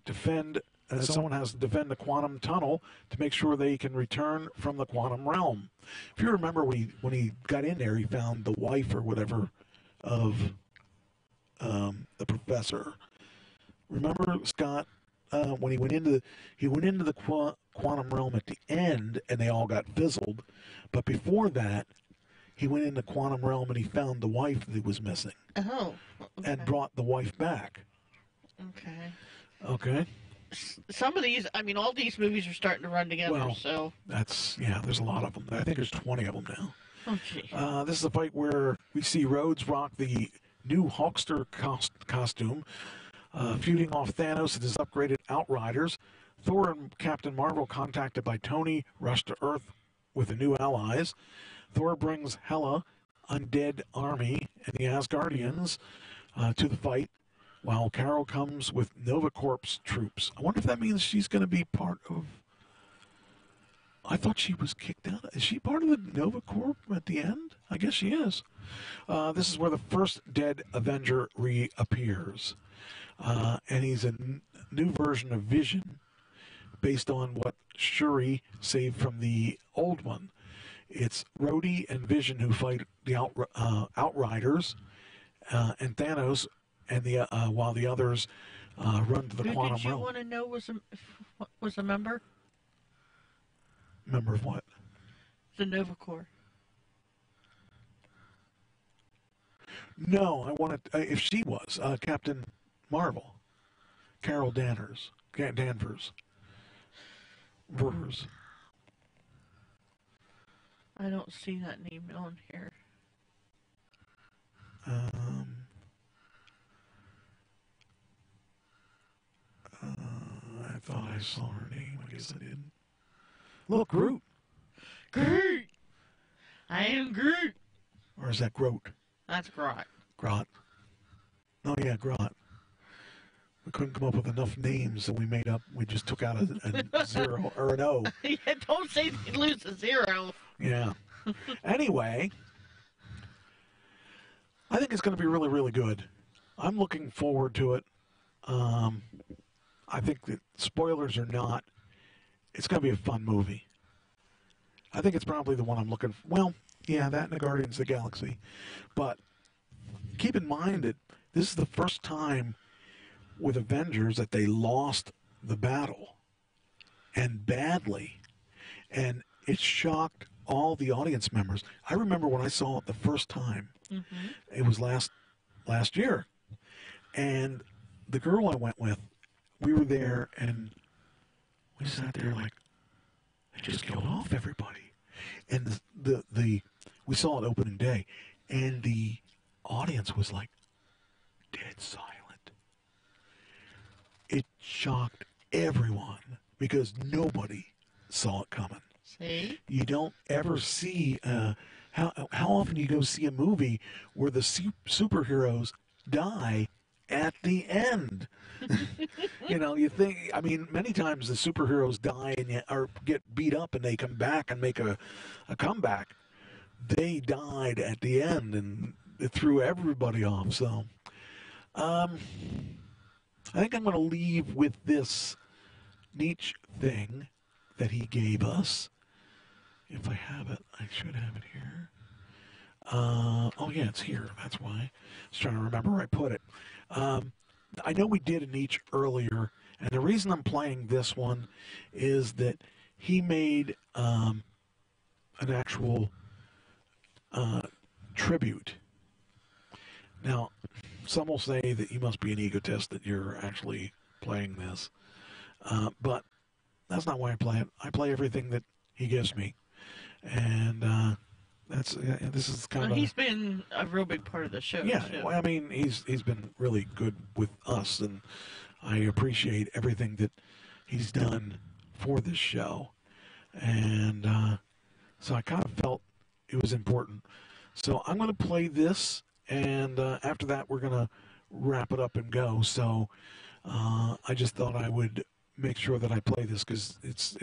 to defend the quantum tunnel to make sure they can return from the quantum realm. If you remember, when he got in there, he found the wife or whatever of the professor. Remember, Scott, when he went into the quantum realm at the end, and they all got fizzled. But before that, he went into quantum realm and he found the wife that was missing. Oh. Okay. And brought the wife back. Okay. Some of these, all these movies are starting to run together. Well, so there's a lot of them. I think there's 20 of them now. Oh, gee. This is a fight where we see Rhodes rock the new Hulkster costume, feuding off Thanos and his upgraded Outriders. Thor and Captain Marvel, contacted by Tony, rush to Earth with the new allies. Thor brings Hela undead army and the Asgardians to the fight, while Carol comes with Nova Corps troops. I wonder if that means she's going to be part of... I thought she was kicked out. Is she part of the Nova Corps at the end? I guess she is. This is where the first dead Avenger reappears. And he's a new version of Vision based on what Shuri saved from the old one. It's Rhodey and Vision who fight the Outriders and Thanos, and the while the others run to the Who quantum did you realm. want to know was a member? Member of what? The Nova Corps. No, I wanted if she was Captain Marvel, Carol Danvers. Vers. I don't see that name on here. I thought I saw her name. I guess I didn't. Look, Groot. Groot! I am Groot! Or is that Groot? That's Grot. Grot. Oh, yeah, Grot. We couldn't come up with enough names, so we made up. We just took out a zero or an O. Yeah, don't say they lose a zero. Yeah. Anyway, I think it's going to be really, really good. I'm looking forward to it. I think that spoilers or not, it's going to be a fun movie. I think it's probably the one I'm looking for. Well, yeah, that and the Guardians of the Galaxy. But keep in mind that this is the first time with Avengers that they lost the battle, and badly. And it shocked all the audience members. I remember when I saw it the first time. Mm-hmm. It was last year. And the girl I went with, we were there, and we sat there like, they just killed off everybody. And we saw it opening day, and the audience was like dead silent. It shocked everyone because nobody saw it coming. See? You don't ever see how often do you go see a movie where the superheroes die at the end? You know, you think, I mean, many times the superheroes die or get beat up and they come back and make a comeback. They died at the end and it threw everybody off. So, I think I'm going to leave with this niche thing that he gave us. If I have it, I should have it here. Oh, yeah, it's here. That's why. I was trying to remember where I put it. I know we did a niche earlier, and the reason I'm playing this one is that he made an actual tribute. Now, some will say that you must be an egotist that you're actually playing this, but that's not why I play it. I play everything that he gives me, and this is kind of. He's been a real big part of the show. Yeah, too. well, I mean, he's been really good with us, and I appreciate everything that he's done for this show, and so I kind of felt it was important. So I'm going to play this, and after that, we're going to wrap it up and go. So I just thought I would make sure that I play this because it's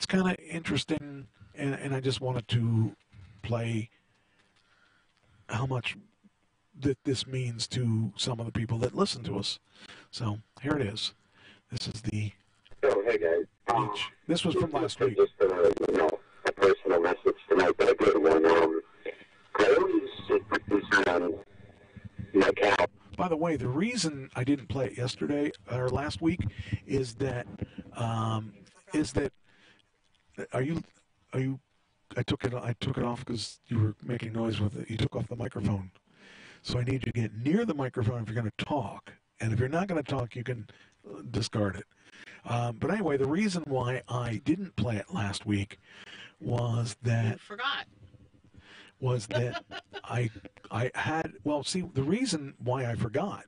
kind of interesting, and I just wanted to play how much that this means to some of the people that listen to us. So here it is. This is the. Oh, hey guys. This was from last week. Just a personal message tonight, but a good one. I always secretly my cow. By the way, the reason I didn't play it yesterday or last week is that are you I took it off because you were making noise with it. You took off the microphone. So I need you to get near the microphone if you're going to talk. And if you're not going to talk, you can discard it. But anyway, the reason why I didn't play it last week was that I had, well, see, the reason why I forgot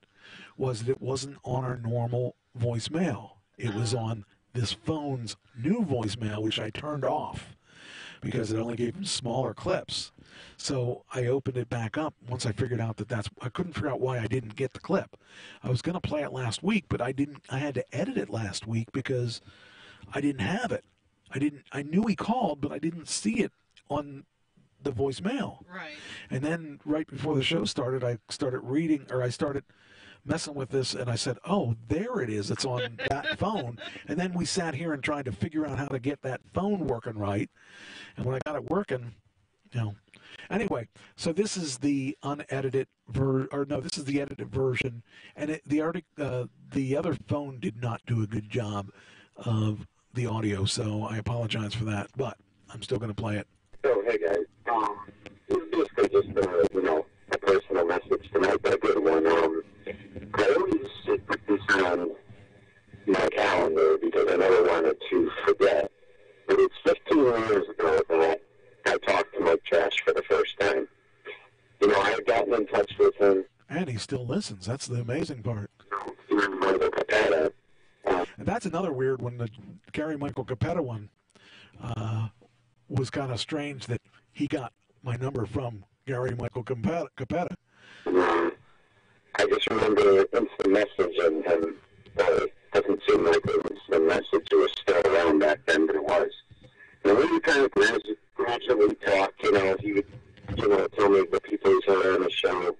was that it wasn't on our normal voicemail. It was on this phone's new voicemail, which I turned off because it only gave him smaller clips. So I opened it back up once I figured out that I couldn't figure out why I didn't get the clip. I was going to play it last week, but I had to edit it last week because I didn't have it. I knew he called, but I didn't see it on the voicemail. Right. And then right before the show started, I started messing with this, and I said, oh, there it is. It's on that phone. And then we sat here and tried to figure out how to get that phone working right. And when I got it working, Anyway, so this is the unedited this is the edited version, and the other phone did not do a good job of the audio, so I apologize for that, but I'm still going to play it. So, hey guys, this is basically just a personal message tonight, but a good one. I always put this on my calendar because I never wanted to forget. But it's 15 years ago that I talked to Mike Trash for the first time. I had gotten in touch with him. And he still listens. That's the amazing part. And that's another weird one. The Gary Michael Capetta one was kind of strange that he got my number from Gary Michael Capetta. I just remember instant message and him. It doesn't seem like the instant message was still around back then, but it was. And we would kind of gradually talk, he would, tell me the people who's on the show.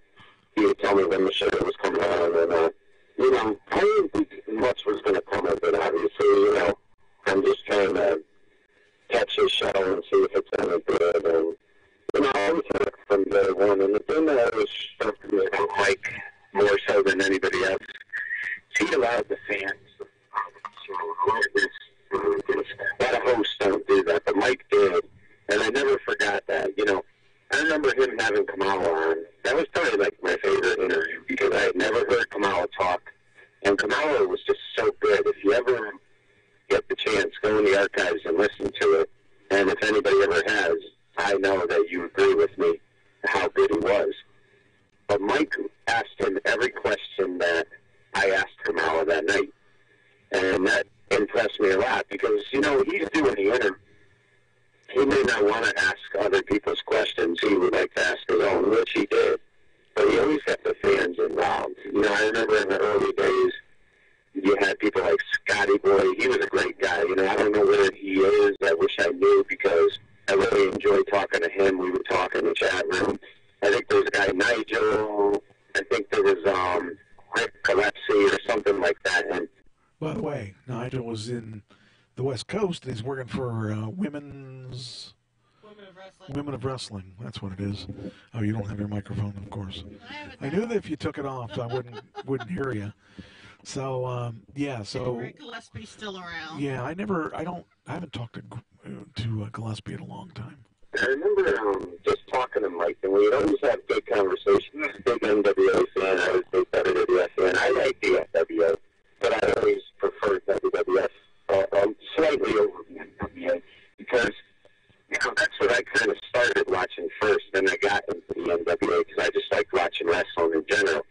He would tell me when the show was coming on, and, I didn't think much was going to come of it, obviously, I'm just trying to catch his show and see if it's any good, and, I always had it from day one, and the thing that always struck me about Mike, more so than anybody else, he allowed the fans to a lot of hosts don't do that, but Mike did, and I never forgot that. I remember him having Kamala on. That was probably like my favorite interview because I had never heard Kamala talk, and Kamala was just so good. If you ever get the chance, go in the archives and listen to it, and if anybody ever has, I know that you agree with me how good he was. But Mike asked him every question that I asked Kamala that night, and that impressed me a lot because, he's doing the interview. He may not want to ask other people's questions. He would like to ask his own, which he did. But he always got the fans involved. I remember in the early days, you had people like Scotty Boy. He was a great guy. I don't know where he is. I wish I knew because I really enjoyed talking to him. We would talk in the chat room. I think there was a guy, Nigel. I think there was Rick Gillespie or something like that. And by the way, Nigel was in the West Coast. He's working for Women of Wrestling. That's what it is. Oh, you don't have your microphone, of course. I knew that if you took it off, I wouldn't hear you. So So Rick Gillespie's still around. Yeah, I haven't talked to Gillespie in a long time. I remember just talking to Mike, and we would always have good conversations. He was a big NWA fan. I was a big WWF fan. I like the FWA, but I always preferred WWF slightly over the NWA because, that's what I kind of started watching first. Then I got into the NWA because I just liked watching wrestling in general.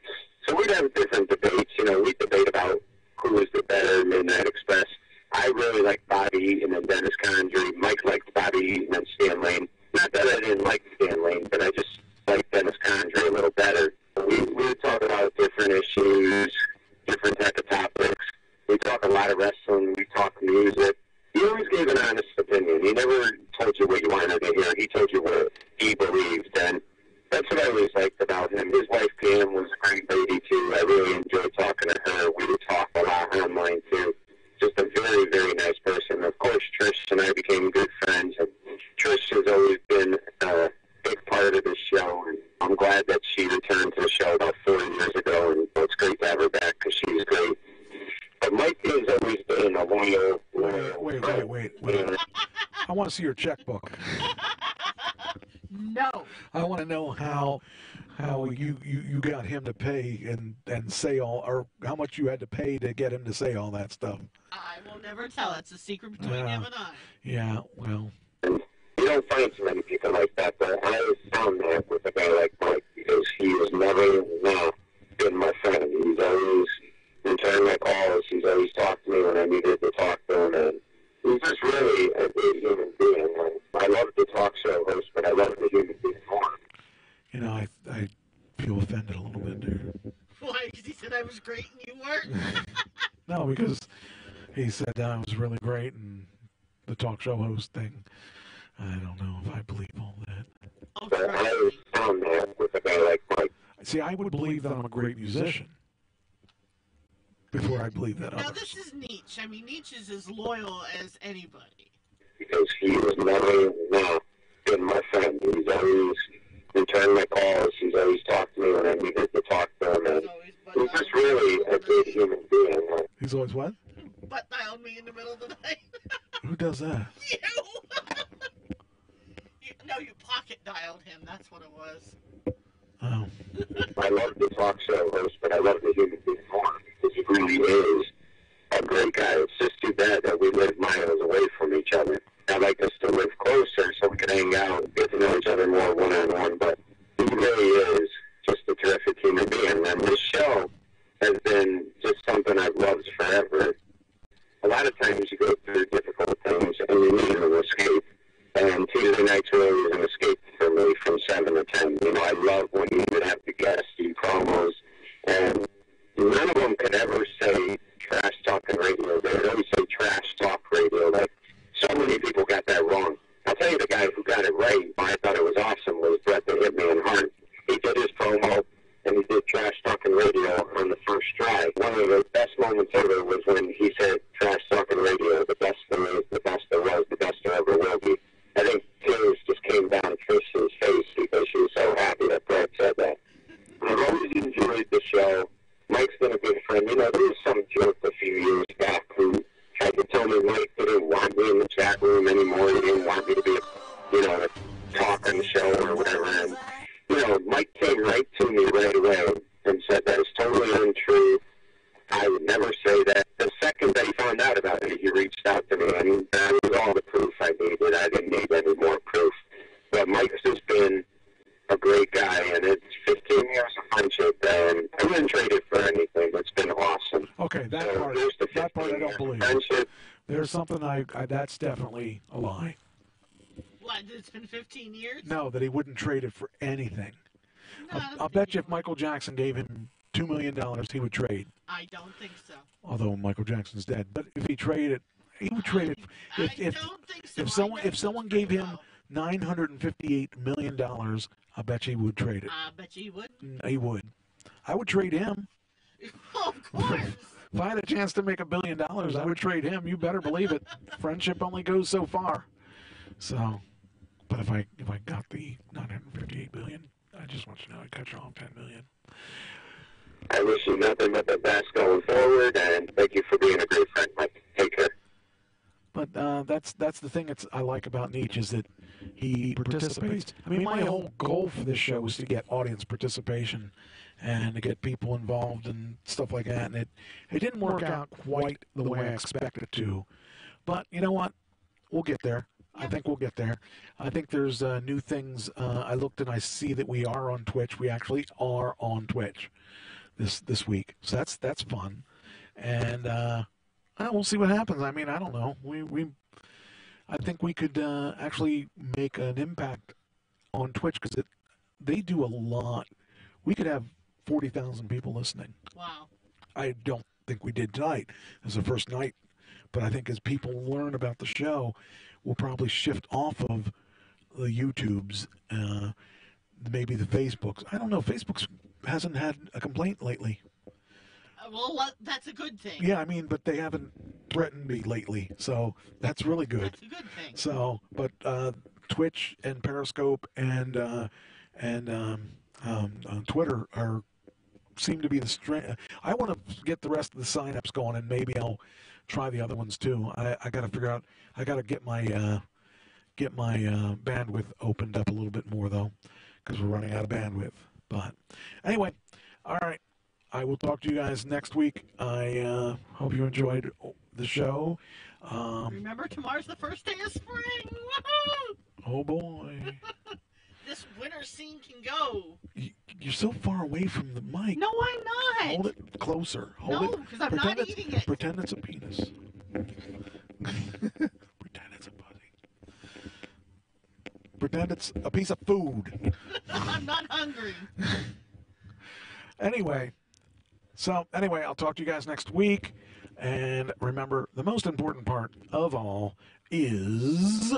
So we'd have different debates. We'd debate about who was the better Midnight Express. I really liked Bobby Eaton and Dennis Condrey. Mike liked Bobby Eaton and Stan Lane. Not that I didn't like Stan Lane, but I just liked Dennis Condrey a little better. We would talk about different issues, different type of topics. We talk a lot of wrestling. We talk music. He always gave an honest opinion. He never told you what you wanted to hear. He told you what he believed, and that's what I always liked about him. His wife, Pam, was a great lady, too. I really enjoyed talking to her. We would talk a lot online, too. Just a very, very nice person. Of course, Trish and I became good friends, and Trish has always been a big part of the show, and I'm glad that she returned to the show about 4 years ago, and it's great to have her back because she's great. But Mike has always been a loyal... Wait. I want to see your checkbook. No. I want to know how you got him to pay and say or how much you had to pay to get him to say all that stuff. I will never tell. It's a secret between him and I. Yeah, well. You don't find too many people like that, but I found that with a guy like Mike because he was never not been my friend. He's always returned my calls. He's always talked to me when I needed to talk to him, and he's just really a good human being. I love to great and you weren't? No, because he said I was really great and the talk show host thing. I don't know if I believe all that. But I always found that with a guy like Mike. See, I would believe that I'm a great musician before I believe that Now, others. this is Nietzsche. I mean, Nietzsche is as loyal as anybody. Because he was never not been my friend. He's always returned my calls. He's always talked to me when I needed to talk to him. And he's just really a good human being. He's always what? Butt dialed me in the middle of the night. Who does that? No, you pocket dialed him. That's what it was. Oh. I love the talk show host, but I love the human being more because he really is a great guy. It's just too bad that we live miles away from each other. I'd like us to live closer so we could hang out and get to know each other more one-on-one, but he really is just a terrific human being. And this show has been just something I've loved forever. A lot of times you go through difficult things and you need an escape. And Tuesday nights really is an escape for me from 7 to 10. You know, I love when you would have the guests do promos, and none of them could ever say trash talking radio. They would always say trash talk radio. Like, so many people got that wrong. I'll tell you the guy who got it right, I thought it was awesome, was Brett the Hitman Hart. He did his promo, and he did trash talking radio on the first try. One of the best moments ever was when he said trash talking radio, the best there is, the best there was, the best there ever will be. I think tears just came down Tristan's face because she was so happy that Brett said that. I've always enjoyed the show. Mike's been a good friend. You know, there was some jerk a few years back who tried to tell me Mike didn't want me in the chat room anymore. He didn't want me to be, talk on the show or whatever. And, Mike came right to me right away and said that is totally untrue. I would never say that. The second that he found out about it, he reached out to me, and that was all the proof I needed. I didn't need any more proof. But Mike's just been a great guy, and it's 15 years of friendship, and I wouldn't trade it for anything. It's been awesome. Okay, that part I don't believe. Friendship. There's something that's definitely a lie. What, it's been 15 years? No, that he wouldn't trade it for anything. I'll bet you if Michael Jackson gave him $2 million, he would trade. I don't think so. Although Michael Jackson's dead, but if he traded, he would trade it. If someone gave him $958 million, I bet you he would trade it. I bet you he would. He would. I would trade him. Of course. If I had a chance to make $1 billion, I would trade him. You better believe it. Friendship only goes so far. So, but if I got the $958 million, I just want you to know I cut you off $10 million. I wish you nothing but the best going forward, and thank you for being a great friend, Mike. Take care. But that's the thing I like about Nietzsche is that he participates. I mean, my whole goal for this show is to get audience participation and to get people involved and stuff like that. And it didn't work out quite the way I expected it to. But you know what? We'll get there. I think we'll get there. I think there's new things. I looked and I see that we are on Twitch. We actually are on Twitch this week. So that's fun. And we'll see what happens. I mean, I don't know. I think we could actually make an impact on Twitch because they do a lot. We could have 40,000 people listening. Wow. I don't think we did tonight as the first night, but I think as people learn about the show, we'll probably shift off of the YouTubes, maybe the Facebooks. I don't know. Facebook hasn't had a complaint lately. Well, that's a good thing. Yeah, I mean, but they haven't threatened me lately, so that's really good. That's a good thing. So, but Twitch and Periscope and Twitter seem to be the strength. I want to get the rest of the sign-ups going, and maybe I'll try the other ones too. I got to figure out. I got to get my bandwidth opened up a little bit more though, because we're running out of bandwidth. But anyway, all right. I will talk to you guys next week. I hope you enjoyed the show. Remember, tomorrow's the first day of spring. Woohoo! Oh boy. This winter scene can go. You're so far away from the mic. No, I'm not. Hold it closer. Hold no, it. because I'm not eating it. Pretend it's a penis. Pretend it's a pussy. Pretend it's a piece of food. I'm not hungry. Anyway, So anyway, I'll talk to you guys next week. And remember, the most important part of all is